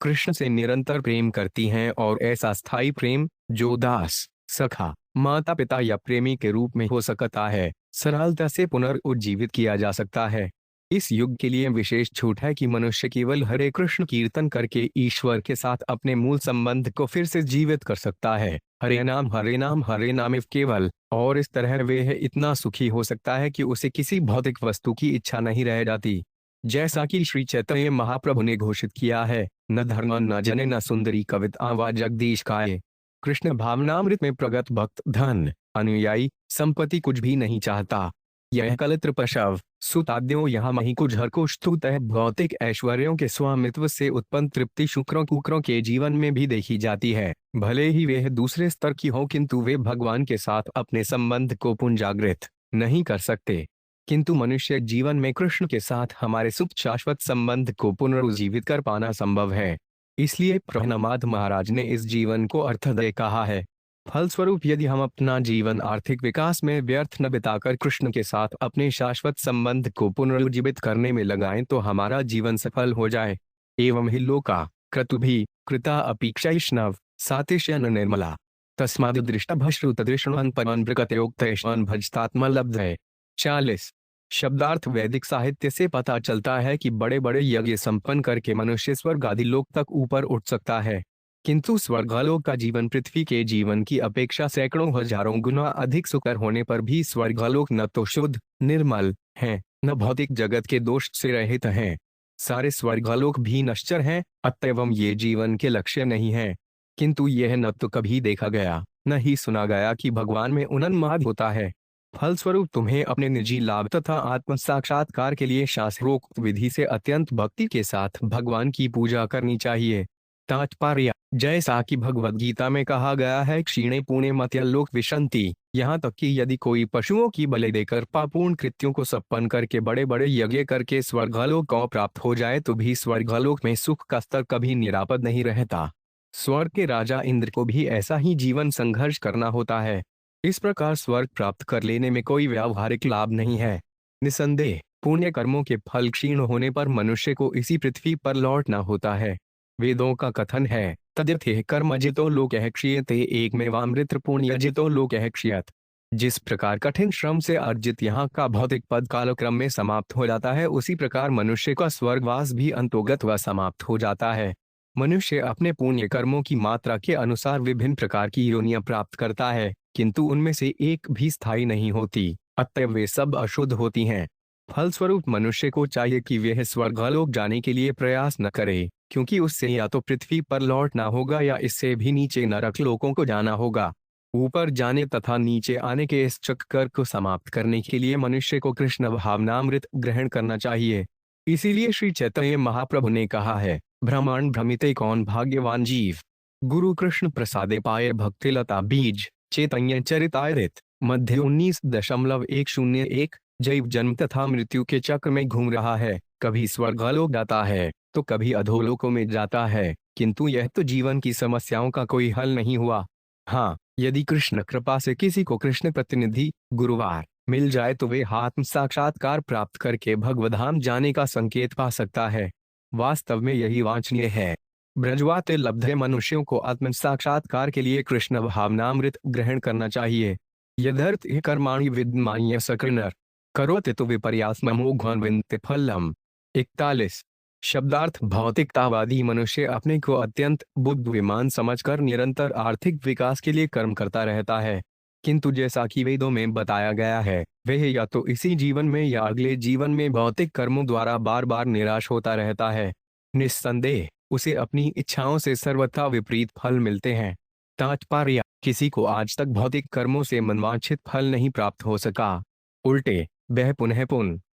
कृष्ण से निरंतर प्रेम करती हैं, और ऐसा स्थायी प्रेम जो दास, सखा, माता पिता या प्रेमी के रूप में हो सकता है, सरलता से पुनर्उज्जीवित किया जा सकता है। इस युग के लिए विशेष छूट है कि मनुष्य केवल हरे कृष्ण कीर्तन करके ईश्वर के साथ अपने मूल संबंध को फिर से जीवित कर सकता है। हरे नाम हरे नाम केवल, और इस तरह वह इतना सुखी हो सकता है कि उसे किसी भौतिक वस्तु की इच्छा नहीं रह जाती। जैसा कि श्री चैतन्य महाप्रभु ने घोषित किया है, न धर्म न जने न सुंदरी कविता व जगदीश काय। कृष्ण भावनामृत में प्रगत भक्त धन, अनुयायी, संपत्ति कुछ भी नहीं चाहता। यह कलत्र पशव सुताद्यों यहाँ मही कुछ हर कुछ स्तुतः भौतिक ऐश्वर्यों के स्वामित्व से उत्पन्न तृप्ति शुक्रों कुकरों के जीवन में भी देखी जाती है। भले ही वे दूसरे स्तर की हो, किंतु वे भगवान के साथ अपने संबंध को पुनर्जागृत नहीं कर सकते। किंतु मनुष्य जीवन में कृष्ण के साथ हमारे सुख शाश्वत संबंध को पुनरुज्जीवित कर पाना संभव है। इसलिए प्रहलाद महाराज ने इस जीवन को अर्थदय कहा है। फलस्वरूप यदि हम अपना जीवन आर्थिक विकास में व्यर्थ न बिताकर कृष्ण के साथ अपने शाश्वत संबंध को पुनरुज्जीवित करने में लगाएं, तो हमारा जीवन सफल हो जाए। एवं ही लोका क्रतुभि कृता अपीक्षैष्णव सातिशयन निर्मला तस्माद् दृष्टभश्रुतदृष्णवन् परमन् प्रकृतयोक्तैष्वन् भजतात्मलब्धये। 40। शब्दार्थ वैदिक साहित्य से पता चलता है कि बड़े बड़े यज्ञ संपन्न करके मनुष्य स्वर्ग आदि लोक तक ऊपर उठ सकता है, किंतु स्वर्गलोक का जीवन पृथ्वी के जीवन की अपेक्षा सैकड़ों हजारों गुना अधिक सुकर होने पर भी स्वर्गलोक न तो शुद्ध निर्मल है, न भौतिक जगत के दोष से रहित है। सारे स्वर्गलोक भी नश्वर हैं, अतएव ये जीवन के लक्ष्य नहीं है। किंतु यह न तो कभी देखा गया न ही सुना गया कि भगवान में उन्माद होता है। फलस्वरूप तुम्हें अपने निजी लाभ तथा आत्म साक्षात्कार के लिए शास्त्रोक्त विधि से अत्यंत भक्ति के साथ भगवान की पूजा करनी चाहिए। तात्पर्य, जैसा कि भगवद गीता में कहा गया है, क्षीणे पुणे मत्यलोक विशंति। यहाँ तक कि यदि कोई पशुओं की बलि देकर पापूर्ण कृत्यों को संपन्न करके बड़े बड़े यज्ञ करके स्वर्गलोक को प्राप्त हो जाए, तो भी स्वर्गलोक में सुख का स्तर कभी निरापद नहीं रहता। स्वर्ग के राजा इंद्र को भी ऐसा ही जीवन संघर्ष करना होता है। इस प्रकार स्वर्ग प्राप्त कर लेने में कोई व्यावहारिक लाभ नहीं है। निसंदेह पुण्य कर्मों के फल क्षीण होने पर मनुष्य को इसी पृथ्वी पर लौटना होता है। वेदों का कथन है, तद्यथे कर्मजितो लोकः क्षीयते एकमेवामृत पुण्यजितो लोकः क्षीयत। जिस प्रकार कठिन श्रम से अर्जित यहाँ का भौतिक पद कालक्रम में समाप्त हो जाता है, उसी प्रकार मनुष्य का स्वर्गवास भी अंतोगत व समाप्त हो जाता है। मनुष्य अपने पुण्य कर्मों की मात्रा के अनुसार विभिन्न प्रकार की योनियां प्राप्त करता है, किंतु उनमें से एक भी स्थायी नहीं होती, अतः वे सब अशुद्ध होती हैं। फलस्वरूप मनुष्य को चाहिए कि वह स्वर्गलोक जाने के लिए प्रयास न करे, क्योंकि उससे या तो पृथ्वी पर लौटना होगा या इससे भी नीचे नरक लोकों को जाना होगा। ऊपर जाने तथा नीचे आने के इस चक्कर को समाप्त करने के लिए मनुष्य को कृष्ण भावनामृत ग्रहण करना चाहिए। इसीलिए श्री चैतन्य महाप्रभु ने कहा है, ब्रह्मांड भ्रमिते कौन भाग्यवान जीव। गुरु कृष्ण प्रसादे पाए भक्तिलता बीज। चैतन्य चरितामृत मध्य 19.101। जैव जन्म तथा मृत्यु के चक्र में घूम रहा है, कभी स्वर्गलोक जाता है तो कभी अधोलोकों में जाता है, किंतु यह तो जीवन की समस्याओं का कोई हल नहीं हुआ। हाँ, यदि कृष्ण कृपा से किसी को कृष्ण प्रतिनिधि गुरुवार मिल जाए तो वे आत्म साक्षात्कार प्राप्त करके भगवधाम जाने का संकेत पा सकता है। वास्तव में यही वांछनीय है। ब्रजवाते लब्धे मनुष्यों को आत्म साक्षात्कार के लिए कृष्ण भावनामृत ग्रहण करना चाहिए। यदर्थ कर्माणि विद्यमान्य सकृनर करोति तो विपर्यासमोघ्न विन्दते फलम। 41। शब्दार्थ भौतिकतावादी मनुष्य अपने को अत्यंत बुद्धिमान समझकर निरंतर आर्थिक विकास के लिए कर्म करता रहता है, किंतु जैसा कि वेदों में बताया गया है, वह या तो इसी जीवन में या अगले जीवन में भौतिक कर्मों द्वारा बार बार निराश होता रहता है। निस्संदेह उसे अपनी इच्छाओं से सर्वथा विपरीत फल मिलते हैं। तात्पर्य, किसी को आज तक भौतिक कर्मों से मनवांछित फल नहीं प्राप्त हो सका, उल्टे वह पुनः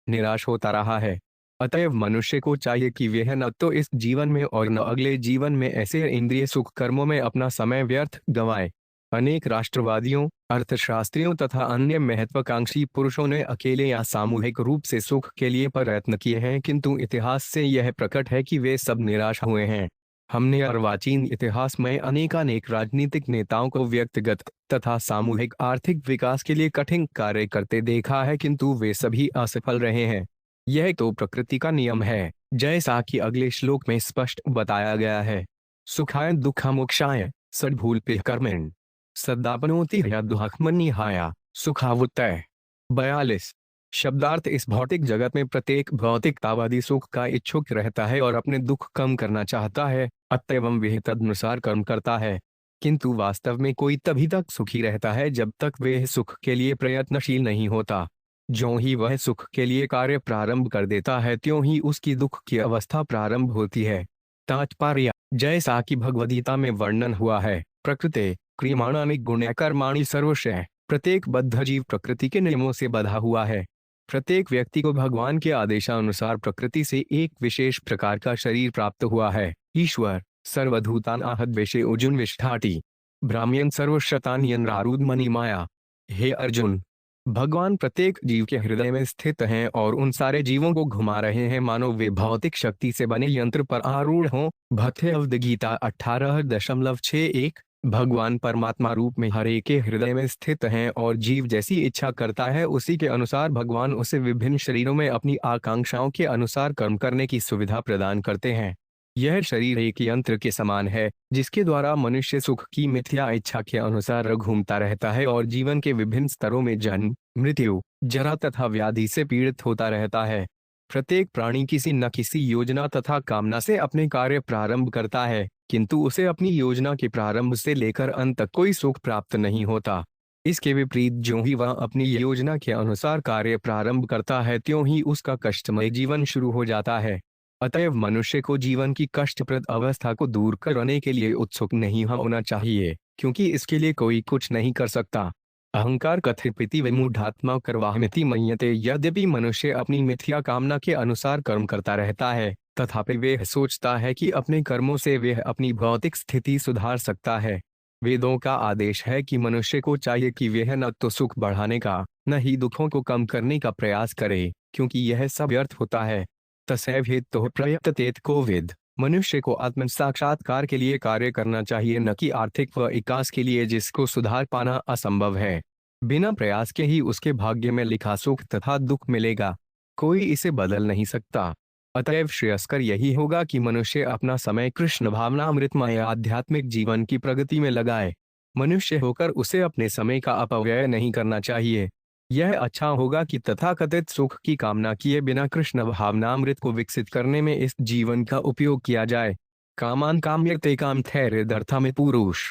निराश होता रहा है। अतएव मनुष्य को चाहिए कि वह न तो इस जीवन में और न अगले जीवन में ऐसे इंद्रिय सुख कर्मों में अपना समय व्यर्थ गंवाए। अनेक राष्ट्रवादियों, अर्थशास्त्रियों तथा अन्य महत्वाकांक्षी पुरुषों ने अकेले या सामूहिक रूप से सुख के लिए प्रयत्न किए हैं, किंतु इतिहास से यह प्रकट है कि वे सब निराश हुए हैं। हमने अर्वाचीन इतिहास में अनेकानेक राजनीतिक नेताओं को व्यक्तिगत तथा सामूहिक आर्थिक विकास के लिए कठिन कार्य करते देखा है, किंतु वे सभी असफल रहे हैं। यह तो प्रकृति का नियम है, जैसा कि अगले श्लोक में स्पष्ट बताया गया है। सुखाय दुःखमोक्षाय सद्भूलपिः कर्मन् सदापनोति यद्दुःखमन्निहाय सुखावुत्तय। 42। शब्दार्थ, इस भौतिक जगत में प्रत्येक भौतिकतावादी सुख का इच्छुक रहता है और अपने दुख कम करना चाहता है, अतएव वह तदनुसार कर्म करता है। किंतु वास्तव में कोई तभी तक सुखी रहता है जब तक वह सुख के लिए प्रयत्नशील नहीं होता। ज्यों ही वह सुख के लिए कार्य प्रारंभ कर देता है, त्यों ही उसकी दुख की अवस्था प्रारंभ होती है। तात्पर्य, जैसा कि भगवद्गीता में वर्णन हुआ है, प्रकृते क्रियमाणानि गुण्यकर्माणि सर्वशः। प्रत्येक बद्ध जीव प्रकृति के नियमों से बंधा हुआ है। प्रत्येक व्यक्ति को भगवान के आदेशानुसार प्रकृति से एक विशेष प्रकार का शरीर प्राप्त हुआ है। ईश्वर सर्वभूतानाहद्वेषे अर्जुन विष्ठाति ब्राह्मण सर्वशतान्यनरारूढ़ मणिमाया। हे अर्जुन, भगवान प्रत्येक जीव के हृदय में स्थित हैं और उन सारे जीवों को घुमा रहे हैं मानो वे भौतिक शक्ति से बने यंत्र पर आरूढ़ हों। भगवद्गीता 18.61। भगवान परमात्मा रूप में हर एक के हृदय में स्थित हैं और जीव जैसी इच्छा करता है उसी के अनुसार भगवान उसे विभिन्न शरीरों में अपनी आकांक्षाओं के अनुसार कर्म करने की सुविधा प्रदान करते हैं। यह शरीर एक यंत्र के समान है जिसके द्वारा मनुष्य सुख की मिथ्या इच्छा के अनुसार घूमता रहता है और जीवन के विभिन्न स्तरों में जन्म, मृत्यु, जरा तथा व्याधि से पीड़ित होता रहता है। प्रत्येक प्राणी किसी न किसी योजना तथा कामना से अपने कार्य प्रारंभ करता है, किंतु उसे अपनी योजना के प्रारंभ से लेकर अंत तक कोई सुख प्राप्त नहीं होता। इसके विपरीत ज्यों ही वह अपनी योजना के अनुसार कार्य प्रारंभ करता है, त्यों ही उसका कष्टमय जीवन शुरू हो जाता है। अतएव मनुष्य को जीवन की कष्टप्रद अवस्था को दूर करने के लिए उत्सुक नहीं होना चाहिए, क्योंकि इसके लिए कोई कुछ नहीं कर सकता। अहंकार कथिपिति विमूढ़ात्मा करवाहमिति मन्यते। यद्यपि मनुष्य अपनी मिथ्या कामना के अनुसार कर्म करता रहता है, तथापि वह सोचता है कि अपने कर्मों से वह अपनी भौतिक स्थिति सुधार सकता है। वेदों का आदेश है कि मनुष्य को चाहिए कि वह न तो सुख बढ़ाने का, न ही दुखों को कम करने का प्रयास करे, क्योंकि यह सब व्यर्थ होता है। तस्यैव हेतुः प्रयततेत कोविद। मनुष्य को आत्म साक्षात्कार के लिए कार्य करना चाहिए, न कि आर्थिक व विकास के लिए जिसको सुधार पाना असंभव है। बिना प्रयास के ही उसके भाग्य में लिखा सुख तथा दुख मिलेगा, कोई इसे बदल नहीं सकता। अतएव श्रेयस्कर यही होगा कि मनुष्य अपना समय कृष्ण भावनामृतमय आध्यात्मिक जीवन की प्रगति में लगाए। मनुष्य होकर उसे अपने समय का अपव्यय नहीं करना चाहिए। यह अच्छा होगा कि तथाकथित सुख की कामना किए बिना कृष्ण भावनामृत को विकसित करने में इस जीवन का उपयोग किया जाए। कामान काम्यते काम थैरेदर्था में पुरुष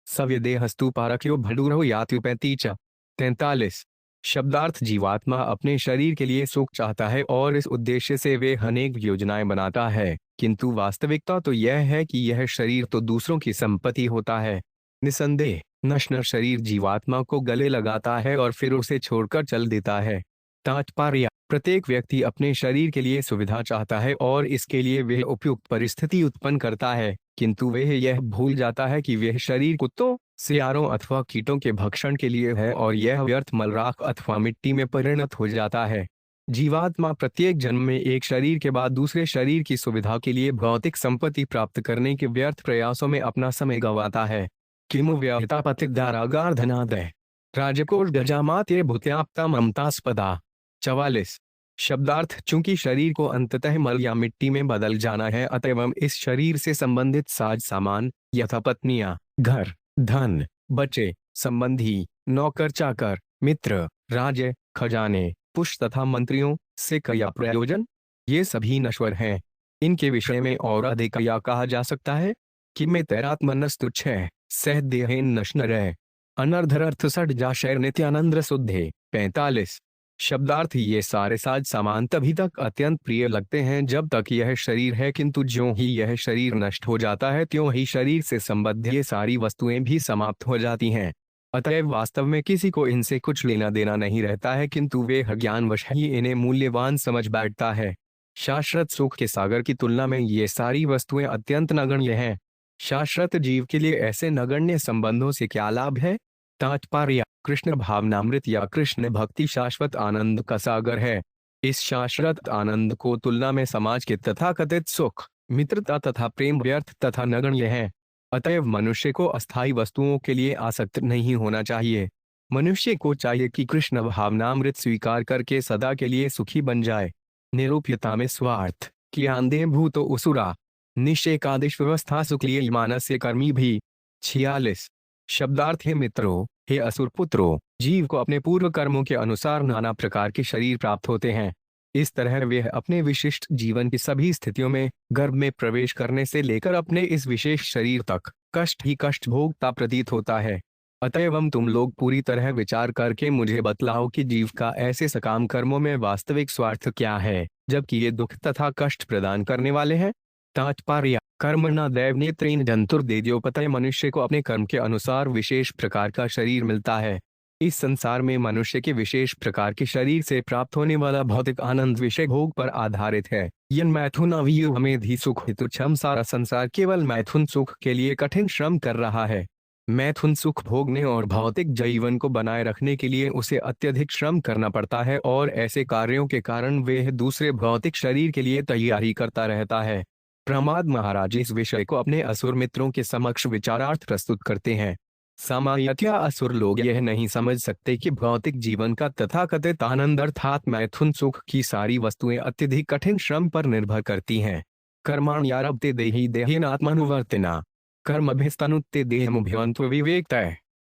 सव्यदेहस्तु पारक्यो भडूरो यात्युपैति च। 43। शब्दार्थ, जीवात्मा अपने शरीर के लिए सुख चाहता है और इस उद्देश्य से वे अनेक योजनाएं बनाता है, किंतु वास्तविकता तो यह है कि यह शरीर तो दूसरों की संपत्ति होता है। निसंदेह नश्वर शरीर जीवात्मा को गले लगाता है और फिर उसे छोड़कर चल देता है। तात्पर्य, प्रत्येक व्यक्ति अपने शरीर के लिए सुविधा चाहता है और इसके लिए वह उपयुक्त परिस्थिति उत्पन्न करता है, किंतु वह यह भूल जाता है कि वह शरीर कुत्तों, सियारों अथवा कीटों के भक्षण के लिए है और यह व्यर्थ मलराख अथवा मिट्टी में परिणत हो जाता है। जीवात्मा प्रत्येक जन्म में एक शरीर के बाद दूसरे शरीर की सुविधा के लिए भौतिक संपत्ति प्राप्त करने के व्यर्थ प्रयासों में अपना समय गंवाता है। किमु व्यहिता पतिदारागार धनादय राजकोष गजामाते भूत्याप्ता ममतास्पदा। 44। शब्दार्थ चूंकि शरीर को अंततः मल या मिट्टी में बदल जाना है, अतएव इस शरीर से संबंधित साज सामान यथा पत्नियां, घर, धन, बच्चे, संबंधी, नौकर चाकर, मित्र, राज्य, खजाने, पुष्प तथा मंत्रियों से या प्रयोजन, ये सभी नश्वर हैं। इनके विषय में और अधिक या कहा जा सकता है कि मैं तैरात्मनस्तुच्छ है, सह देहेन नश्नरय अनर्धरर्थ सठ जाशैर नित्यानंद शुद्धे। 45। शब्दार्थ ये सारे साज सामान तभी तक अत्यंत प्रिय लगते हैं जब तक यह शरीर है, किंतु ज्यों ही यह शरीर नष्ट हो जाता है त्यों ही शरीर से संबद्ध ये सारी वस्तुएं भी समाप्त हो जाती हैं। अतएव वास्तव में किसी को इनसे कुछ लेना देना नहीं रहता है, किंतु वे ज्ञानवश ही इन्हें मूल्यवान समझ बैठता है। शाश्वत सुख के सागर की तुलना में ये सारी वस्तुएं अत्यंत नगण्य हैं। शाश्वत जीव के लिए ऐसे नगण्य संबंधों से क्या लाभ है? तात्पर्य कृष्ण भावनामृत या कृष्ण भक्ति शाश्वत आनंद का सागर है। इस शाश्वत आनंद को तुलना में समाज के तथाकथित सुख, मित्रता तथा प्रेम व्यर्थ तथा नगण्य है। अतएव मनुष्य को अस्थायी वस्तुओं के लिए आसक्त नहीं होना चाहिए। मनुष्य को चाहिए कि कृष्ण भावनामृत स्वीकार करके सदा के लिए सुखी बन जाए। निरूप्यता में स्वार्थ की आंधे भूतो उसुरा निषेकादिश व्यवस्था सुक्लिय मानस्य कर्मी भी। 46। शब्दार्थ है मित्रों, हे असुर पुत्रों, जीव को अपने पूर्व कर्मों के अनुसार नाना प्रकार के शरीर प्राप्त होते हैं। इस तरह वह अपने विशिष्ट जीवन की सभी स्थितियों में गर्भ में प्रवेश करने से लेकर अपने इस विशेष शरीर तक कष्ट ही कष्ट भोगता प्रतीत होता है। अतएव तुम लोग पूरी तरह विचार करके मुझे बतलाओ कि जीव का ऐसे सकाम कर्मों में वास्तविक स्वार्थ क्या है, जबकि ये दुख तथा कष्ट प्रदान करने वाले हैं। तात्पर्य कर्म न दैव नेत्रेन जंतुर्देद्योपतय मनुष्य को अपने कर्म के अनुसार विशेष प्रकार का शरीर मिलता है। इस संसार में मनुष्य के विशेष प्रकार के शरीर से प्राप्त होने वाला भौतिक आनंद विषय भोग पर आधारित है। यन मैथुन अवियुमेधि सुख हेतु छम सारा संसार केवल मैथुन सुख के लिए कठिन श्रम कर रहा है। मैथुन सुख भोगने और भौतिक जीवन को बनाए रखने के लिए उसे अत्यधिक श्रम करना पड़ता है और ऐसे कार्यों के कारण वह दूसरे भौतिक शरीर के लिए तैयारी करता रहता है। प्रमाद महाराज इस विषय को अपने असुर मित्रों के समक्ष विचारार्थ प्रस्तुत करते हैं। सामान्यतया असुर लोग यह नहीं समझ सकते कि भौतिक जीवन का तथाकथित आनंद अर्थात मैथुन सुख की सारी वस्तुएं अत्यधिक कठिन श्रम पर निर्भर करती हैं। कर्माण्यारभते देहि देहेन आत्मानुवर्तिना कर्मभिस्तनुत्ते देहमुभ्यंत्व विवेकतः।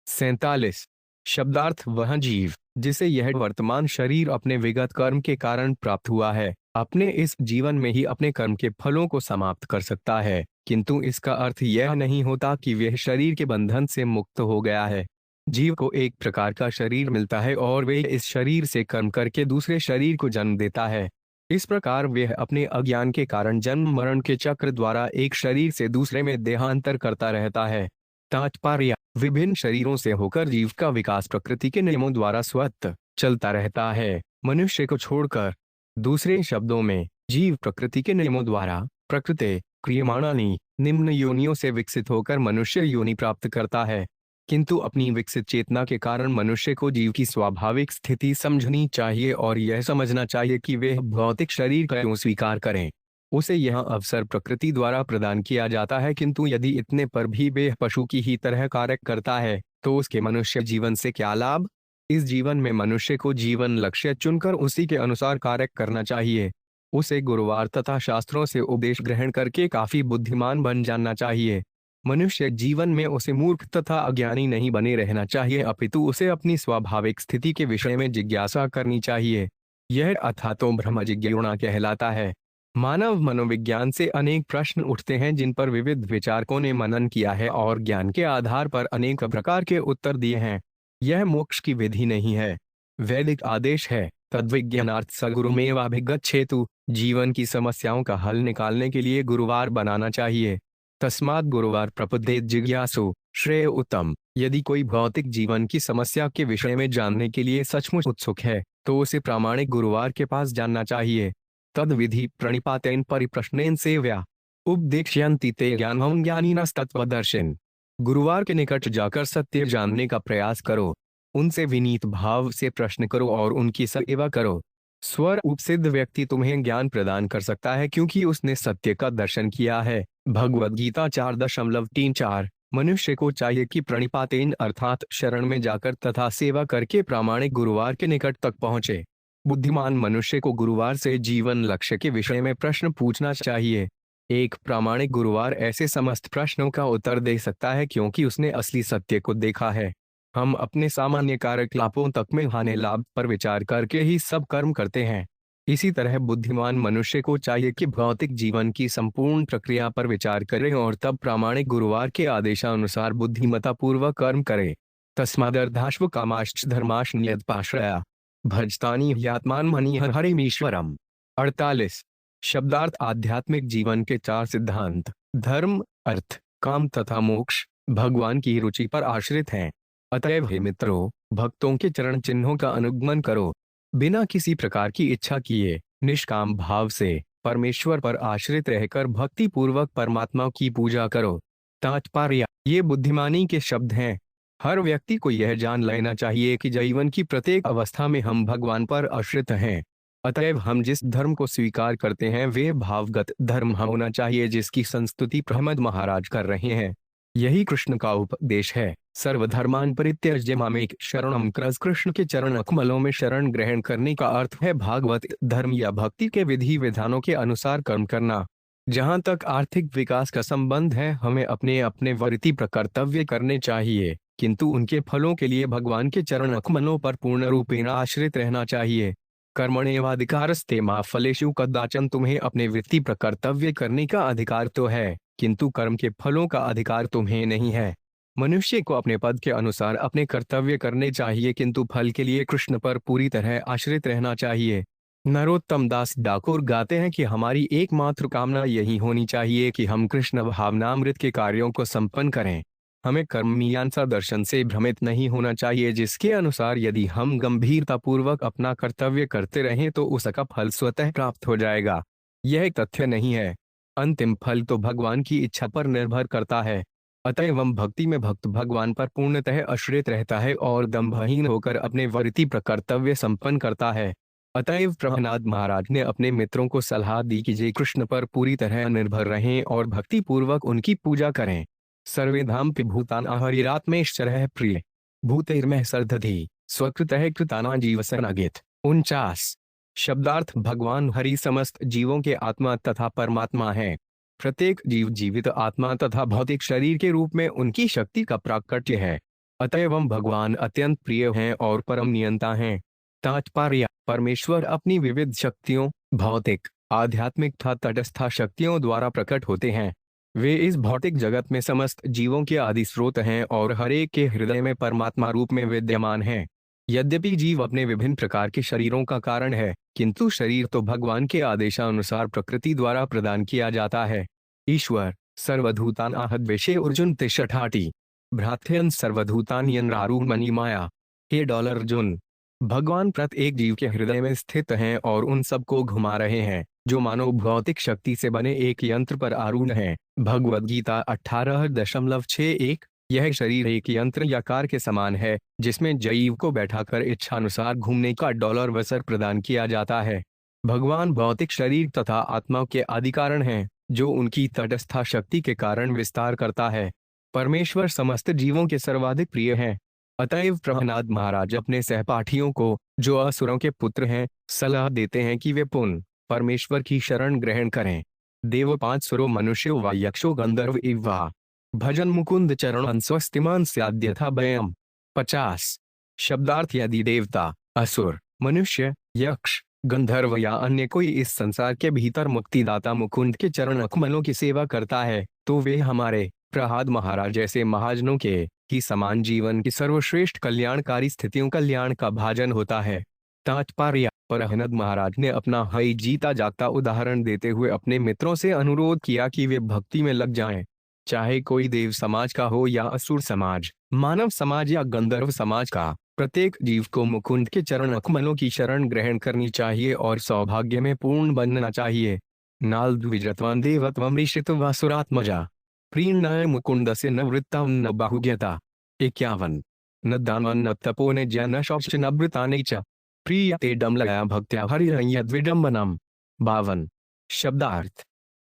47। शब्दार्थ वह जीव जिसे यह वर्तमान शरीर अपने विगत कर्म के कारण प्राप्त हुआ है, अपने इस जीवन में ही अपने कर्म के फलों को समाप्त कर सकता है, किंतु इसका अर्थ यह नहीं होता कि वह शरीर के बंधन से मुक्त हो गया है। जीव को एक प्रकार का शरीर मिलता है और वह इस शरीर से कर्म करके दूसरे शरीर को जन्म देता है। इस प्रकार वह अपने अज्ञान के कारण जन्म मरण के चक्र द्वारा एक शरीर से दूसरे में देहांतर करता रहता है। तात्पर्य विभिन्न शरीरों से होकर जीव का विकास प्रकृति के नियमों द्वारा स्वतः चलता रहता है, मनुष्य को छोड़कर। दूसरे शब्दों में जीव प्रकृति के नियमों द्वारा प्रकृति क्रियमाणानि निम्न योनियों से विकसित होकर मनुष्य योनि प्राप्त करता है, किंतु अपनी विकसित चेतना के कारण मनुष्य को जीव की स्वाभाविक स्थिति समझनी चाहिए और यह समझना चाहिए कि वह भौतिक शरीर क्यों स्वीकार करें। उसे यह अवसर प्रकृति द्वारा प्रदान किया जाता है, किंतु यदि इतने पर भी वह पशु की ही तरह कार्य करता है तो उसके मनुष्य जीवन से क्या लाभ। इस जीवन में मनुष्य को जीवन लक्ष्य चुनकर उसी के अनुसार कार्य करना चाहिए। उसे गुरुवार तथा शास्त्रों से उपदेश ग्रहण करके काफी बुद्धिमान बन जाना चाहिए। मनुष्य जीवन में उसे मूर्ख तथा अज्ञानी नहीं बने रहना चाहिए, अपितु उसे अपनी स्वाभाविक स्थिति के विषय में जिज्ञासा करनी चाहिए। यह अथातो ब्रह्म जिज्ञासा कहलाता है। मानव मनोविज्ञान से अनेक प्रश्न उठते हैं जिन पर विविध विचारकों ने मनन किया है और ज्ञान के आधार पर अनेक प्रकार के उत्तर दिए हैं। यह मोक्ष की विधि नहीं है, वैदिक आदेश है। तद्विज्ञानार्थ सगुरुमेवाभिगच्छेतु। जीवन की समस्याओं का हल निकालने के लिए गुरुवार बनाना चाहिए। तस्मात् गुरुवार प्रपद्येत जिज्ञासु। श्रेय उत्तम। यदि कोई भौतिक जीवन की समस्या के विषय में जानने के लिए सचमुच उत्सुक है तो उसे प्रामाणिक गुरुवार के पास जानना चाहिए। तद विधि प्रणिपातेन परिप्रश्नेन सेव्या उपदेक्ष्यन्ति ते ज्ञानम ज्ञानिनस्तत्त्वदर्शिन। गुरुवार के निकट जाकर सत्य जानने का प्रयास करो, उनसे विनीत भाव से प्रश्न करो और उनकी सेवा करो। स्वर उपसिद्ध व्यक्ति तुम्हें ज्ञान प्रदान कर सकता है क्योंकि उसने सत्य का दर्शन किया है। भगवद गीता 4.34। मनुष्य को चाहिए कि प्रणिपातेन अर्थात शरण में जाकर तथा सेवा करके प्रामाणिक गुरुवार के निकट तक पहुंचे। बुद्धिमान मनुष्य को गुरुवार से जीवन लक्ष्य के विषय में प्रश्न पूछना चाहिए। एक प्रामाणिक गुरुवार ऐसे समस्त प्रश्नों का उत्तर दे सकता है क्योंकि उसने असली सत्य को देखा है। हम अपने सामान्य कार्यकलापों तक में हानि लाभ पर विचार करके ही सब कर्म करते हैं। इसी तरह बुद्धिमान मनुष्य को चाहिए कि भौतिक जीवन की संपूर्ण प्रक्रिया पर विचार करे और तब प्रामाणिक गुरुवार के आदेशानुसार बुद्धिमता पूर्वक कर्म करे। तस्मादर्धाश्व कामाश्च धर्माश्च नियतपाश्रया भजतानि ह्यात्मान मनि हरिमीश्वरम। 48। शब्दार्थ आध्यात्मिक जीवन के 4 सिद्धांत धर्म, अर्थ, काम तथा मोक्ष भगवान की रुचि पर आश्रित हैं। अतएव हे मित्रों, भक्तों के चरण चिन्हों का अनुगमन करो। बिना किसी प्रकार की इच्छा किए निष्काम भाव से परमेश्वर पर आश्रित रहकर भक्ति पूर्वक परमात्मा की पूजा करो। तात्पर्य, ये बुद्धिमानी के शब्द हैं। हर व्यक्ति को यह जान लेना चाहिए कि जीवन की प्रत्येक अवस्था में हम भगवान पर आश्रित हैं। अतएव हम जिस धर्म को स्वीकार करते हैं वे भावगत धर्म होना चाहिए जिसकी संस्तुति प्रहमद महाराज कर रहे हैं। यही कृष्ण का उपदेश है। सर्वधर्मान परित्यज्य मामेक शरणम। कृष्ण के चरण कमलों में शरण ग्रहण करने का अर्थ है भागवत धर्म या भक्ति के विधि विधानों के अनुसार कर्म करना। जहाँ तक आर्थिक विकास का संबंध है हमें अपने अपने वृत्ति कर्तव्य करने चाहिए, किंतु उनके फलों के लिए भगवान के चरण कमलों पर पूर्ण रूपेण आश्रित रहना चाहिए। कर्मण्येवाधिकारस्ते मा फलेषु कदाचन। तुम्हें अपने वृत्ति कर्तव्य करने का अधिकार तो है, किंतु कर्म के फलों का अधिकार तुम्हें नहीं है। मनुष्य को अपने पद के अनुसार अपने कर्तव्य करने चाहिए, किंतु फल के लिए कृष्ण पर पूरी तरह आश्रित रहना चाहिए। नरोत्तम दास डाकोर गाते हैं कि हमारी एकमात्र कामना यही होनी चाहिए कि हम कृष्ण भावनामृत के कार्यों को संपन्न करें। हमें कर्ममीमांसा दर्शन से भ्रमित नहीं होना चाहिए जिसके अनुसार यदि हम गंभीरतापूर्वक अपना कर्तव्य करते रहें तो उसका फल स्वतः प्राप्त हो जाएगा। यह तथ्य नहीं है। अंतिम फल तो भगवान की इच्छा पर निर्भर करता है। अतएव भक्ति में भक्त भगवान पर पूर्णतः आश्रित रहता है और दंभहीन होकर अपने वृत्ति कर्तव्य संपन्न करता है। अतएव प्रहलाद महाराज ने अपने मित्रों को सलाह दी कि जे कृष्ण पर पूरी तरह निर्भर रहें और भक्ति पूर्वक उनकी पूजा करें। सर्वे धाम भूतान हरिरात्मेश्चरः प्रिय भूतेर्मह सरदधि स्वकृतः कृताना जीवसनागित। 49। शब्दार्थ भगवान हरि समस्त जीवों के आत्मा तथा परमात्मा है। प्रत्येक जीव जीवित आत्मा तथा भौतिक शरीर के रूप में उनकी शक्ति का प्राकट्य है। अतएव भगवान अत्यंत प्रिय हैं और परम नियंता हैं। तात्पर्य, परमेश्वर अपनी विविध शक्तियों भौतिक, आध्यात्मिक तथा तटस्थ शक्तियों द्वारा प्रकट होते हैं। वे इस भौतिक जगत में समस्त जीवों के आदि स्रोत हैं और हर एक के हृदय में परमात्मा रूप में विद्यमान हैं। यद्यपि जीव अपने विभिन्न प्रकार के शरीरों का कारण है, किंतु शरीर तो भगवान के आदेशानुसार प्रकृति द्वारा प्रदान किया जाता है। ईश्वर सर्वधूतान आहद्वेशे अर्जुन तिष्ठति भ्रात्यन सर्वधूतान यन्रारूढ़ मणि माया। हे $अर्जुन, भगवान प्रत्येक जीव के हृदय में स्थित हैं और उन सबको घुमा रहे हैं जो मानव भौतिक शक्ति से बने एक यंत्र पर आरूढ़ हैं। भगवद गीता 18.61। यह शरीर एक यंत्र या कार के समान है जिसमें जीव को बैठाकर इच्छानुसार घूमने का $अवसर प्रदान किया जाता है। भगवान भौतिक शरीर तथा आत्मा के आदि कारण हैं जो उनकी तटस्थ शक्ति के कारण विस्तार करता है। परमेश्वर समस्त जीवों के सर्वाधिक प्रिय हैं। अतएव प्रहलाद महाराज अपने सहपाठियों को, जो असुरों के पुत्र हैं, सलाह देते हैं कि वे पुनः परमेश्वर की शरण ग्रहण करें। देव 5 सुरो मनुष्यो व यक्षो गंधर्व इव वा भजन मुकुंद चरण स्वस्तिमान स्याद्यथा भयम। 50। शब्दार्थ यदि देवता, असुर, मनुष्य, यक्ष, गंधर्व या अन्य कोई इस संसार के भीतर मुक्तिदाता मुकुंद के चरण कमलों की सेवा करता है तो वे हमारे प्रहलाद महाराज जैसे महाजनों के ही समान जीवन की सर्वश्रेष्ठ कल्याणकारी स्थितियों कल्याण का भाजन होता है। तात्पर्य, प्रहलाद महाराज ने अपना हई जीता जागता उदाहरण देते हुए अपने मित्रों से अनुरोध किया कि वे भक्ति में लग जाएं। चाहे कोई देव समाज का हो या असुर समाज, मानव समाज या गंधर्व समाज का, प्रत्येक जीव को मुकुंद के चरण कमलों की शरण ग्रहण करनी चाहिए और सौभाग्य में पूर्ण बनना चाहिए। नाल द्विजत्वं देवत्वं ऋषित्वं वासुरात्मजा प्रीणाय मुकुंद से न वृत्ता न बाहुज्यता। 51। न दानं न तपो न ज्ञान शौच न वृतानि च प्रीयते डमलया भक्त्या हरिरयद्विडम्बनम्। 52। शब्दार्थ।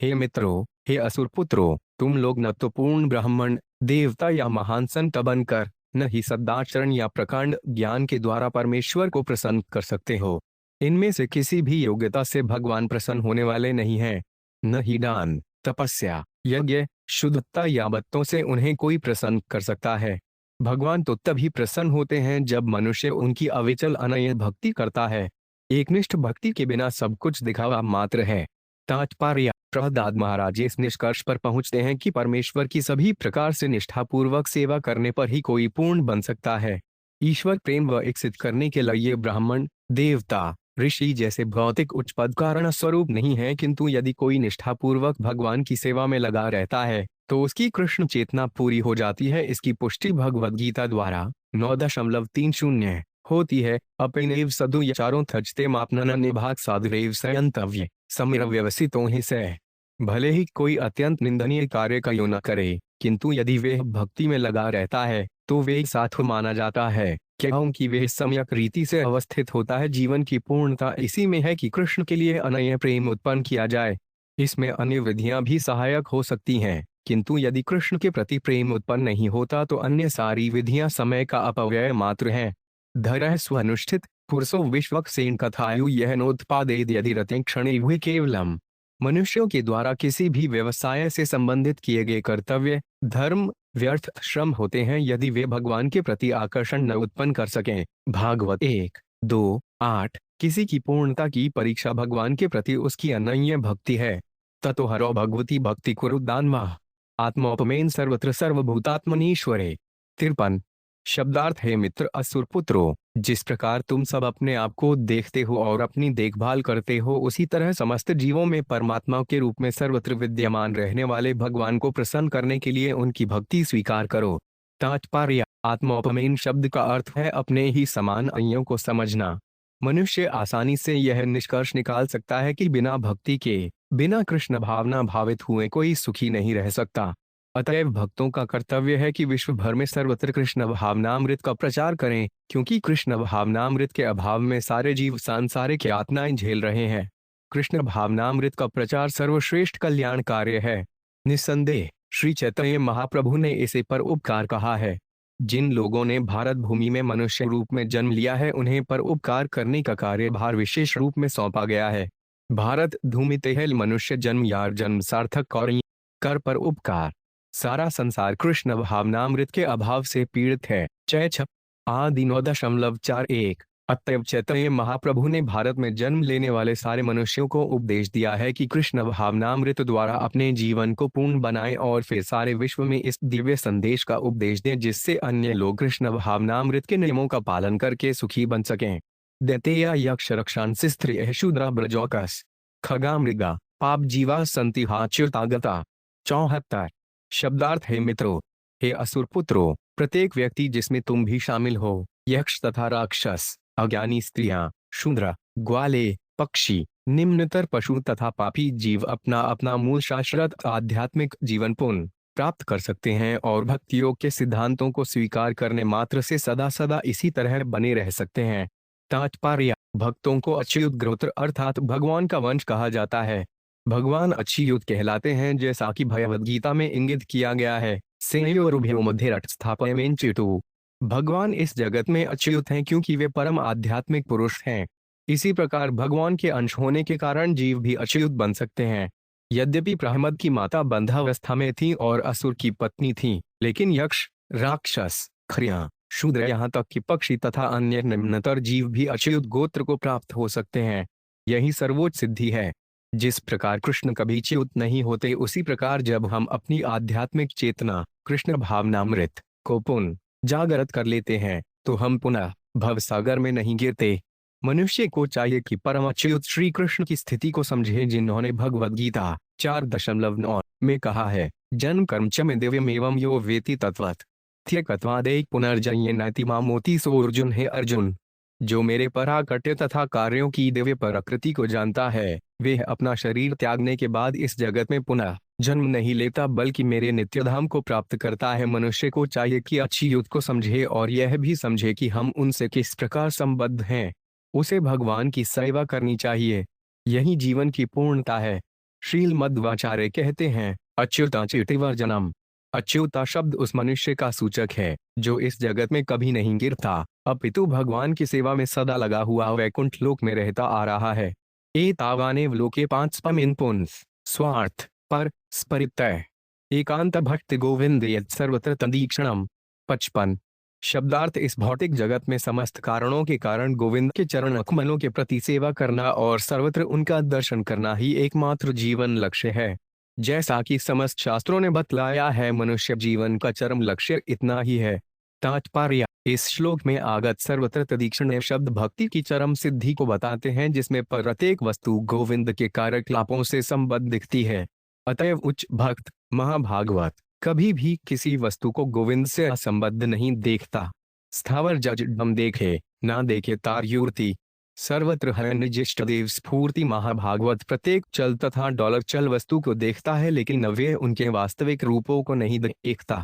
हे मित्रों, हे असुर पुत्रों, तुम लोग न तो पूर्ण ब्राह्मण, देवता या महान संत बनकर, न ही सदाचरण या प्रकांड ज्ञान के द्वारा परमेश्वर को प्रसन्न कर सकते हो। इनमें से किसी भी योग्यता से भगवान प्रसन्न होने वाले नहीं हैं। न ही दान, तपस्या, यज्ञ, शुद्धता या बत्तों से उन्हें कोई प्रसन्न कर सकता है। भगवान तो तभी प्रसन्न होते हैं जब मनुष्य उनकी अविचल अनन्य भक्ति करता है। एकनिष्ठ भक्ति के बिना सब कुछ दिखावा मात्र है। तात्पर्य। प्रहलाद महाराज इस निष्कर्ष पर पहुंचते हैं कि परमेश्वर की सभी प्रकार से निष्ठापूर्वक सेवा करने पर ही कोई पूर्ण बन सकता है। ईश्वर प्रेम विकसित करने के लिए ब्राह्मण, देवता, ऋषि जैसे भौतिक उच्च पद कारण स्वरूप नहीं है, किंतु यदि कोई निष्ठापूर्वक भगवान की सेवा में लगा रहता है तो उसकी कृष्ण चेतना पूरी हो जाती है। इसकी पुष्टि भगवद गीता द्वारा 9.30 होती है। अपनेव सदु यचारों थजते मापनन निभाग साधुरेव संयंतव्य समीर व्यवसितों ही से। भले ही कोई अत्यंत निंदनीय कार्य क्यों न करे, किंतु यदि वे भक्ति में लगा रहता है तो वे साधु माना जाता है, क्योंकि वे सम्यक रीति से अवस्थित होता है। जीवन की पूर्णता इसी में है कि कृष्ण के लिए अनन्य प्रेम उत्पन्न किया जाए। इसमें अन्य विधियां भी सहायक हो सकती हैं, किंतु यदि कृष्ण के प्रति प्रेम उत्पन्न नहीं होता तो अन्य सारी विधियां समय का अपव्यय मात्र हैं। धरः स्वनुष्ठित पुरुषो विश्वक्सेन कथायु यह नोत्पादेद यदि रते क्षणे हुए केवलम। मनुष्यों के द्वारा किसी भी व्यवसाय से संबंधित किए गए कर्तव्य, धर्म व्यर्थ श्रम होते हैं यदि वे भगवान के प्रति आकर्षण न उत्पन्न कर सकें। भागवत 1:2-8। किसी की पूर्णता की परीक्षा भगवान के प्रति उसकी अनन्य भक्ति है। ततो हरो भगवती भक्ति कुरु दानवाः आत्मोपमेन सर्वत्र सर्वभूतात्मनीश्वरे। 53। शब्दार्थ। हे मित्र असुर पुत्रों, जिस प्रकार तुम सब अपने आप को देखते हो और अपनी देखभाल करते हो, उसी तरह समस्त जीवों में परमात्मा के रूप में सर्वत्र विद्यमान रहने वाले भगवान को प्रसन्न करने के लिए उनकी भक्ति स्वीकार करो। तात्पर्य। आत्मोपमेन शब्द का अर्थ है अपने ही समान अन्यों को समझना। मनुष्य आसानी से यह निष्कर्ष निकाल सकता है कि बिना भक्ति के, बिना कृष्ण भावना भावित हुए कोई सुखी नहीं रह सकता। अतएव भक्तों का कर्तव्य है कि विश्व भर में सर्वत्र कृष्ण भावनामृत का प्रचार करें, क्योंकि कृष्ण भावनामृत के अभाव में सारे जीव सांसारिक यातनाएं झेल रहे हैं। कृष्ण भावनामृत का प्रचार सर्वश्रेष्ठ कल्याण कार्य है। निस्संदेह श्री चैतन्य महाप्रभु ने इसे परोपकार कहा है। जिन लोगों ने भारत भूमि में मनुष्य रूप में जन्म लिया है उन्हें परोपकार करने का कार्यभार विशेष रूप में सौंपा गया है। भारत धूमिते है मनुष्य जन्म यार जन्म सार्थक और कर पर उपकार। सारा संसार कृष्ण भावनामृत के अभाव से पीड़ित है। 6 आदि 9.41। अतएव चैतन्य महाप्रभु ने भारत में जन्म लेने वाले सारे मनुष्यों को उपदेश दिया है कि कृष्ण भावनामृत द्वारा अपने जीवन को पूर्ण बनाएं और फिर सारे विश्व में इस दिव्य संदेश का उपदेश दें, जिससे अन्य लोग कृष्ण भावनामृत के नियमों का पालन करके सुखी बन सकें। दैतेया यक्ष रक्षांसि स्त्रियः शूद्रा ब्रजौकस खगा मृगा पाप जीवा संति हाच्युतागता। 74। शब्दार्थ। हे मित्रों, हे असुर पुत्रों, प्रत्येक व्यक्ति जिसमें तुम भी शामिल हो, यक्ष तथा राक्षस, अज्ञानी स्त्रियां, शूद्र, ग्वाले, पक्षी, निम्नतर पशु तथा पापी जीव अपना अपना मूल शाश्वत आध्यात्मिक जीवन पुण्य प्राप्त कर सकते हैं और भक्ति योग के सिद्धांतों को स्वीकार करने मात्र से सदा सदा इसी तरह बने रह सकते हैं। तात्पर्य। भक्तों को अच्युत गोत्र अर्थात भगवान का वंश कहा जाता है। भगवान अच्युत कहलाते हैं, जैसा कि भगवद गीता में इंगित किया गया है। सेयोरुभयो मध्ये रथ स्थापयमेन चितु। भगवान इस जगत में अच्युत हैं क्योंकि वे परम आध्यात्मिक पुरुष हैं। इसी प्रकार भगवान के अंश होने के कारण जीव भी अच्युत बन सकते हैं। यद्यपि प्रहमद की माता बंधावस्था में थी और असुर की पत्नी थी, लेकिन यक्ष, राक्षस, खरिया, शूद्र यहाँ तक कि पक्षी तथा अन्य निम्नतर जीव भी अच्युत गोत्र को प्राप्त हो सकते हैं। यही सर्वोच्च सिद्धि है। जिस प्रकार कृष्ण कभी च्युत नहीं होते, उसी प्रकार जब हम अपनी आध्यात्मिक चेतना कृष्ण भावनामृत को पुनः जागृत कर लेते हैं तो हम पुनः भवसागर में नहीं गिरते। मनुष्य को चाहिए कि परम अच्युत श्री कृष्ण की स्थिति को समझे, जिन्होंने भगवद गीता 4.9 में कहा है, जन्म कर्म च में दिव्यम एवं यो वेति तत्वत् थ्यकत्वादेक पुनर्जन्य नैतिमामोति सो अर्जुन है अर्जुन। जो मेरे पराकट्य तथा कार्यों की दिव्य प्रकृति को जानता है, वह अपना शरीर त्यागने के बाद इस जगत में पुनः जन्म नहीं लेता बल्कि मेरे नित्यधाम को प्राप्त करता है। मनुष्य को चाहिए कि अच्छी युद्ध को समझे और यह भी समझे कि हम उनसे किस प्रकार संबद्ध हैं। उसे भगवान की सेवा करनी चाहिए, यही जीवन की पूर्णता है। श्रील मध्वाचार्य कहते हैं, अच्युताच्युतिवर्जनम। अच्युता शब्द उस मनुष्य का सूचक है जो इस जगत में कभी नहीं गिरता, अपितु भगवान की सेवा में सदा लगा हुआ वैकुंठ लोक में रहता आ रहा है। एतावानेव लोके पांचपम पुंस स्वार्थ पर स्परितय एकांत भक्ति गोविंद यत् सर्वत्र तदीक्षणम। 55 शब्दार्थ, इस भौतिक जगत में समस्त कारणों के कारण गोविंद के चरण कमलों के प्रति सेवा करना और सर्वत्र उनका दर्शन करना ही एकमात्र जीवन लक्ष्य है। जैसा कि समस्त शास्त्रों ने बतलाया है, मनुष्य जीवन का चरम लक्ष्य इतना ही है। तात्पर्य, इस श्लोक में आगत सर्वत्र तदीक्षण शब्द भक्ति की चरम सिद्धि को बताते हैं, जिसमें प्रत्येक वस्तु गोविंद के कार्यकलापों से संबद्ध दिखती है। अतएव उच्च भक्त महाभागवत कभी भी किसी वस्तु को गोविंद से असंबद्ध नहीं देखता। स्थावर जजडम देखे ना देखे तारयूर्ति, सर्वत्र है निजिष्ट देव स्फूर्ति। महाभागवत प्रत्येक चल तथा डॉलर चल वस्तु को देखता है, लेकिन वे उनके वास्तविक रूपों को नहीं देखता।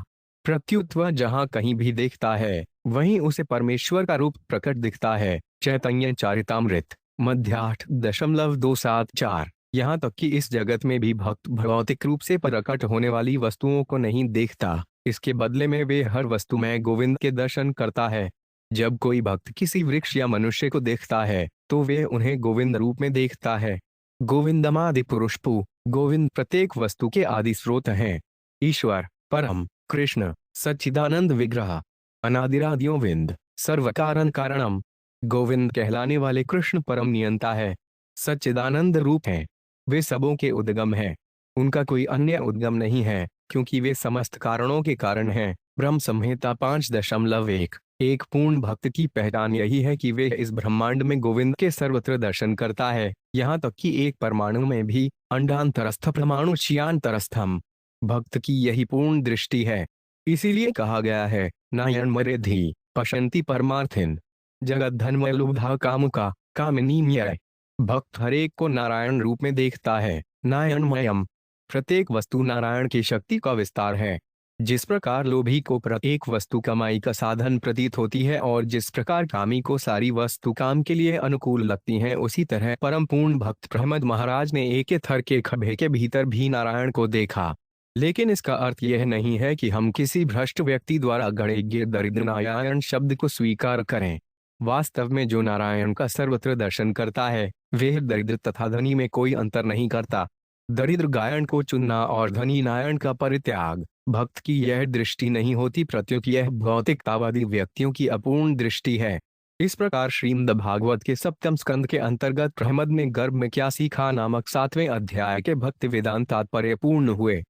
प्रत्युत वह जहाँ कहीं भी देखता है, वहीं उसे परमेश्वर का रूप प्रकट दिखता है। चैतन्य चरितामृत मध्य 8.274। यहाँ तक कि इस जगत में भी भक्त भौतिक रूप से प्रकट होने वाली वस्तुओं को नहीं देखता, इसके बदले में वे हर वस्तु में गोविंद के दर्शन करता है। जब कोई भक्त किसी वृक्ष या मनुष्य को देखता है तो वे उन्हें गोविंद रूप में देखता है। गोविंदमादि पुरुषपु, गोविंद प्रत्येक वस्तु के आदि स्रोत हैं। ईश्वर परम कृष्ण सच्चिदानंद विग्रह अनादिरादियों विंद सर्व कारण कारणम। गोविंद कहलाने वाले कृष्ण परम नियंता है, सच्चिदानंद रूप हैं। वे सबों के उद्गम हैं, उनका कोई अन्य उद्गम नहीं है, क्योंकि वे समस्त कारणों के कारण हैं। ब्रह्म संहिता 5.1। एक पूर्ण भक्त की पहचान यही है कि वे इस ब्रह्मांड में गोविंद के सर्वत्र दर्शन करता है, यहाँ तक कि एक परमाणु में भी अंडांतरस्थ परमाणु चियांतरस्थम। भक्त की यही पूर्ण दृष्टि है। इसीलिए कहा गया है, नायण मरेधि पश्यन्ति परमार्थिन जगत धन्मय लुब्धा कामुका कामिनीमय। भक्त हरेक को नारायण रूप में देखता है। नारायणमयम, प्रत्येक वस्तु नारायण की शक्ति का विस्तार है। जिस प्रकार लोभी को प्रत्येक वस्तु कमाई का साधन प्रतीत होती है और जिस प्रकार कामी को सारी वस्तु काम के लिए अनुकूल लगती हैं, उसी तरह परम पूर्ण भक्त प्रहमद महाराज ने एक थर के खंभे के भीतर भी नारायण को देखा। लेकिन इसका अर्थ यह नहीं है कि हम किसी भ्रष्ट व्यक्ति द्वारा गढ़े गए दरिद्र नारायण शब्द को स्वीकार करें। वास्तव में जो नारायण का सर्वत्र दर्शन करता है, वह दरिद्र तथा धनी में कोई अंतर नहीं करता। दरिद्र गायन को चुनना और धनी नारायण का परित्याग, भक्त की यह दृष्टि नहीं होती, प्रत्युत यह भौतिकतावादी व्यक्तियों की अपूर्ण दृष्टि है। इस प्रकार श्रीमद् भागवत के 7वें स्कंद के अंतर्गत प्रहमद में गर्भ में क्या सीखा नामक 7वें अध्याय के भक्ति वेदांत तात्पर्य पूर्ण हुए।